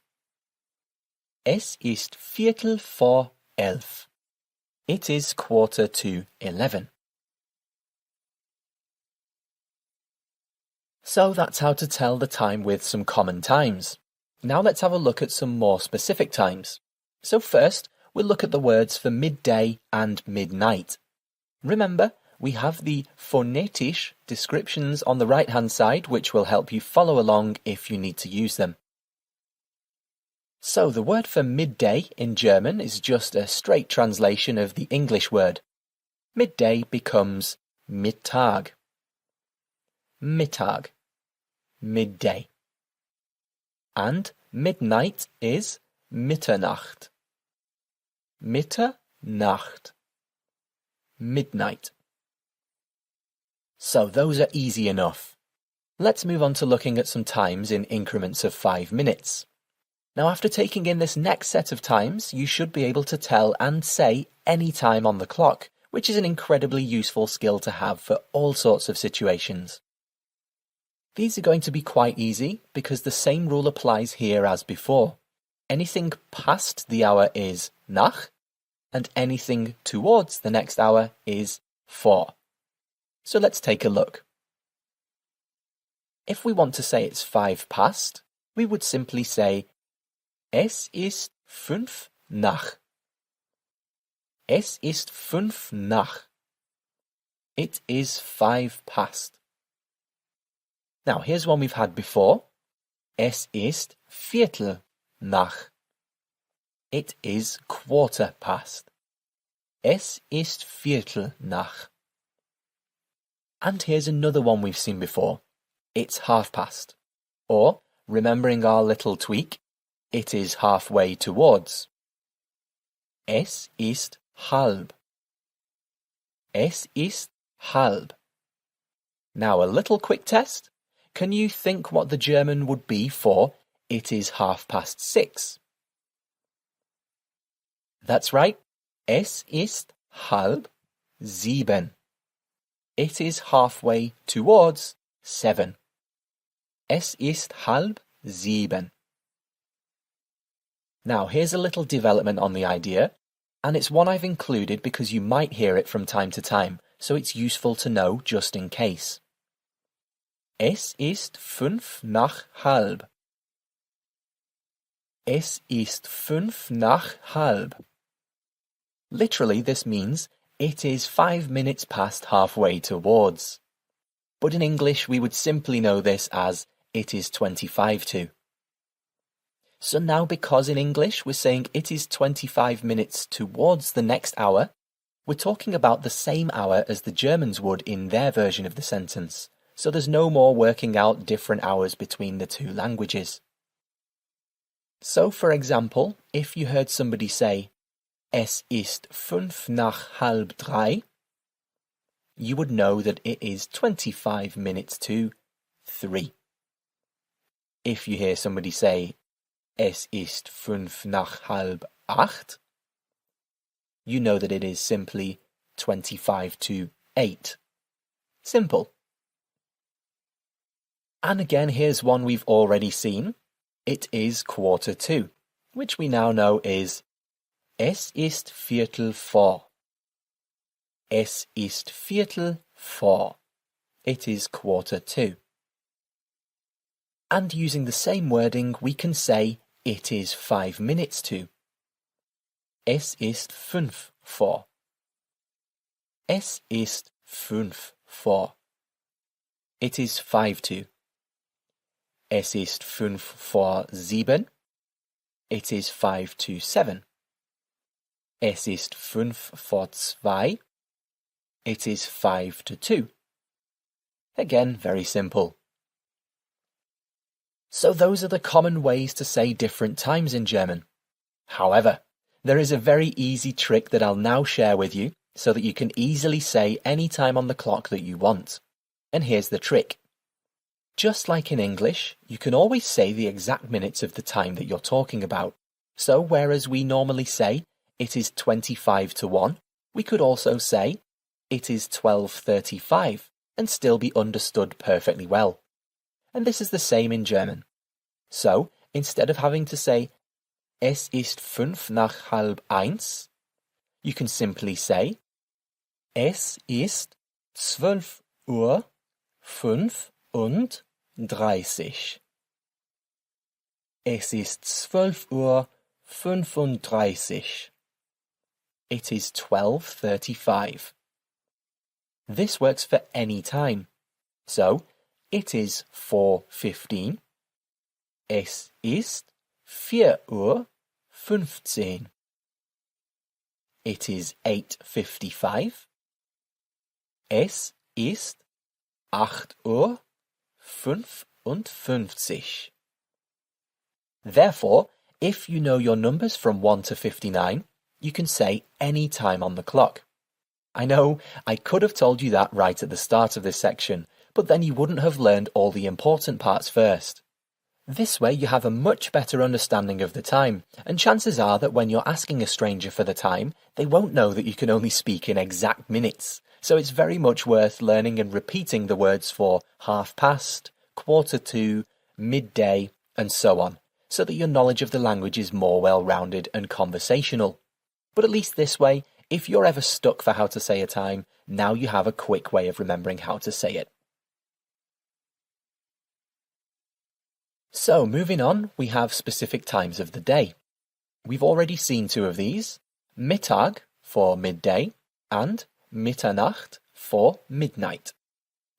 Es ist Viertel vor 11. It is 11:15. So that's how to tell the time with some common times. Now let's have a look at some more specific times. So first, we'll look at the words for midday and midnight. Remember, we have the phonetisch descriptions on the right-hand side, which will help you follow along if you need to use them. So the word for midday in German is just a straight translation of the English word. Midday becomes Mittag. Mittag. Midday. And midnight is Mitternacht. Mitternacht. Midnight. So those are easy enough. Let's move on to looking at some times in increments of 5 minutes. Now after taking in this next set of times, you should be able to tell and say any time on the clock, which is an incredibly useful skill to have for all sorts of situations. These are going to be quite easy because the same rule applies here as before. Anything past the hour is nach, and anything towards the next hour is vor. So let's take a look. If we want to say it's 5 past, we would simply say Es ist 5 nach. Es ist 5 nach. It is 5 past. Now here's one we've had before. Es ist Viertel nach. It is quarter past. Es ist Viertel nach. And here's another one we've seen before. It's half past. Or, remembering our little tweak, it is halfway towards. Es ist halb. Es ist halb. Now a little quick test. Can you think what the German would be for it is 6:30? That's right. Es ist 6:30. It is halfway towards 7. Es ist 6:30. Now here's a little development on the idea, and it's one I've included because you might hear it from time to time, so it's useful to know just in case. Es ist 5 nach halb. Es ist 5 nach halb. Literally, this means it is 5 minutes past halfway towards. But in English, we would simply know this as it is 25 to. So now, because in English we're saying it is 25 minutes towards the next hour, we're talking about the same hour as the Germans would in their version of the sentence. So there's no more working out different hours between the two languages. So, for example, if you heard somebody say, Es ist 5 nach halb 3, you would know that it is 25 minutes to 3. If you hear somebody say, Es ist 5 nach halb 8, you know that it is simply 25 to 8. Simple. And again, here's one we've already seen. It is 1:45, which we now know is Es ist Viertel vor. Es ist Viertel vor. It is 1:45. And using the same wording, we can say it is 5 minutes to. Es ist 5 vor. Es ist 5 vor. It is 5 to. Es ist 5 vor 7. It is 5 to 7. Es ist 5 vor 2. It is 5 to 2. Again, very simple. So those are the common ways to say different times in German. However, There is a very easy trick that I'll now share with you so that you can easily say any time on the clock that you want. And here's the trick. Just like in English, you can always say the exact minutes of the time that you're talking about. So whereas we normally say, it is 25 to 1, we could also say, it is 12:35, and still be understood perfectly well. And this is the same in German. So, instead of having to say, es ist 1:05, you can simply say, es ist 12:35. Es ist 12:35. It is 12:35. This works for any time. So, it is 4:15. Es ist 4:15. It is 8:55. Es ist 8:55. Therefore, if you know your numbers from 1 to 59, you can say any time on the clock. I know, I could have told you that right at the start of this section, but then you wouldn't have learned all the important parts first. This way you have a much better understanding of the time, and chances are that when you're asking a stranger for the time, they won't know that you can only speak in exact minutes. So it's very much worth learning and repeating the words for half past, quarter to, midday, and so on, so that your knowledge of the language is more well-rounded and conversational. But at least this way, if you're ever stuck for how to say a time, now you have a quick way of remembering how to say it. So, moving on, we have specific times of the day. We've already seen two of these, Mittag for midday and Mitternacht for midnight.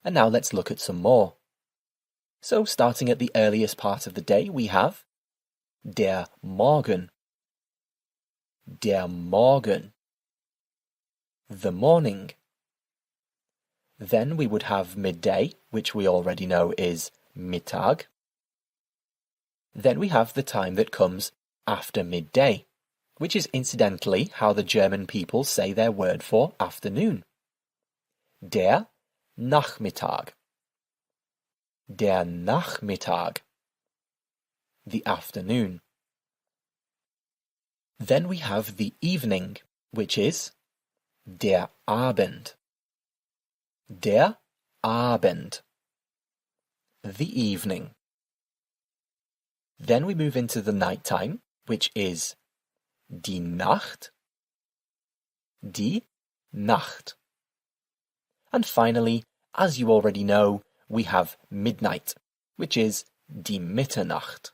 And now let's look at some more. So, starting at the earliest part of the day, we have der Morgen. Der Morgen. The morning. Then we would have midday, which we already know is Mittag. Then we have the time that comes after midday, which is incidentally how the German people say their word for afternoon. Der Nachmittag. Der Nachmittag. The afternoon. Then we have the evening, which is der Abend. Der Abend. The evening. Then we move into the night time, which is die Nacht. Die Nacht. And finally, as you already know, we have midnight, which is die Mitternacht.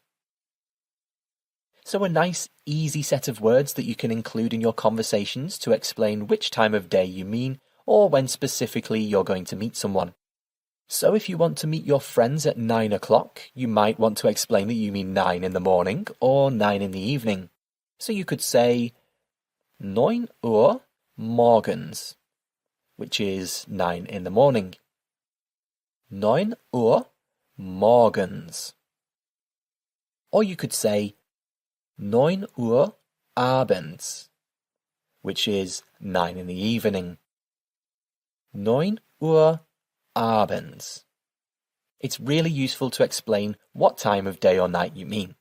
So a nice, easy set of words that you can include in your conversations to explain which time of day you mean or when specifically you're going to meet someone. So if you want to meet your friends at 9 o'clock, you might want to explain that you mean 9 in the morning or 9 in the evening. So you could say 9 Uhr morgens, which is 9 in the morning. 9 Uhr morgens. Or you could say 9 Uhr abends, which is 9 in the evening. 9 Uhr abends. It's really useful to explain what time of day or night you mean.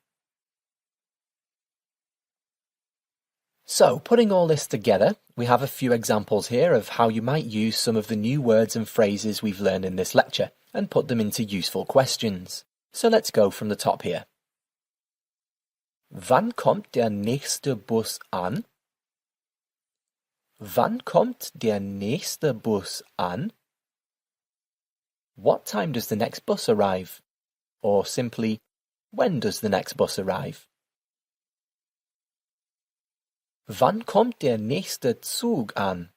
So, putting all this together, we have a few examples here of how you might use some of the new words and phrases we've learned in this lecture and put them into useful questions. So let's go from the top here. Wann kommt der nächste Bus an? Wann kommt der nächste Bus an? What time does the next bus arrive? Or simply, when does the next bus arrive? Wann kommt der nächste Zug an?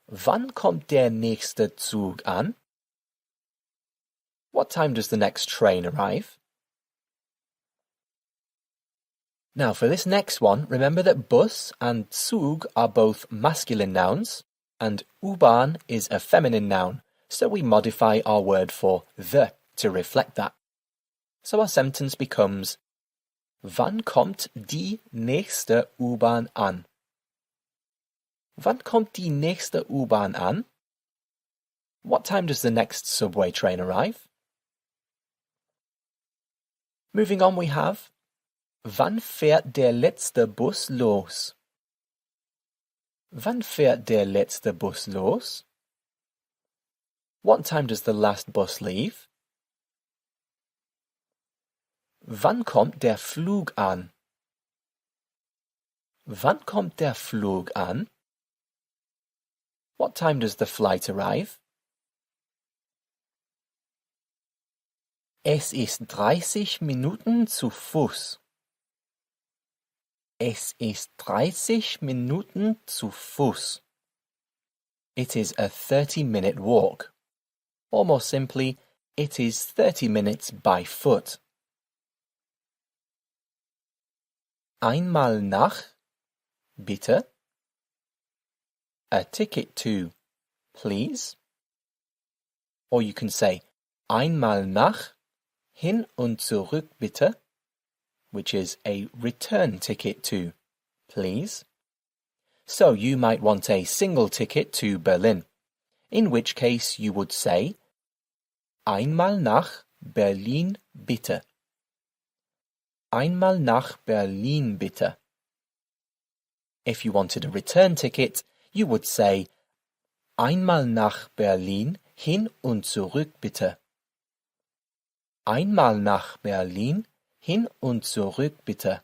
Wann kommt der nächste Zug an? What time does the next train arrive? Now for this next one, remember that bus and Zug are both masculine nouns, and U-Bahn is a feminine noun, so we modify our word for the to reflect that. So our sentence becomes, Wann kommt die nächste U-Bahn an? Wann kommt die nächste U-Bahn an? What time does the next subway train arrive? Moving on we have Wann fährt der letzte Bus los? Wann fährt der letzte Bus los? What time does the last bus leave? Wann kommt der Flug an? Wann kommt der Flug an? What time does the flight arrive? Es ist 30 Minuten zu Fuß. Es ist 30 Minuten zu Fuß. It is a 30-minute walk. Or more simply, it is 30 minutes by foot. Einmal nach, bitte. A ticket to, please. Or you can say einmal nach, hin und zurück bitte, which is a return ticket to, please. So you might want a single ticket to Berlin, in which case you would say einmal nach Berlin bitte. Einmal nach Berlin bitte. If you wanted a return ticket, you would say einmal nach Berlin hin und zurück bitte. Einmal nach Berlin hin und zurück bitte.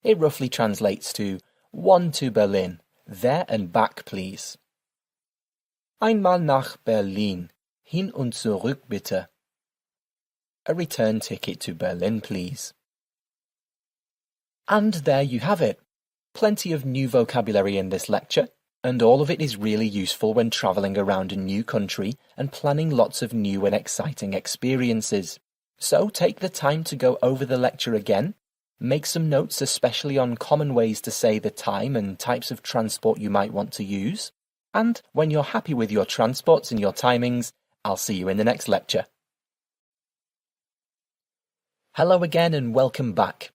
It roughly translates to one to Berlin, there and back please. Einmal nach Berlin, hin und zurück bitte. A return ticket to Berlin please. And there you have it. Plenty of new vocabulary in this lecture, and all of it is really useful when travelling around a new country and planning lots of new and exciting experiences. So take the time to go over the lecture again, make some notes especially on common ways to say the time and types of transport you might want to use, and when you're happy with your transports and your timings, I'll see you in the next lecture. Hello again and welcome back.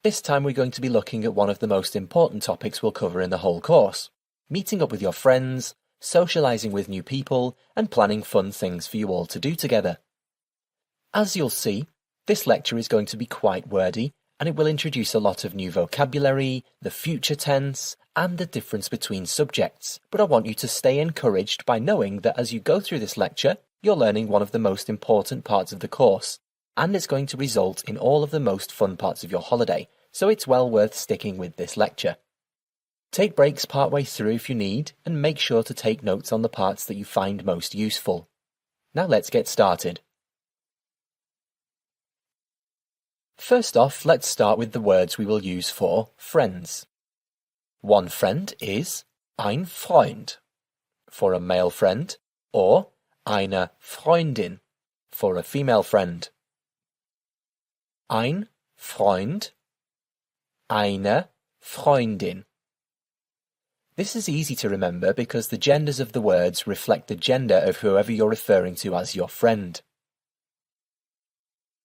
This time we're going to be looking at one of the most important topics we'll cover in the whole course. Meeting up with your friends, socialising with new people, and planning fun things for you all to do together. As you'll see, this lecture is going to be quite wordy, and it will introduce a lot of new vocabulary, the future tense, and the difference between subjects. But I want you to stay encouraged by knowing that as you go through this lecture, you're learning one of the most important parts of the course, and it's going to result in all of the most fun parts of your holiday, so it's well worth sticking with this lecture. Take breaks partway through if you need, and make sure to take notes on the parts that you find most useful. Now let's get started. First off, let's start with the words we will use for friends. One friend is ein Freund, for a male friend, or eine Freundin, for a female friend. Ein Freund, eine Freundin. This is easy to remember because the genders of the words reflect the gender of whoever you're referring to as your friend.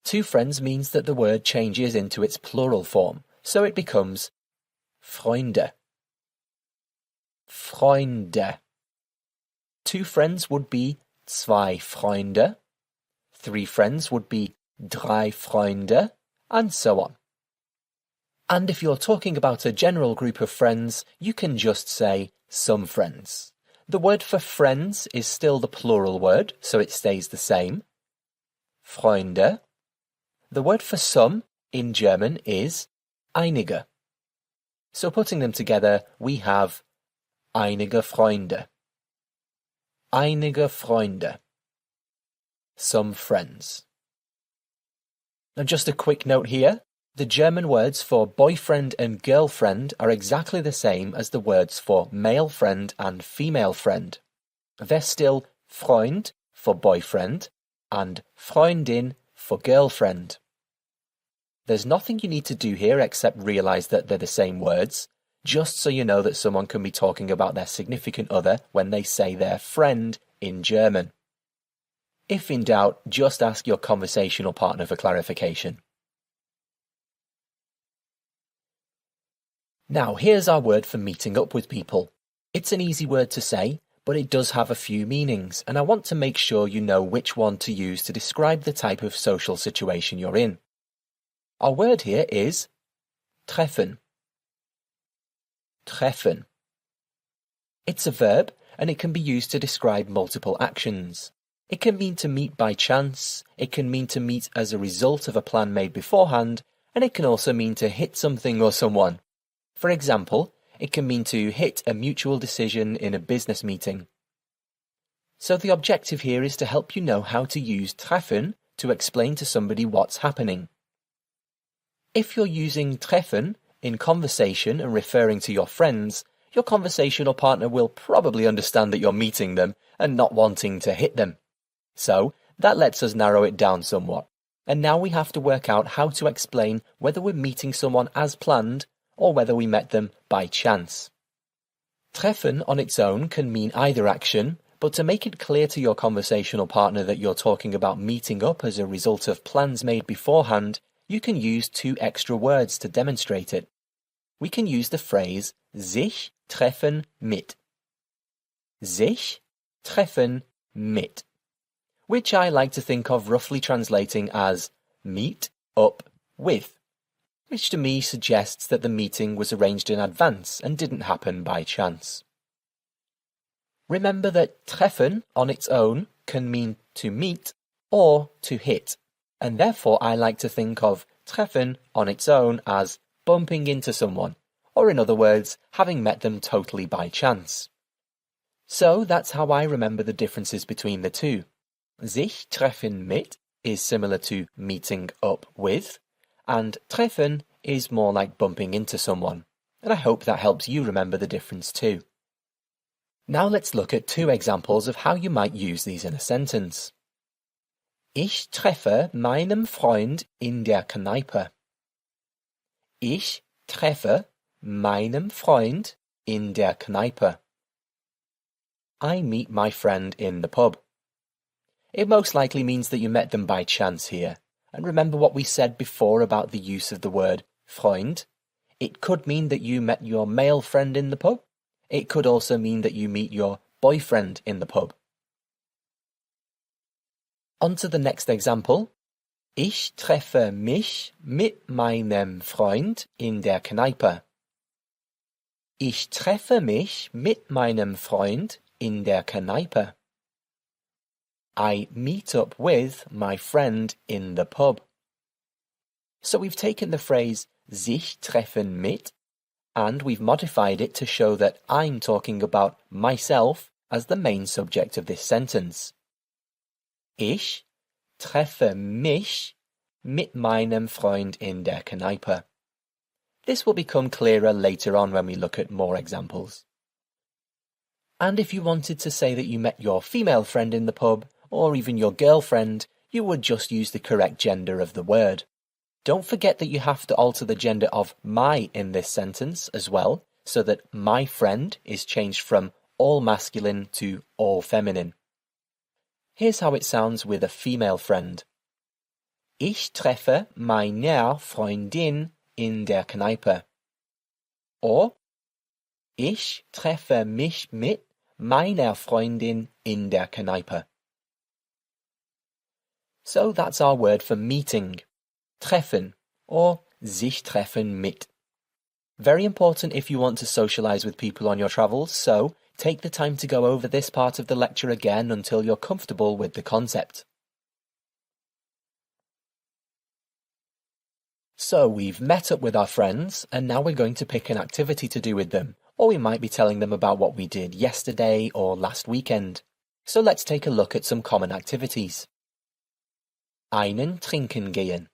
Two friends means that the word changes into its plural form, so it becomes Freunde. Freunde. Two friends would be zwei Freunde. Three friends would be drei Freunde, and so on. And if you're talking about a general group of friends, you can just say some friends. The word for friends is still the plural word, so it stays the same. Freunde. The word for some in German is einige. So putting them together, we have einige Freunde. Einige Freunde. Some friends. Now just a quick note here. The German words for boyfriend and girlfriend are exactly the same as the words for male friend and female friend. They're still Freund for boyfriend and Freundin for girlfriend. There's nothing you need to do here except realise that they're the same words, just so you know that someone can be talking about their significant other when they say their friend in German. If in doubt, just ask your conversational partner for clarification. Now, here's our word for meeting up with people. It's an easy word to say, but it does have a few meanings, and I want to make sure you know which one to use to describe the type of social situation you're in. Our word here is treffen. Treffen. It's a verb, and it can be used to describe multiple actions. It can mean to meet by chance, it can mean to meet as a result of a plan made beforehand, and it can also mean to hit something or someone. For example, it can mean to hit a mutual decision in a business meeting. So the objective here is to help you know how to use treffen to explain to somebody what's happening. If you're using treffen in conversation and referring to your friends, your conversational partner will probably understand that you're meeting them and not wanting to hit them. So that lets us narrow it down somewhat. And now we have to work out how to explain whether we're meeting someone as planned or whether we met them by chance. Treffen on its own can mean either action, but to make it clear to your conversational partner that you're talking about meeting up as a result of plans made beforehand, you can use two extra words to demonstrate it. We can use the phrase sich treffen mit. Sich treffen mit, which I like to think of roughly translating as meet up with, which to me suggests that the meeting was arranged in advance and didn't happen by chance. Remember that treffen on its own can mean to meet or to hit, and therefore I like to think of treffen on its own as bumping into someone, or in other words, having met them totally by chance. So that's how I remember the differences between the two. Sich treffen mit is similar to meeting up with, and treffen is more like bumping into someone, and I hope that helps you remember the difference too. Now let's look at two examples of how you might use these in a sentence. Ich treffe meinen Freund in der Kneipe. Ich treffe meinen Freund in der Kneipe. I meet my friend in the pub. It most likely means that you met them by chance here. And remember what we said before about the use of the word Freund? It could mean that you met your male friend in the pub. It could also mean that you meet your boyfriend in the pub. On to the next example. Ich treffe mich mit meinem Freund in der Kneipe. Ich treffe mich mit meinem Freund in der Kneipe. I meet up with my friend in the pub. So we've taken the phrase sich treffen mit and we've modified it to show that I'm talking about myself as the main subject of this sentence. Ich treffe mich mit meinem Freund in der Kneipe. This will become clearer later on when we look at more examples. And if you wanted to say that you met your female friend in the pub, or even your girlfriend, you would just use the correct gender of the word. Don't forget that you have to alter the gender of my in this sentence as well, so that my friend is changed from all masculine to all feminine. Here's how it sounds with a female friend. Ich treffe meine Freundin in der Kneipe. Or, ich treffe mich mit meiner Freundin in der Kneipe. So that's our word for meeting, treffen, or sich treffen mit. Very important if you want to socialize with people on your travels, so take the time to go over this part of the lecture again until you're comfortable with the concept. So we've met up with our friends, and now we're going to pick an activity to do with them, or we might be telling them about what we did yesterday or last weekend. So let's take a look at some common activities. Einen trinken gehen.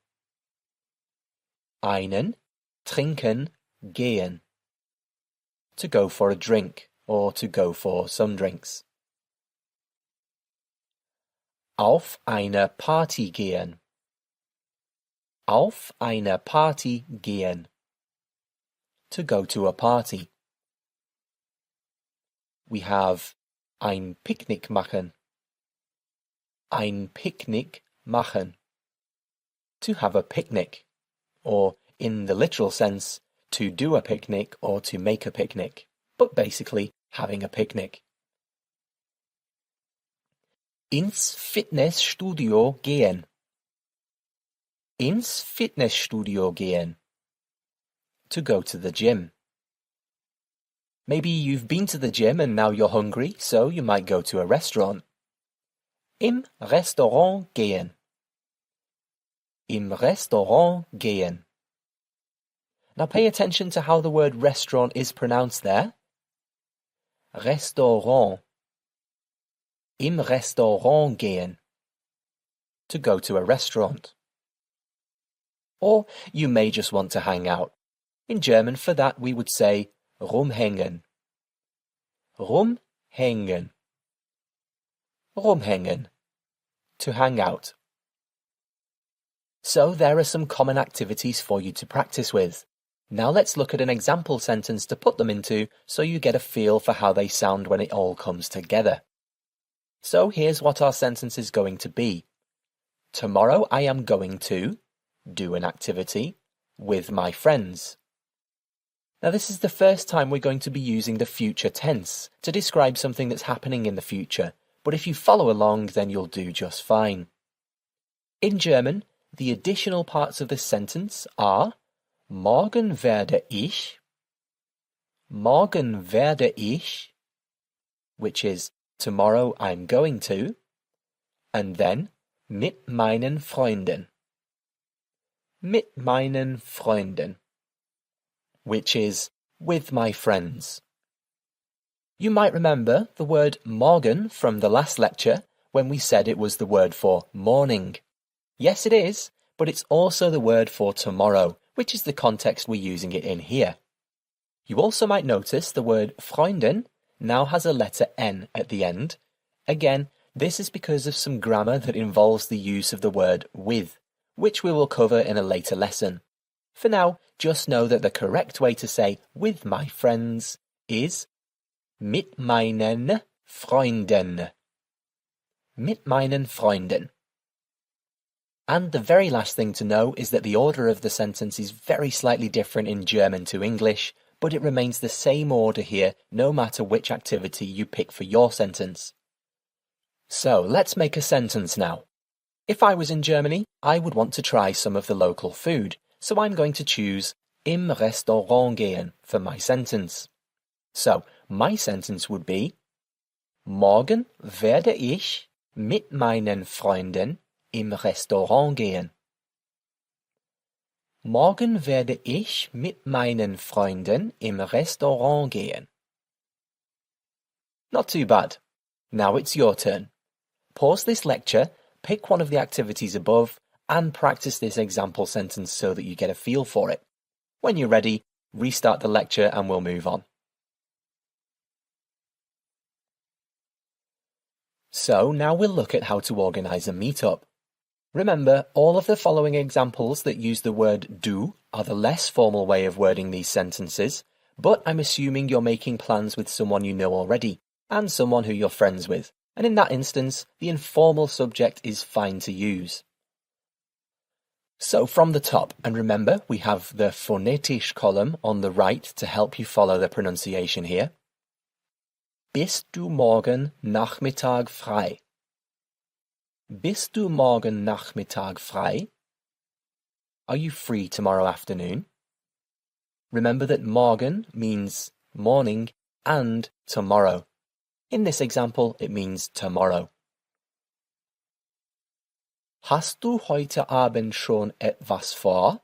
Einen trinken gehen. To go for a drink, or to go for some drinks. Auf eine Party gehen. Auf eine Party gehen. To go to a party. We have ein Picknick machen. Ein Picknick machen. To have a picnic, or in the literal sense, to do a picnic or to make a picnic, but basically having a picnic. Ins Fitnessstudio gehen. Ins Fitnessstudio gehen. To go to the gym. Maybe you've been to the gym and now you're hungry, so you might go to a restaurant. Im Restaurant gehen. Im Restaurant gehen. Now pay attention to how the word restaurant is pronounced there. Restaurant. Im Restaurant gehen. To go to a restaurant. Or you may just want to hang out. In German, for that, we would say rumhängen. Rumhängen. Rumhängen. To hang out. So there are some common activities for you to practice with. Now let's look at an example sentence to put them into so you get a feel for how they sound when it all comes together. So here's what our sentence is going to be. Tomorrow I am going to do an activity with my friends. Now this is the first time we're going to be using the future tense to describe something that's happening in the future, but if you follow along then you'll do just fine. In German, the additional parts of this sentence are Morgen werde ich, which is tomorrow I'm going to, and then mit meinen Freunden, which is with my friends. You might remember the word morgen from the last lecture when we said it was the word for morning. Yes, it is, but it's also the word for tomorrow, which is the context we're using it in here. You also might notice the word Freunden now has a letter N at the end. Again, this is because of some grammar that involves the use of the word with, which we will cover in a later lesson. For now, just know that the correct way to say with my friends is mit meinen Freunden. Mit meinen Freunden. And the very last thing to know is that the order of the sentence is very slightly different in German to English, but it remains the same order here no matter which activity you pick for your sentence. So let's make a sentence now. If I was in Germany, I would want to try some of the local food, so I'm going to choose im Restaurant gehen for my sentence. So my sentence would be Morgen werde ich mit meinen Freunden im Restaurant gehen. Morgen werde ich mit meinen Freunden im Restaurant gehen. Not too bad. Now it's your turn. Pause this lecture, pick one of the activities above, and practice this example sentence so that you get a feel for it. When you're ready, restart the lecture and we'll move on. So now we'll look at how to organise a meetup. Remember, all of the following examples that use the word do are the less formal way of wording these sentences, but I'm assuming you're making plans with someone you know already, and someone who you're friends with, and in that instance, the informal subject is fine to use. So from the top, and remember, we have the phonetisch column on the right to help you follow the pronunciation here. Bist du morgen Nachmittag frei? Bist du morgen Nachmittag frei? Are you free tomorrow afternoon? Remember that morgen means morning and tomorrow. In this example, it means tomorrow. Hast du heute Abend schon etwas vor?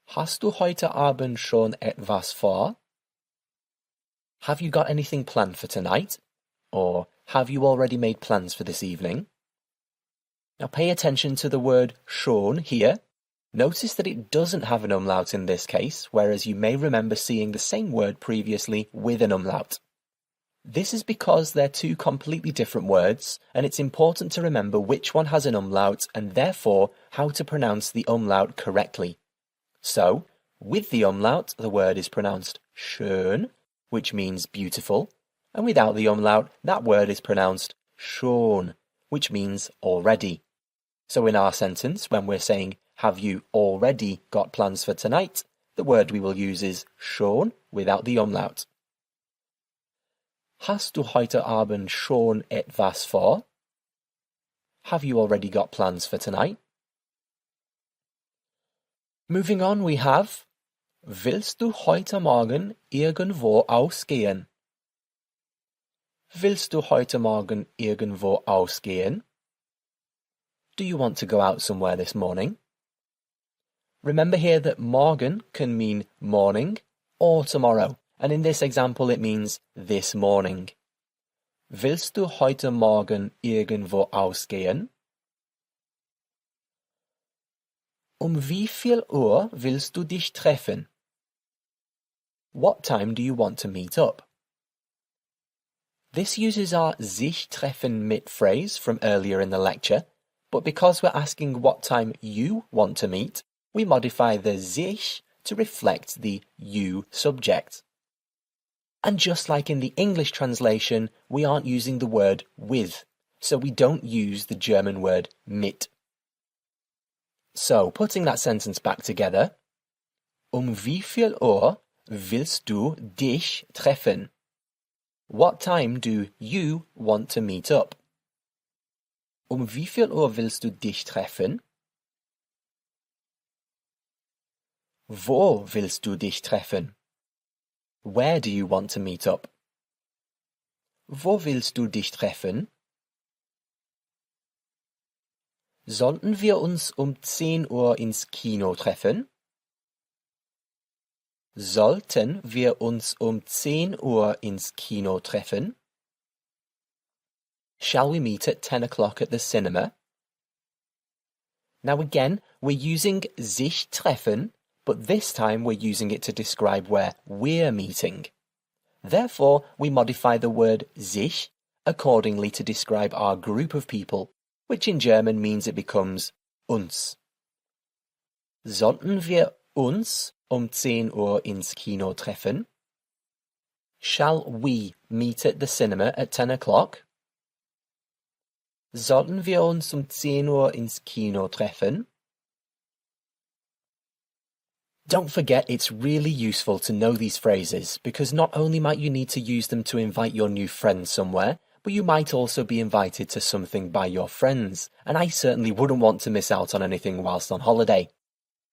Hast du heute Abend schon etwas vor? Have you got anything planned for tonight? Or have you already made plans for this evening? Now pay attention to the word schon here. Notice that it doesn't have an umlaut in this case, whereas you may remember seeing the same word previously with an umlaut. This is because they're two completely different words, and it's important to remember which one has an umlaut and therefore how to pronounce the umlaut correctly. So, with the umlaut, the word is pronounced schön, which means beautiful, and without the umlaut, that word is pronounced schon, which means already. So in our sentence, when we're saying, have you already got plans for tonight? The word we will use is schon without the umlaut. Hast du heute Abend schon etwas vor? Have you already got plans for tonight? Moving on, we have Willst du heute Morgen irgendwo ausgehen? Willst du heute Morgen irgendwo ausgehen? Do you want to go out somewhere this morning? Remember here that morgen can mean morning or tomorrow, and in this example it means this morning. Willst du heute Morgen irgendwo ausgehen? Wie viel Uhr willst du dich treffen? What time do you want to meet up? This uses our sich treffen mit phrase from earlier in the lecture, but because we're asking what time you want to meet, we modify the sich to reflect the you subject. And just like in the English translation, we aren't using the word with, so we don't use the German word mit. So, putting that sentence back together, wie viel Uhr willst du dich treffen? What time do you want to meet up? Wie viel Uhr willst du dich treffen? Wo willst du dich treffen? Where do you want to meet up? Wo willst du dich treffen? Sollten wir uns 10 Uhr ins Kino treffen? Sollten wir uns 10 Uhr ins Kino treffen? Shall we meet at 10 o'clock at the cinema? Now again, we're using sich treffen, but this time we're using it to describe where we're meeting. Therefore, we modify the word sich accordingly to describe our group of people, which in German means it becomes uns. Sollten wir uns 10 Uhr ins Kino treffen? Shall we meet at the cinema at 10 o'clock? Sollten wir uns 10 Uhr ins Kino treffen? Don't forget, it's really useful to know these phrases because not only might you need to use them to invite your new friends somewhere, but you might also be invited to something by your friends, and I certainly wouldn't want to miss out on anything whilst on holiday.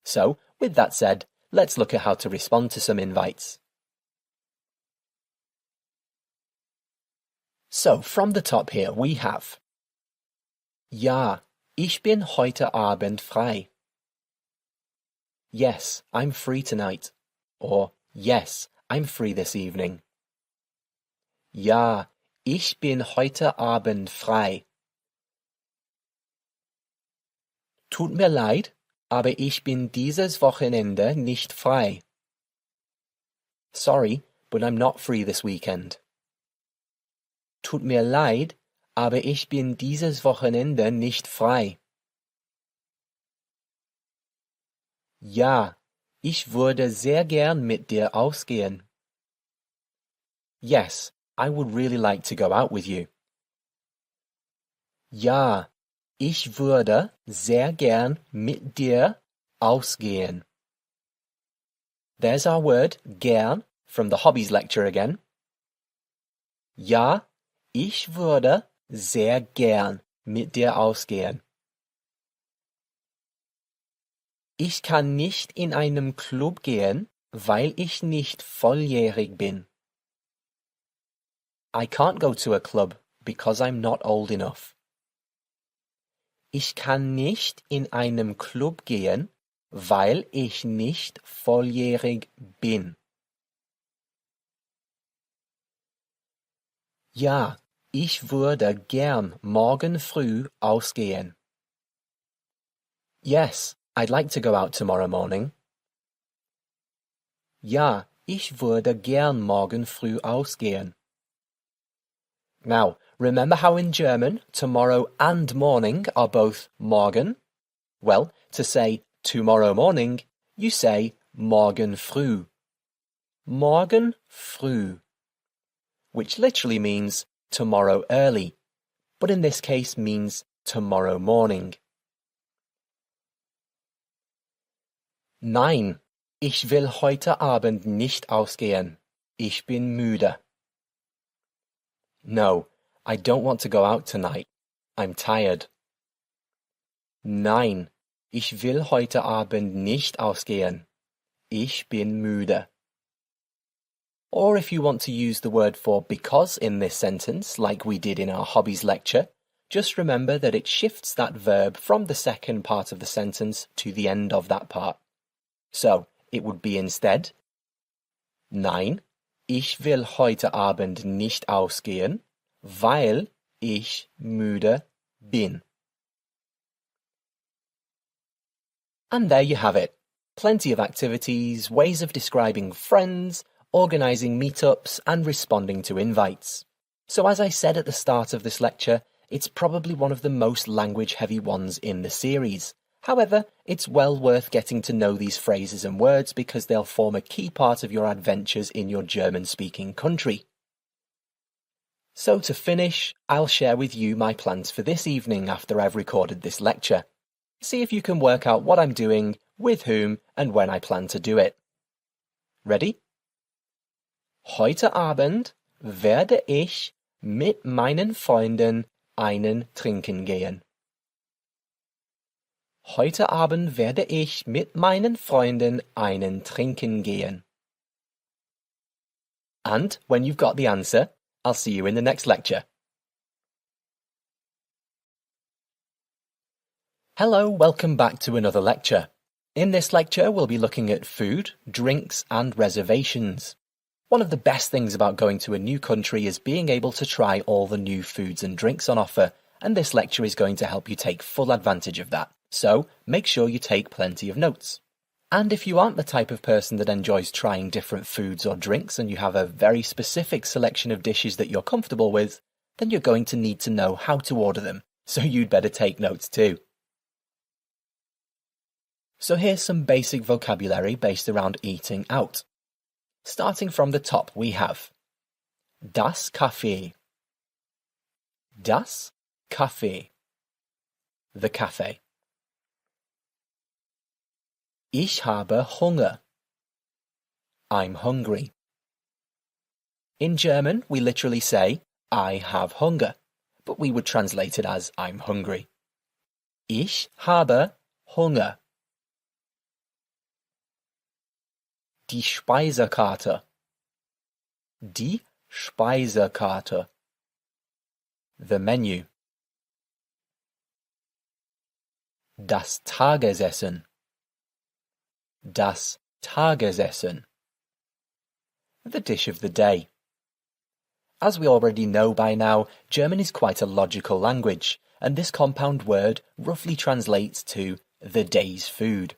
So, with that said, let's look at how to respond to some invites. So, from the top here we have Ja, ich bin heute Abend frei. Yes, I'm free tonight. Or yes, I'm free this evening. Ja, ich bin heute Abend frei. Tut mir leid, aber ich bin dieses Wochenende nicht frei. Sorry, but I'm not free this weekend. Tut mir leid, aber ich bin dieses Wochenende nicht frei. Ja, ich würde sehr gern mit dir ausgehen. Yes, I would really like to go out with you. Ja, ich würde sehr gern mit dir ausgehen. There's our word, gern, from the hobbies lecture again. Ja, ich würde sehr gern mit dir ausgehen. Ich kann nicht in einen Club gehen, weil ich nicht volljährig bin. I can't go to a club because I'm not old enough. Ich kann nicht in einen Club gehen, weil ich nicht volljährig bin. Ja, ich würde gern morgen früh ausgehen. Yes, I'd like to go out tomorrow morning. Ja, ich würde gern morgen früh ausgehen. Now, remember how in German, tomorrow and morning are both morgen? Well, to say tomorrow morning, you say morgen früh. Morgen früh, which literally means tomorrow early, but in this case means tomorrow morning. 9. Ich will heute Abend nicht ausgehen. Ich bin müde. No, I don't want to go out tonight. I'm tired. Nein, ich will heute Abend nicht ausgehen. Ich bin müde. Or if you want to use the word for because in this sentence, like we did in our hobbies lecture, just remember that it shifts that verb from the second part of the sentence to the end of that part. So, it would be instead, Nein, ich will heute Abend nicht ausgehen, weil ich müde bin. And there you have it. Plenty of activities, ways of describing friends, organising meetups, and responding to invites. So as I said at the start of this lecture, it's probably one of the most language-heavy ones in the series. However, it's well worth getting to know these phrases and words because they'll form a key part of your adventures in your German-speaking country. So to finish, I'll share with you my plans for this evening after I've recorded this lecture. See if you can work out what I'm doing, with whom, and when I plan to do it. Ready? Heute Abend werde ich mit meinen Freunden einen trinken gehen. Heute Abend werde ich mit meinen Freunden einen trinken gehen. And when you've got the answer, I'll see you in the next lecture. Hello, welcome back to another lecture. In this lecture, we'll be looking at food, drinks, and reservations. One of the best things about going to a new country is being able to try all the new foods and drinks on offer, and this lecture is going to help you take full advantage of that. So, make sure you take plenty of notes. And if you aren't the type of person that enjoys trying different foods or drinks and you have a very specific selection of dishes that you're comfortable with, then you're going to need to know how to order them, so you'd better take notes too. So here's some basic vocabulary based around eating out. Starting from the top, we have das Café. Das Café. The cafe. Ich habe Hunger. I'm hungry. In German, we literally say, I have hunger, but we would translate it as I'm hungry. Ich habe Hunger. Die Speisekarte. Die Speisekarte. The menu. Das Tagesessen. Das Tagesessen. The dish of the day. As we already know by now, German is quite a logical language, and this compound word roughly translates to the day's food.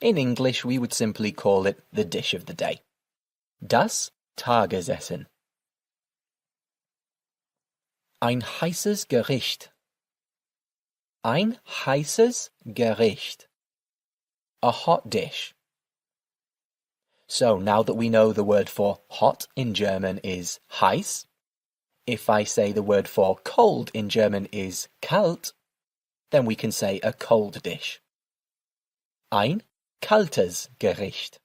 In English, we would simply call it the dish of the day. Das Tagesessen. Ein heißes Gericht. Ein heißes Gericht. A hot dish. So now that we know the word for hot in German is heiß, if I say the word for cold in German is kalt, then we can say a cold dish. Ein kaltes Gericht.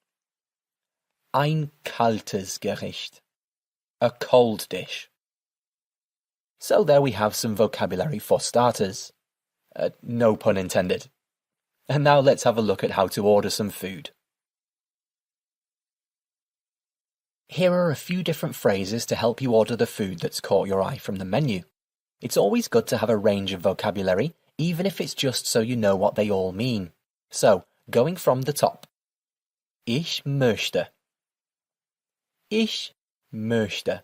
Ein kaltes Gericht. A cold dish. So there we have some vocabulary for starters. No pun intended. And now let's have a look at how to order some food. Here are a few different phrases to help you order the food that's caught your eye from the menu. It's always good to have a range of vocabulary, even if it's just so you know what they all mean. So, going from the top. Ich möchte. Ich möchte.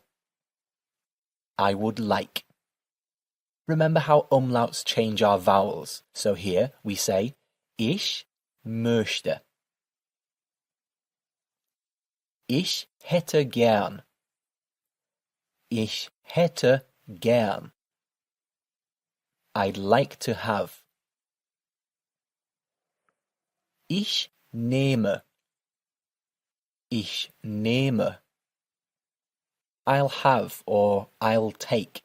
I would like. Remember how umlauts change our vowels, so here we say ich möchte. Ich hätte gern. Ich hätte gern. I'd like to have. Ich nehme. Ich nehme. I'll have or I'll take.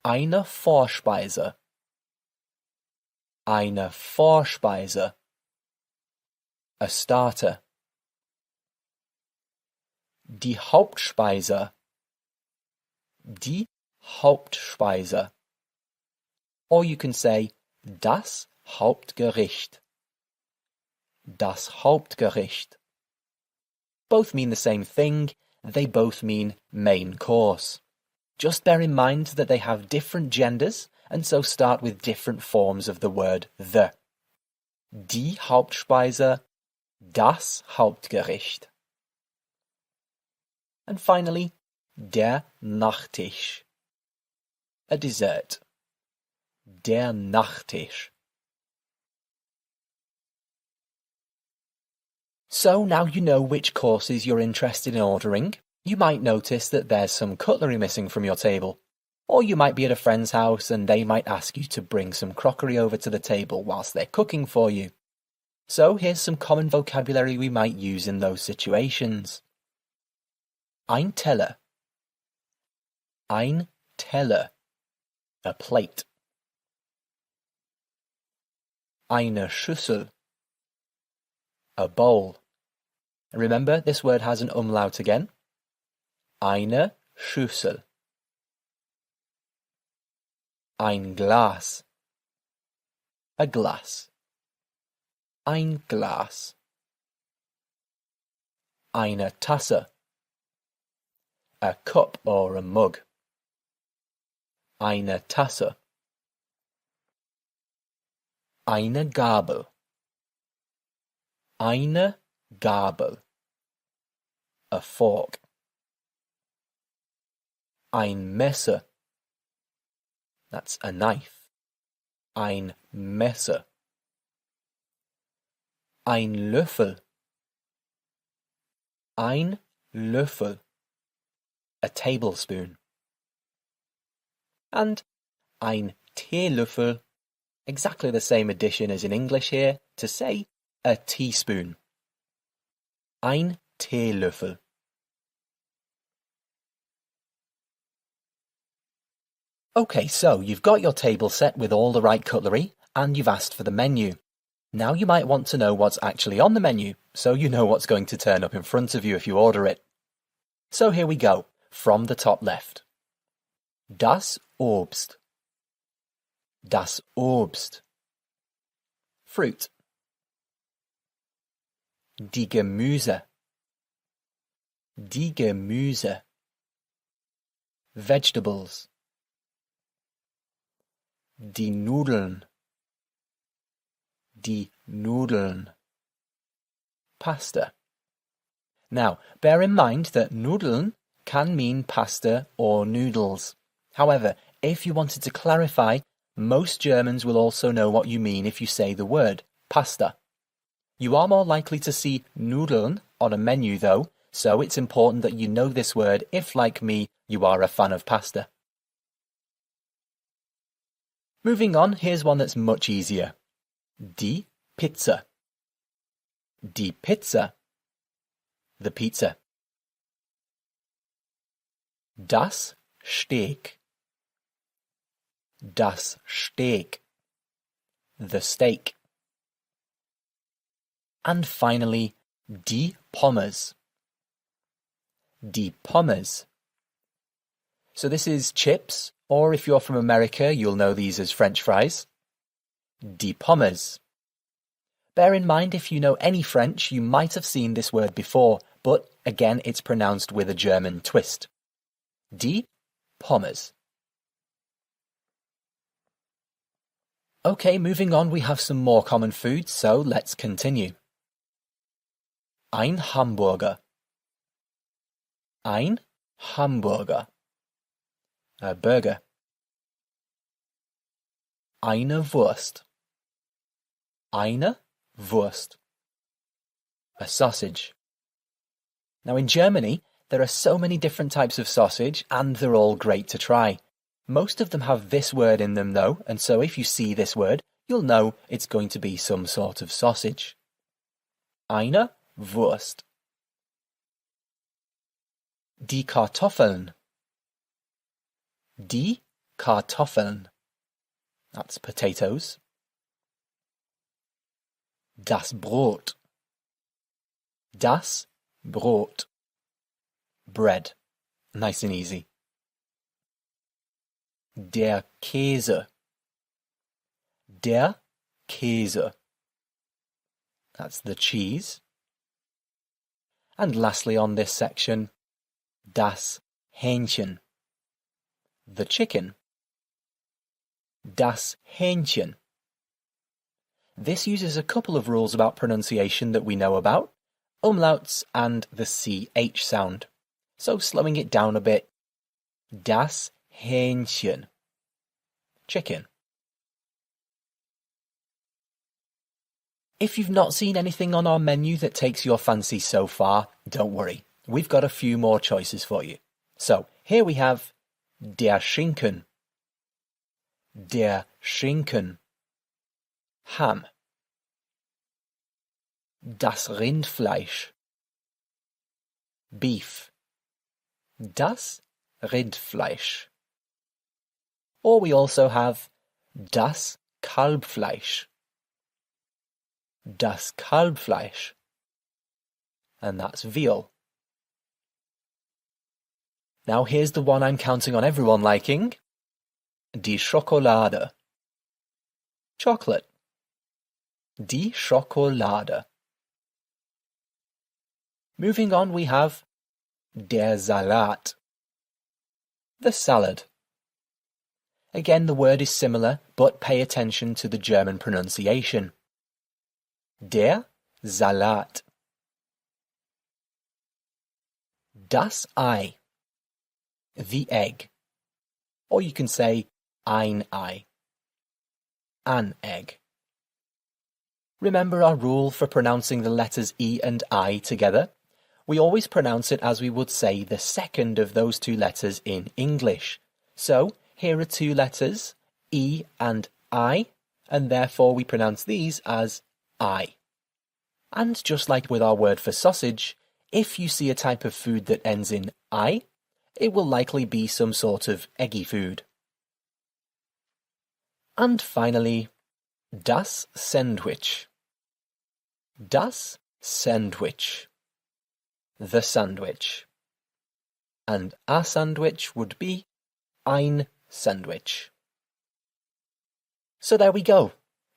Eine Vorspeise. Eine Vorspeise. a starter. Die Hauptspeise. Die Hauptspeise. Or you can say das Hauptgericht. Das Hauptgericht. Both mean the same thing. They both mean main course. Just bear in mind that they have different genders and so start with different forms of the word the. Die Hauptspeise, das Hauptgericht. And finally, der Nachtisch. A dessert. Der Nachtisch. So now you know which courses you're interested in ordering. You might notice that there's some cutlery missing from your table. Or you might be at a friend's house and they might ask you to bring some crockery over to the table whilst they're cooking for you. So here's some common vocabulary we might use in those situations. Ein Teller. Ein Teller. A plate. Eine Schüssel. A bowl. Remember, this word has an umlaut again. Eine Schüssel. Ein Glas. A glass. Ein Glas. Eine Tasse. A cup or a mug. Eine Tasse. Eine Gabel. Eine Gabel. A fork. Ein Messer. That's a knife. Ein Messer. Ein Löffel. Ein Löffel. A tablespoon. And ein Teelöffel. Exactly the same addition as in English here to say a teaspoon. Ein Teelöffel. Okay, so you've got your table set with all the right cutlery and you've asked for the menu. Now you might want to know what's actually on the menu, so you know what's going to turn up in front of you if you order it. So here we go, from the top left. Das Obst. Das Obst. Fruit. Die Gemüse. Die Gemüse. Vegetables. Die Nudeln. Die Nudeln. Pasta. Now, bear in mind that Nudeln can mean pasta or noodles. However, if you wanted to clarify, most Germans will also know what you mean if you say the word pasta. You are more likely to see Nudeln on a menu though, so it's important that you know this word if, like me, you are a fan of pasta. Moving on, here's one that's much easier. Die Pizza. Die Pizza. The pizza. Das Steak. Das Steak. The steak. And finally, die Pommes. Die Pommes. So this is chips, or if you're from America, you'll know these as French fries. Die Pommes. Bear in mind, if you know any French, you might have seen this word before, but again, it's pronounced with a German twist. Die Pommes. Okay, moving on, we have some more common foods, so let's continue. Ein Hamburger. Ein Hamburger. A burger. Eine Wurst. Eine Wurst. A sausage. Now in Germany, there are so many different types of sausage and they're all great to try. Most of them have this word in them though, and so if you see this word, you'll know it's going to be some sort of sausage. Eine Wurst. Die Kartoffeln. Die Kartoffeln. That's potatoes. Das Brot. Das Brot. Bread. Nice and easy. Der Käse. Der Käse. That's the cheese. And lastly on this section, das Hähnchen. The chicken. Das Hähnchen. This uses a couple of rules about pronunciation that we know about, umlauts and the CH sound. So slowing it down a bit, das Hähnchen. Chicken. If you've not seen anything on our menu that takes your fancy so far, don't worry. We've got a few more choices for you. So here we have der Schinken. Der Schinken. Ham. Das Rindfleisch. Beef. Das Rindfleisch. Or we also have das Kalbfleisch. Das Kalbfleisch. And that's veal. Now here's the one I'm counting on everyone liking. Die Schokolade. Chocolate. Die Schokolade. Moving on, we have der Salat. The salad. Again, the word is similar, but pay attention to the German pronunciation. Der Salat. Das Ei. The egg. Or you can say ein Ei. An egg. Remember our rule for pronouncing the letters E and I together? We always pronounce it as we would say the second of those two letters in English. So, here are two letters, E and I, and therefore we pronounce these as I. And just like with our word for sausage, if you see a type of food that ends in I, it will likely be some sort of eggy food. And finally, das Sandwich. Das Sandwich. The sandwich. And a sandwich would be ein Sandwich. So there we go.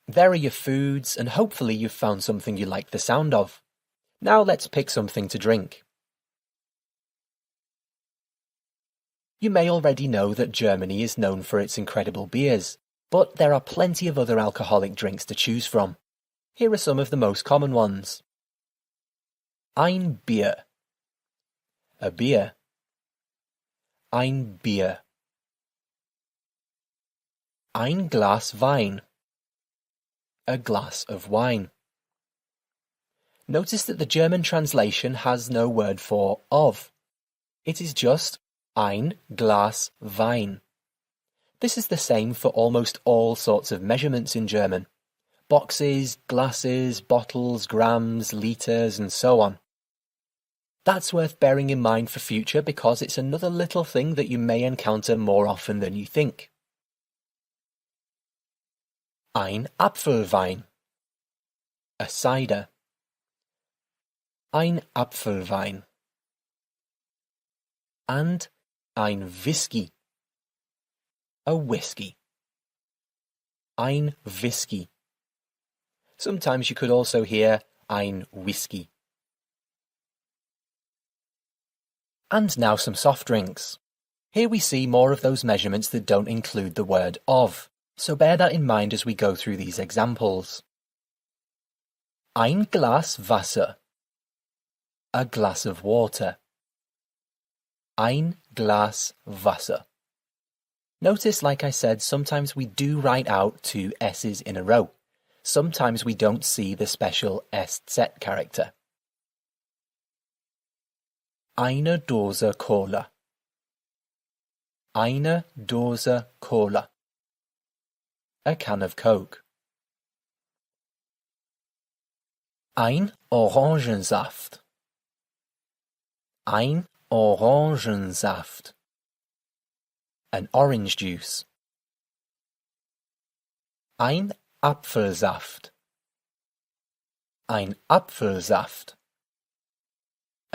There are your foods, and hopefully you've found something you like the sound of. Now let's pick something to drink. You may already know that Germany is known for its incredible beers, but there are plenty of other alcoholic drinks to choose from. Here are some of the most common ones. Ein Bier. A beer. Ein Bier. Ein Glas Wein. A glass of wine. Notice that the German translation has no word for of. It is just ein Glas Wein. This is the same for almost all sorts of measurements in German. Boxes, glasses, bottles, grams, litres, and so on. That's worth bearing in mind for future because it's another little thing that you may encounter more often than you think. Ein Apfelwein. A cider. Ein Apfelwein. And ein Whisky. A whiskey. Ein Whisky. Sometimes you could also hear ein Whisky. And now some soft drinks. Here we see more of those measurements that don't include the word of, so bear that in mind as we go through these examples. Ein Glas Wasser. A glass of water. Ein Glas Wasser. Notice, like I said, sometimes we do write out two S's in a row. Sometimes we don't see the special SZ character. Eine Dose Cola. Eine Dose Cola. A can of Coke. Ein Orangensaft. Ein Orangensaft. An orange juice. Ein Apfelsaft. Ein Apfelsaft.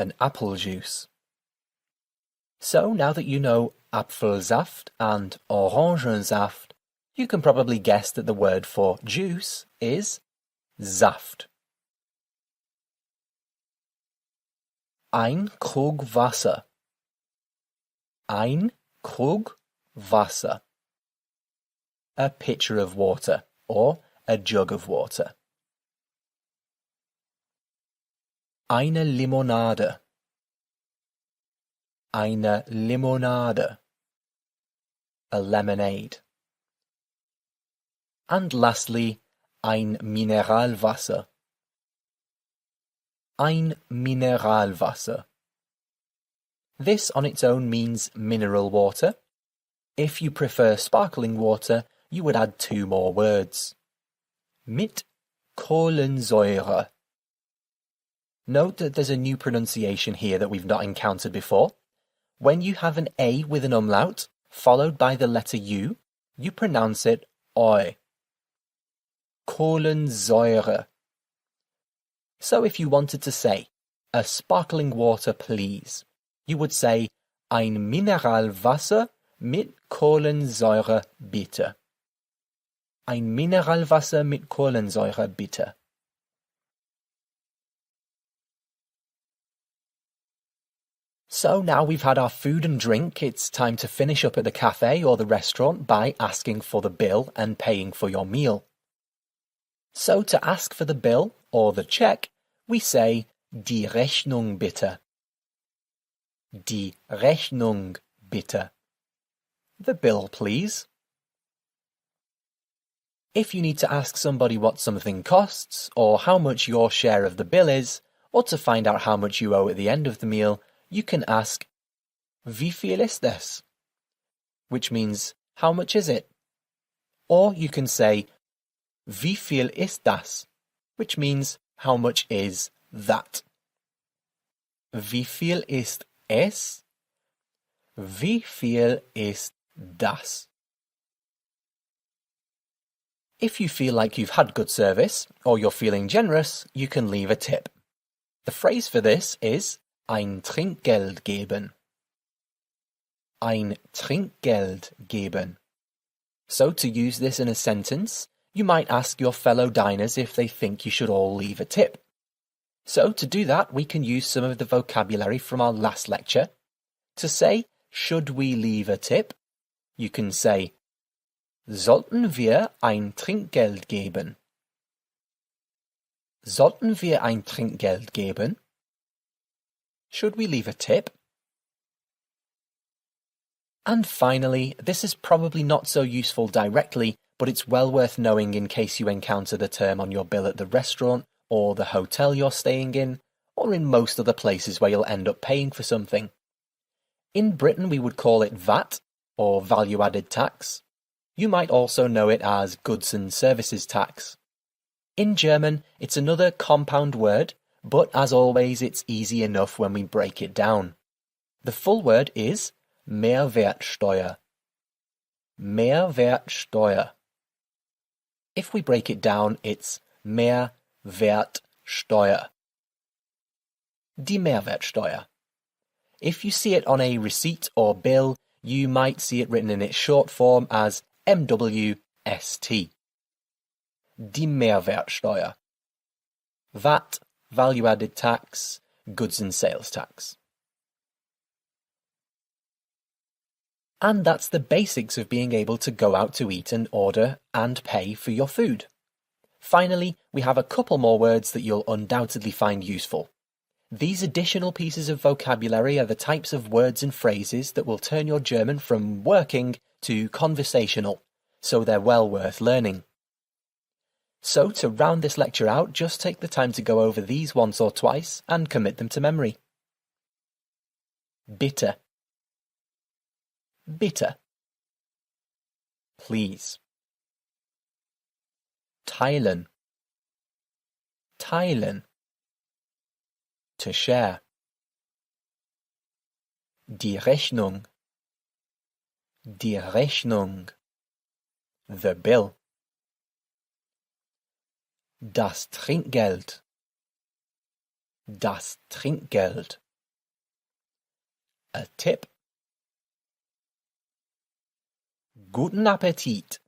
an apple juice. So now that you know Apfelsaft and Orangensaft, you can probably guess that the word for juice is Saft. Ein Krug Wasser. Ein Krug Wasser. A pitcher of water or a jug of water. Eine Limonade. Eine Limonade. A lemonade. And lastly, ein Mineralwasser. Ein Mineralwasser. This on its own means mineral water. If you prefer sparkling water, you would add 2 more words. Mit Kohlensäure. Note that there's a new pronunciation here that we've not encountered before. When you have an A with an umlaut, followed by the letter U, you pronounce it Oi. Kohlensäure. So if you wanted to say, a sparkling water please, you would say, ein Mineralwasser mit Kohlensäure bitte. Ein Mineralwasser mit Kohlensäure bitte. So now we've had our food and drink, it's time to finish up at the cafe or the restaurant by asking for the bill and paying for your meal. So to ask for the bill or the check, we say die Rechnung bitte. Die Rechnung bitte. The bill, please. If you need to ask somebody what something costs, or how much your share of the bill is, or to find out how much you owe at the end of the meal, you can ask, Wie viel ist das? Which means, how much is it? Or you can say, Wie viel ist das? Which means, how much is that? Wie viel ist es? Wie viel ist das? If you feel like you've had good service, or you're feeling generous, you can leave a tip. The phrase for this is ein Trinkgeld geben. Ein Trinkgeld geben. So to use this in a sentence, you might ask your fellow diners if they think you should all leave a tip. So to do that, we can use some of the vocabulary from our last lecture. To say, should we leave a tip? You can say, sollten wir ein Trinkgeld geben? Sollten wir ein Trinkgeld geben? Should we leave a tip? And finally, this is probably not so useful directly, but it's well worth knowing in case you encounter the term on your bill at the restaurant, or the hotel you're staying in, or in most other places where you'll end up paying for something. In Britain we would call it VAT, or value-added tax. You might also know it as goods and services tax. In German, it's another compound word, but as always it's easy enough when we break it down. The full word is Mehrwertsteuer. Mehrwertsteuer. If we break it down, it's Mehrwertsteuer. Die Mehrwertsteuer. If you see it on a receipt or bill, you might see it written in its short form as MWST. Die Mehrwertsteuer. VAT, value-added tax, goods and sales tax. And that's the basics of being able to go out to eat and order and pay for your food. Finally, we have a couple more words that you'll undoubtedly find useful. These additional pieces of vocabulary are the types of words and phrases that will turn your German from working to conversational, so they're well worth learning. So to round this lecture out, just take the time to go over these once or twice and commit them to memory. Bitte. Bitte. Please. Teilen. Teilen. To share. Die Rechnung. Die Rechnung. The bill. Das Trinkgeld. Das Trinkgeld. A tip. Guten Appetit.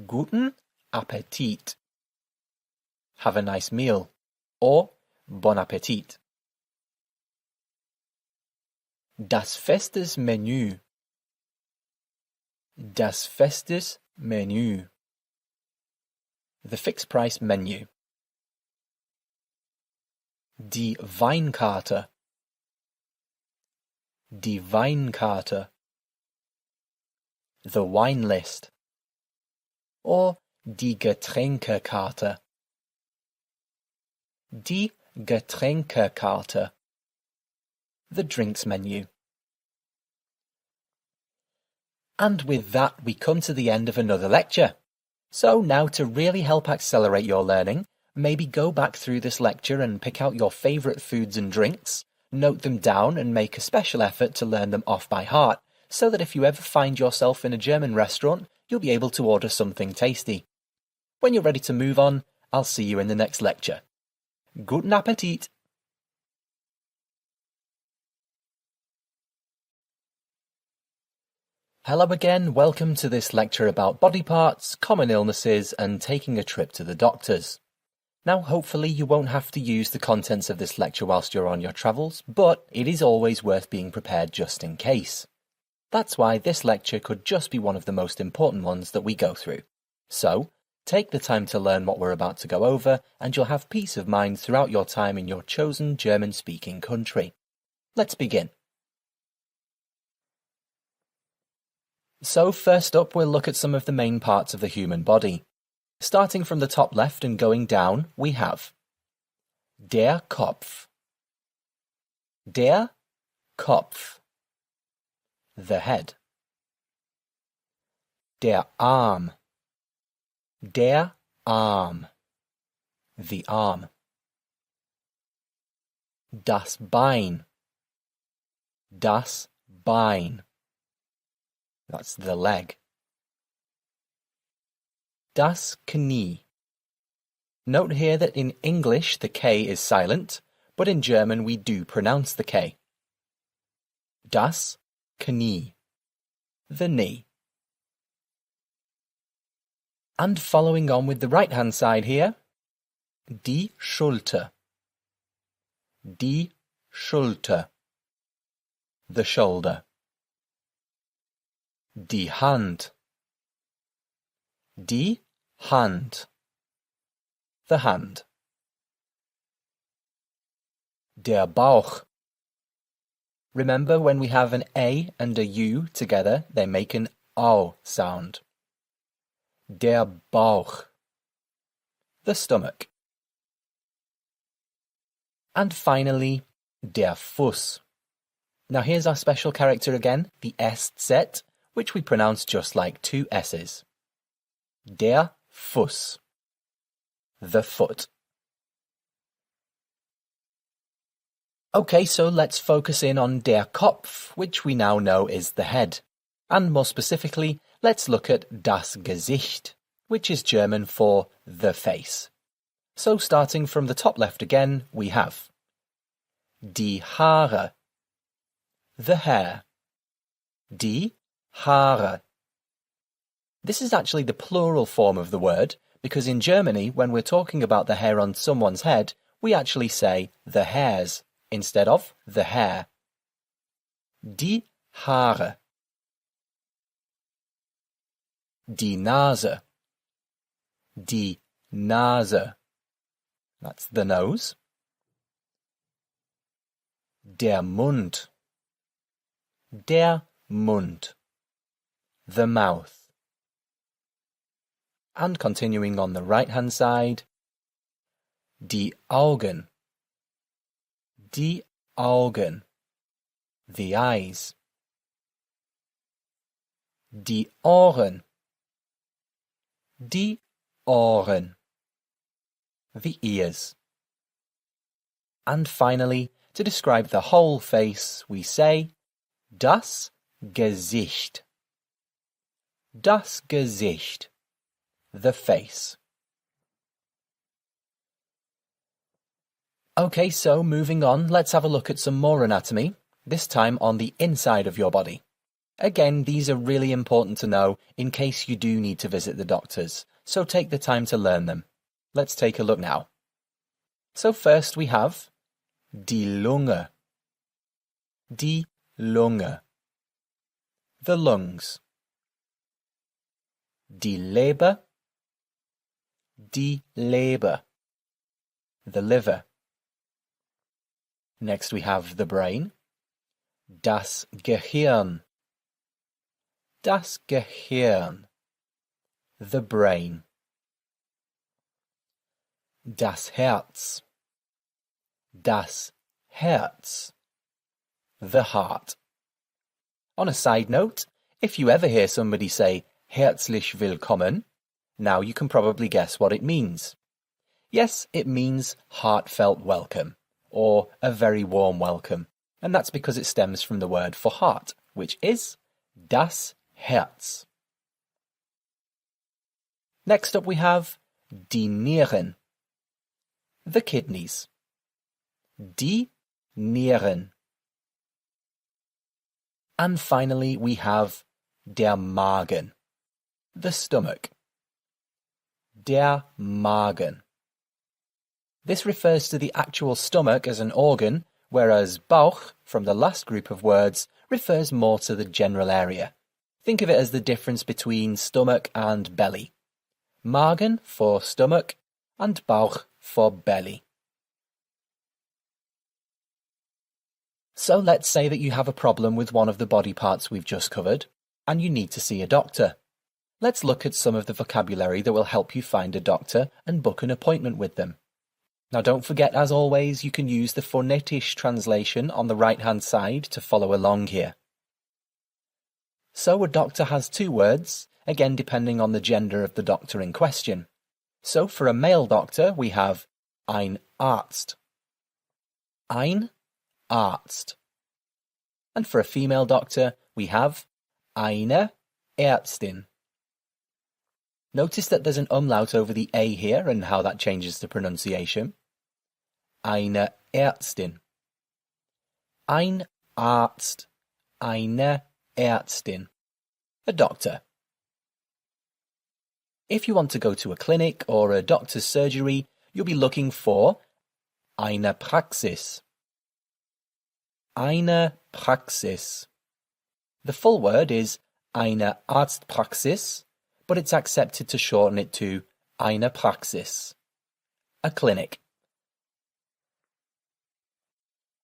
Guten Appetit. Have a nice meal. Or bon Appetit. Das festes Menü. Das festes Menü. The fixed price menu. Die Weinkarte. Die Weinkarte. The wine list. Or die Getränkekarte. Die Getränkekarte. The drinks menu. And with that, we come to the end of another lecture. So now, to really help accelerate your learning, maybe go back through this lecture and pick out your favourite foods and drinks, note them down and make a special effort to learn them off by heart, so that if you ever find yourself in a German restaurant, you'll be able to order something tasty. When you're ready to move on, I'll see you in the next lecture. Guten Appetit! Hello again, welcome to this lecture about body parts, common illnesses and taking a trip to the doctors. Now hopefully you won't have to use the contents of this lecture whilst you're on your travels, but it is always worth being prepared just in case. That's why this lecture could just be one of the most important ones that we go through. So, take the time to learn what we're about to go over and you'll have peace of mind throughout your time in your chosen German-speaking country. Let's begin. So first up, we'll look at some of the main parts of the human body. Starting from the top left and going down, we have der Kopf. Der Kopf. The head. Der Arm. Der Arm. The arm. Das Bein. Das Bein. That's the leg. Das Knie. Note here that in English the K is silent, but in German we do pronounce the K. Das Knie. The knee. And following on with the right-hand side here, die Schulter. Die Schulter. The shoulder. Die Hand. Die Hand. The hand. Der Bauch. Remember, when we have an A and a U together, they make an O sound. Der Bauch. The stomach. And finally, der Fuß. Now here's our special character again, the SZ, which we pronounce just like two S's. Der Fuß. The foot. Okay, so let's focus in on der Kopf, which we now know is the head. And more specifically, let's look at das Gesicht, which is German for the face. So starting from the top left again, we have die Haare. The hair. Die Haare. This is actually the plural form of the word, because in Germany, when we're talking about the hair on someone's head, we actually say the hairs instead of the hair. Die Haare. Die Nase. Die Nase. That's the nose. Der Mund. Der Mund. The mouth. And continuing on the right-hand side, die Augen. Die Augen. The eyes. Die Ohren. Die Ohren. The ears. And finally, to describe the whole face, we say das Gesicht. Das Gesicht. The face. Okay, so moving on, let's have a look at some more anatomy, this time on the inside of your body. Again, these are really important to know in case you do need to visit the doctors, so take the time to learn them. Let's take a look now. So first we have die Lunge. Die Lunge. The lungs. Die Leber. Die Leber. The liver. Next we have the brain. Das Gehirn. Das Gehirn. The brain. Das Herz. Das Herz. The heart. On a side note, if you ever hear somebody say herzlich willkommen, now you can probably guess what it means. Yes, it means heartfelt welcome, or a very warm welcome, and that's because it stems from the word for heart, which is das Herz. Next up we have die Nieren, the kidneys. Die Nieren. And finally we have der Magen, the stomach. Der Magen. This refers to the actual stomach as an organ, whereas Bauch, from the last group of words, refers more to the general area. Think of it as the difference between stomach and belly. Magen for stomach and Bauch for belly. So let's say that you have a problem with one of the body parts we've just covered, and you need to see a doctor. Let's look at some of the vocabulary that will help you find a doctor and book an appointment with them. Now don't forget, as always, you can use the phonetisch translation on the right-hand side to follow along here. So a doctor has two words, again depending on the gender of the doctor in question. So for a male doctor we have ein Arzt. Ein Arzt. And for a female doctor we have eine Ärztin. Notice that there's an umlaut over the A here and how that changes the pronunciation. Eine Ärztin. Ein Arzt. Eine Ärztin. A doctor. If you want to go to a clinic or a doctor's surgery, you'll be looking for eine Praxis. Eine Praxis. The full word is eine Arztpraxis, but it's accepted to shorten it to eine Praxis, a clinic.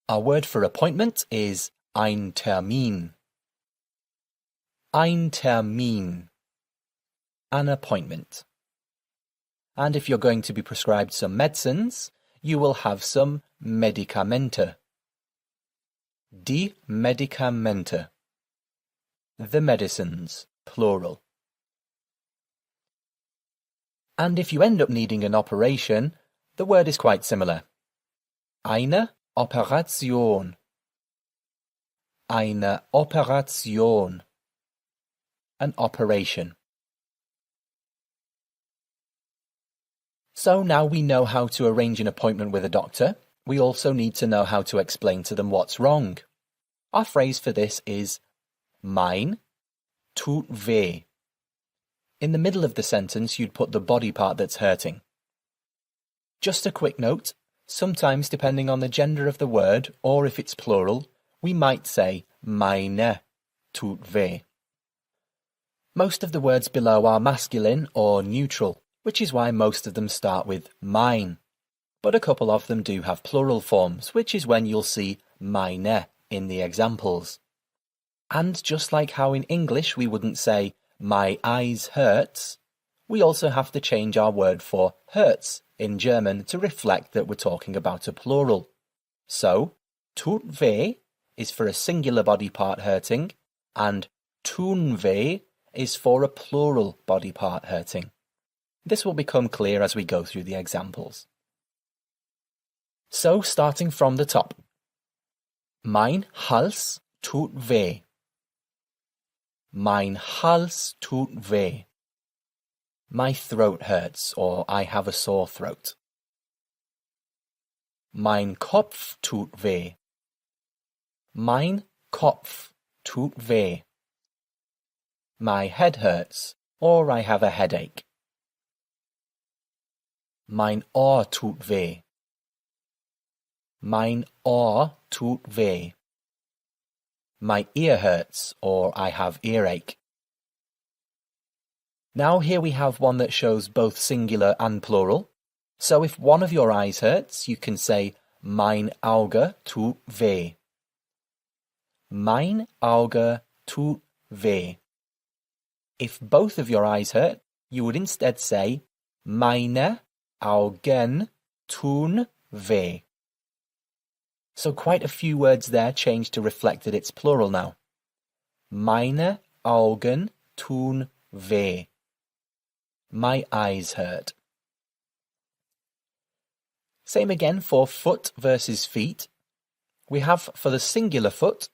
Our word for appointment is ein Termin. Ein Termin, an appointment. And if you're going to be prescribed some medicines, you will have some Medikamente. Die Medikamente. The medicines, plural. And if you end up needing an operation, the word is quite similar. Eine Operation. Eine Operation. An operation. So now we know how to arrange an appointment with a doctor. We also need to know how to explain to them what's wrong. Our phrase for this is mein tut weh. In the middle of the sentence, you'd put the body part that's hurting. Just a quick note, sometimes depending on the gender of the word, or if it's plural, we might say meine tut weh. Most of the words below are masculine or neutral, which is why most of them start with mein. But a couple of them do have plural forms, which is when you'll see meine in the examples. And just like how in English we wouldn't say my eyes hurts, we also have to change our word for hurts in German to reflect that we're talking about a plural. So, tut weh is for a singular body part hurting, and tun weh is for a plural body part hurting. This will become clear as we go through the examples. So, starting from the top. Mein Hals tut weh. Mein Hals tut weh. My throat hurts, or I have a sore throat. Mein Kopf tut weh. Mein Kopf tut weh. My head hurts, or I have a headache. Mein Ohr tut weh. Mein Ohr tut weh. My ear hurts, or I have earache. Now here we have one that shows both singular and plural. So if one of your eyes hurts, you can say mein Auge tut weh. Mein Auge tut weh. If both of your eyes hurt, you would instead say meine Augen tun weh. So quite a few words there changed to reflect that it's plural now. Meine Augen tun weh. My eyes hurt. Same again for foot versus feet. We have for the singular foot,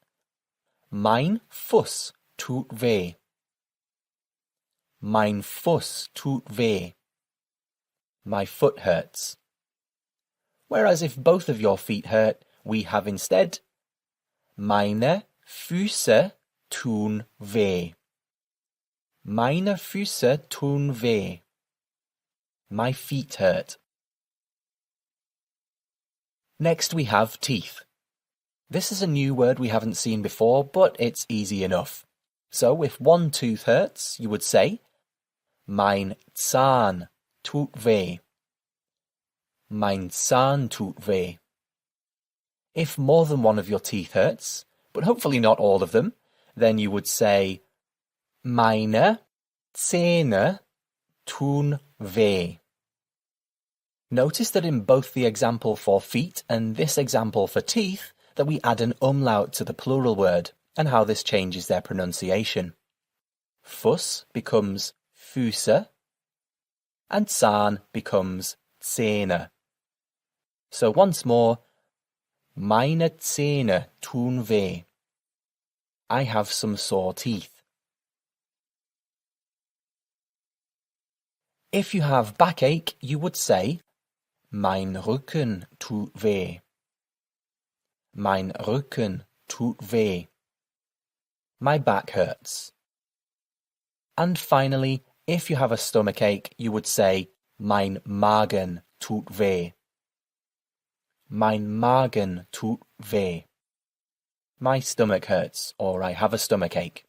mein Fuß tut weh. Mein Fuß tut weh. My foot hurts. Whereas if both of your feet hurt, we have instead meine Füße tun weh. Meine Füße tun weh. My feet hurt. Next we have teeth. This is a new word we haven't seen before, but it's easy enough. So if one tooth hurts, you would say mein Zahn tut weh. Mein Zahn tut weh. If more than one of your teeth hurts, but hopefully not all of them, then you would say meine Zähne tun weh. Notice that in both the example for feet and this example for teeth, that we add an umlaut to the plural word, and how this changes their pronunciation. Fuss becomes Füße, and Zahn becomes Zähne. So once more, meine Zähne tun weh. I have some sore teeth. If you have backache, you would say mein Rücken tut weh. Mein Rücken tut weh. My back hurts. And finally, if you have a stomachache, you would say mein Magen tut weh. Mein Magen tut weh. My stomach hurts, or I have a stomachache.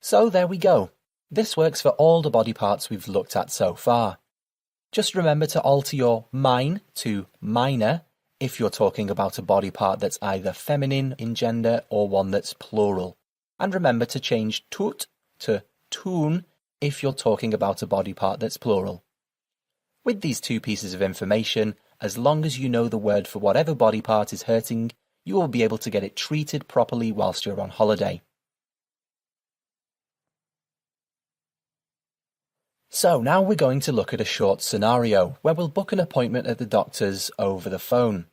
So there we go. This works for all the body parts we've looked at so far. Just remember to alter your mein to meine if you're talking about a body part that's either feminine in gender or one that's plural. And remember to change tut to tun if you're talking about a body part that's plural. With these two pieces of information, as long as you know the word for whatever body part is hurting, you will be able to get it treated properly whilst you're on holiday. So now we're going to look at a short scenario where we'll book an appointment at the doctor's over the phone.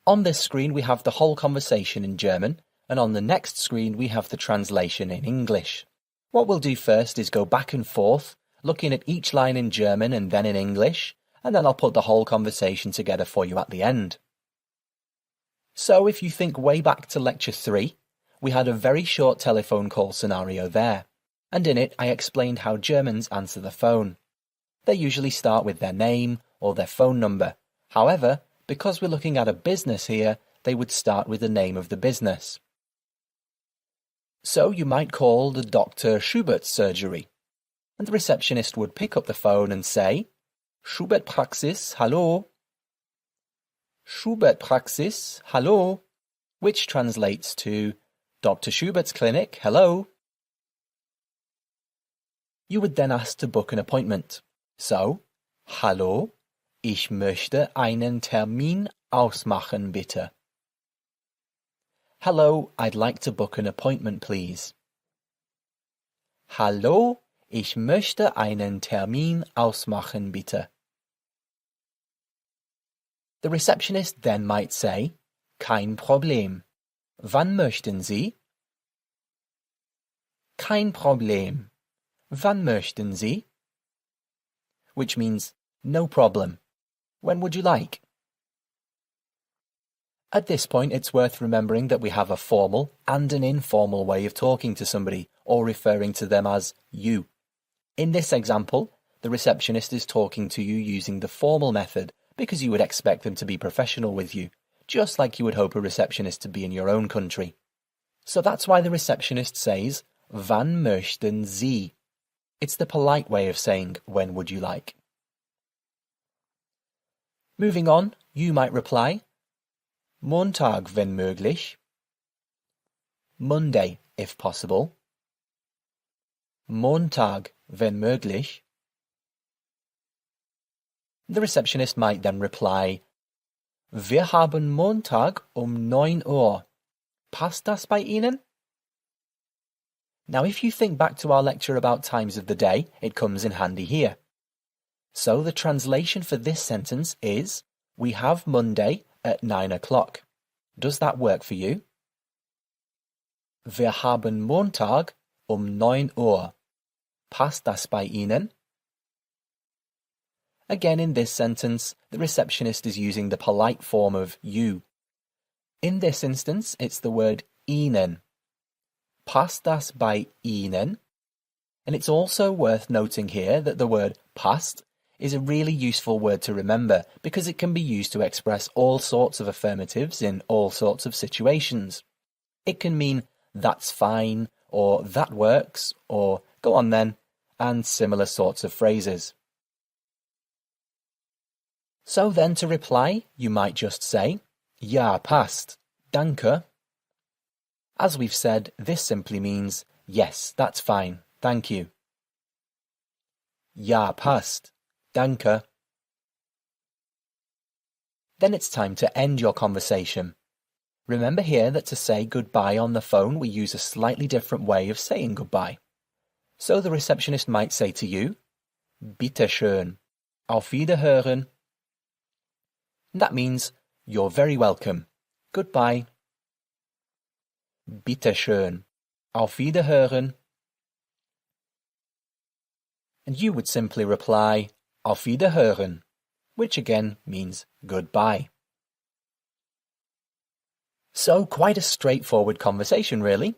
On this screen we have the whole conversation in German, and on the next screen we have the translation in English. What we'll do first is go back and forth, looking at each line in German and then in English, and then I'll put the whole conversation together for you at the end. So if you think way back to lecture 3, we had a very short telephone call scenario there, and in it I explained how Germans answer the phone. They usually start with their name or their phone number. However, because we're looking at a business here, they would start with the name of the business. So you might call the Dr. Schubert's surgery, and the receptionist would pick up the phone and say, Schubert Praxis, hallo. Schubert Praxis, hallo, which translates to Dr. Schubert's clinic, hello. You would then ask to book an appointment. So, hallo, ich möchte einen Termin ausmachen, bitte. Hello, I'd like to book an appointment, please. Hallo, ich möchte einen Termin ausmachen, bitte. The receptionist then might say, kein Problem. Wann möchten Sie? Kein Problem. Wann möchten Sie? Which means, no problem. When would you like? At this point, it's worth remembering that we have a formal and an informal way of talking to somebody or referring to them as you. In this example, the receptionist is talking to you using the formal method because you would expect them to be professional with you, just like you would hope a receptionist to be in your own country. So that's why the receptionist says, Wann möchten Sie? It's the polite way of saying, when would you like? Moving on, you might reply, Montag, wenn möglich. Monday, if possible. Montag, wenn möglich. The receptionist might then reply, Wir haben Montag 9 Uhr. Passt das bei Ihnen? Now, if you think back to our lecture about times of the day, it comes in handy here. So the translation for this sentence is, we have Monday at 9 o'clock. Does that work for you? Wir haben Montag 9 Uhr. Passt das bei Ihnen? Again, in this sentence, the receptionist is using the polite form of you. In this instance, it's the word Ihnen. Passt das bei Ihnen? And it's also worth noting here that the word passt is a really useful word to remember because it can be used to express all sorts of affirmatives in all sorts of situations. It can mean that's fine, or that works, or go on then, and similar sorts of phrases. So then to reply, you might just say, Ja, passt. Danke. As we've said, this simply means, yes, that's fine. Thank you. Ja, passt. Danke. Then it's time to end your conversation. Remember here that to say goodbye on the phone, we use a slightly different way of saying goodbye. So the receptionist might say to you, Bitte schön. Auf Wiederhören. That means, you're very welcome. Goodbye. Bitte schön. Auf Wiederhören. And you would simply reply, Auf Wiederhören, which again means goodbye. So quite a straightforward conversation, really.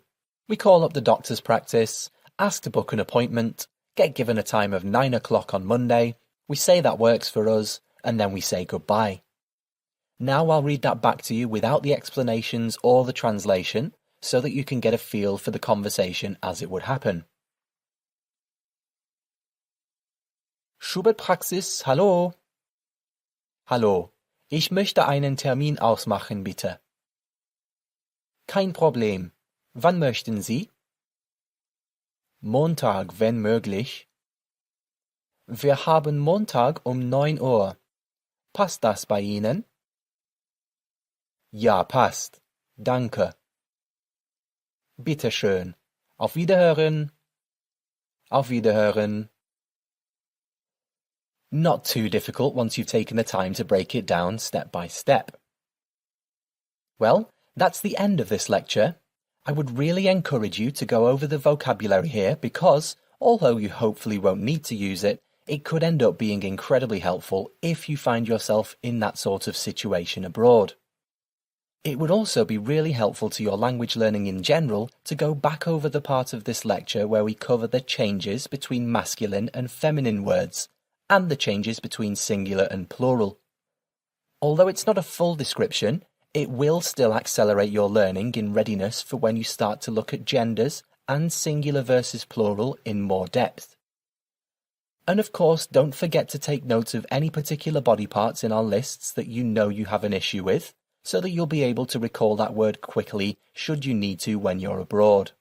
We call up the doctor's practice, ask to book an appointment, get given a time of 9 o'clock on Monday, we say that works for us, and then we say goodbye. Now I'll read that back to you without the explanations or the translation, so that you can get a feel for the conversation as it would happen. Schubertpraxis, hallo. Hallo, ich möchte einen Termin ausmachen, bitte. Kein Problem. Wann möchten Sie? Montag, wenn möglich. Wir haben Montag 9 Uhr. Passt das bei Ihnen? Ja, passt. Danke. Bitte schön. Auf Wiederhören. Auf Wiederhören. Not too difficult once you've taken the time to break it down step by step. Well, that's the end of this lecture. I would really encourage you to go over the vocabulary here because, although you hopefully won't need to use it, it could end up being incredibly helpful if you find yourself in that sort of situation abroad. It would also be really helpful to your language learning in general to go back over the part of this lecture where we cover the changes between masculine and feminine words, and the changes between singular and plural. Although it's not a full description, it will still accelerate your learning in readiness for when you start to look at genders and singular versus plural in more depth. And of course, don't forget to take notes of any particular body parts in our lists that you know you have an issue with, so that you'll be able to recall that word quickly should you need to when you're abroad.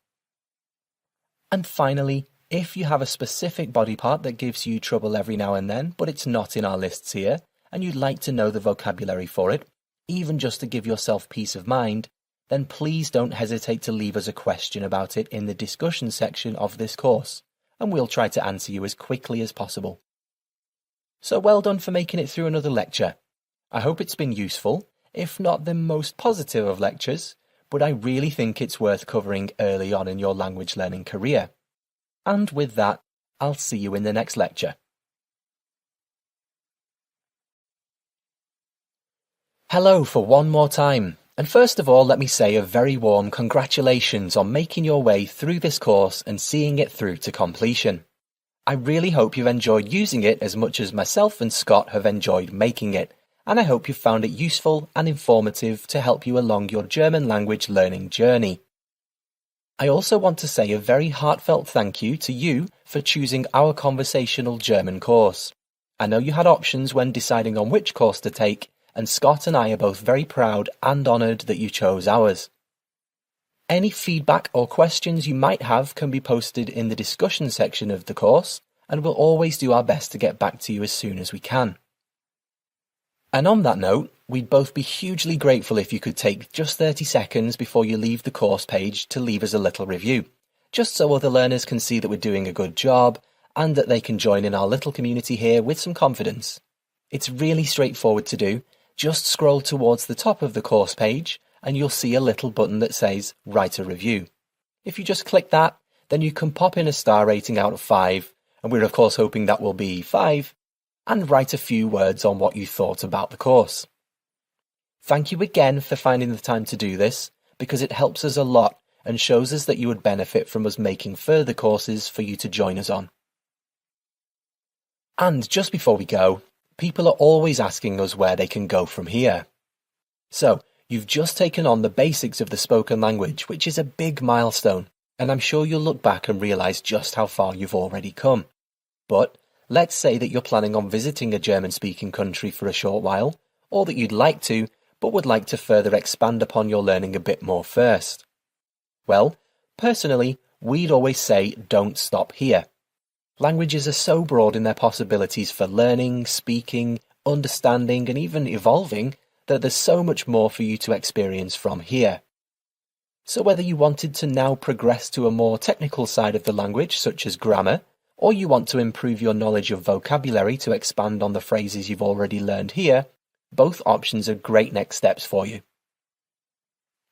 And finally, if you have a specific body part that gives you trouble every now and then, but it's not in our lists here, and you'd like to know the vocabulary for it, even just to give yourself peace of mind, then please don't hesitate to leave us a question about it in the discussion section of this course, and we'll try to answer you as quickly as possible. So well done for making it through another lecture. I hope it's been useful, if not the most positive of lectures, but I really think it's worth covering early on in your language learning career. And with that, I'll see you in the next lecture. Hello for one more time, and first of all let me say a very warm congratulations on making your way through this course and seeing it through to completion. I really hope you've enjoyed using it as much as myself and Scott have enjoyed making it, and I hope you've found it useful and informative to help you along your German language learning journey. I also want to say a very heartfelt thank you to you for choosing our Conversational German course. I know you had options when deciding on which course to take, and Scott and I are both very proud and honoured that you chose ours. Any feedback or questions you might have can be posted in the discussion section of the course, and we'll always do our best to get back to you as soon as we can. And on that note, we'd both be hugely grateful if you could take just 30 seconds before you leave the course page to leave us a little review, just so other learners can see that we're doing a good job and that they can join in our little community here with some confidence. It's really straightforward to do. Just scroll towards the top of the course page and you'll see a little button that says Write a Review. If you just click that, then you can pop in a star rating out of 5, and we're of course hoping that will be 5, and write a few words on what you thought about the course. Thank you again for finding the time to do this, because it helps us a lot and shows us that you would benefit from us making further courses for you to join us on. And just before we go, people are always asking us where they can go from here. So, you've just taken on the basics of the spoken language, which is a big milestone, and I'm sure you'll look back and realise just how far you've already come. But let's say that you're planning on visiting a German-speaking country for a short while, or that you'd like to, but would like to further expand upon your learning a bit more first. Well, personally, we'd always say don't stop here. Languages are so broad in their possibilities for learning, speaking, understanding, and even evolving that there's so much more for you to experience from here. So whether you wanted to now progress to a more technical side of the language, such as grammar, or you want to improve your knowledge of vocabulary to expand on the phrases you've already learned here, both options are great next steps for you.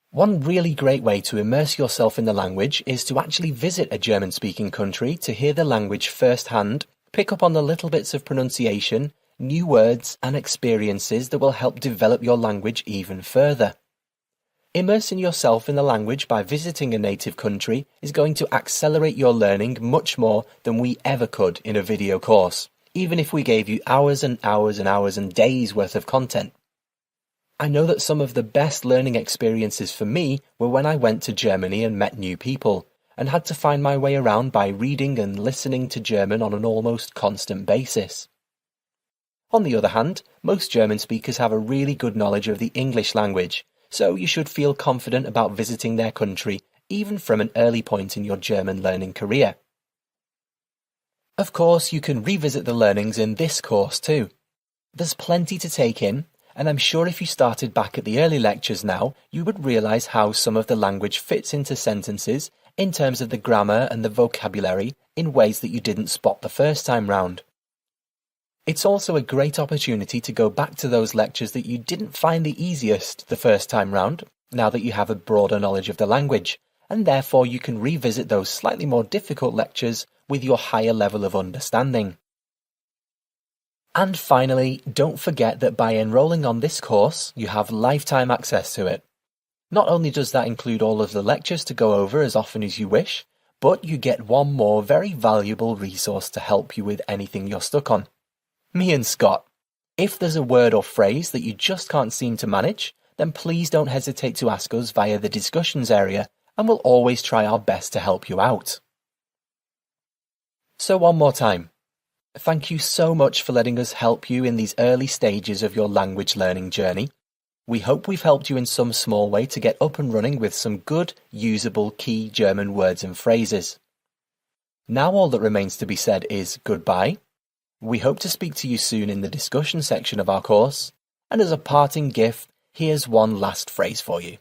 One really great way to immerse yourself in the language is to actually visit a German-speaking country to hear the language firsthand, pick up on the little bits of pronunciation, new words and experiences that will help develop your language even further. Immersing yourself in the language by visiting a native country is going to accelerate your learning much more than we ever could in a video course, even if we gave you hours and hours and hours and days worth of content. I know that some of the best learning experiences for me were when I went to Germany and met new people, and had to find my way around by reading and listening to German on an almost constant basis. On the other hand, most German speakers have a really good knowledge of the English language, so you should feel confident about visiting their country even from an early point in your German learning career. Of course, you can revisit the learnings in this course too. There's plenty to take in, and I'm sure if you started back at the early lectures now, you would realise how some of the language fits into sentences in terms of the grammar and the vocabulary in ways that you didn't spot the first time round. It's also a great opportunity to go back to those lectures that you didn't find the easiest the first time round, now that you have a broader knowledge of the language, and therefore you can revisit those slightly more difficult lectures with your higher level of understanding. And finally, don't forget that by enrolling on this course, you have lifetime access to it. Not only does that include all of the lectures to go over as often as you wish, but you get one more very valuable resource to help you with anything you're stuck on. Me and Scott. If there's a word or phrase that you just can't seem to manage, then please don't hesitate to ask us via the discussions area, and we'll always try our best to help you out. So one more time. Thank you so much for letting us help you in these early stages of your language learning journey. We hope we've helped you in some small way to get up and running with some good, usable key German words and phrases. Now all that remains to be said is goodbye. We hope to speak to you soon in the discussion section of our course, and as a parting gift, here's one last phrase for you.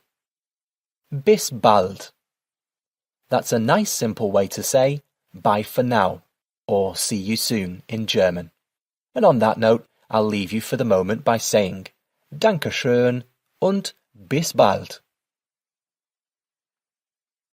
Bis bald. That's a nice simple way to say bye for now, or see you soon in German. And on that note, I'll leave you for the moment by saying Dankeschön und bis bald.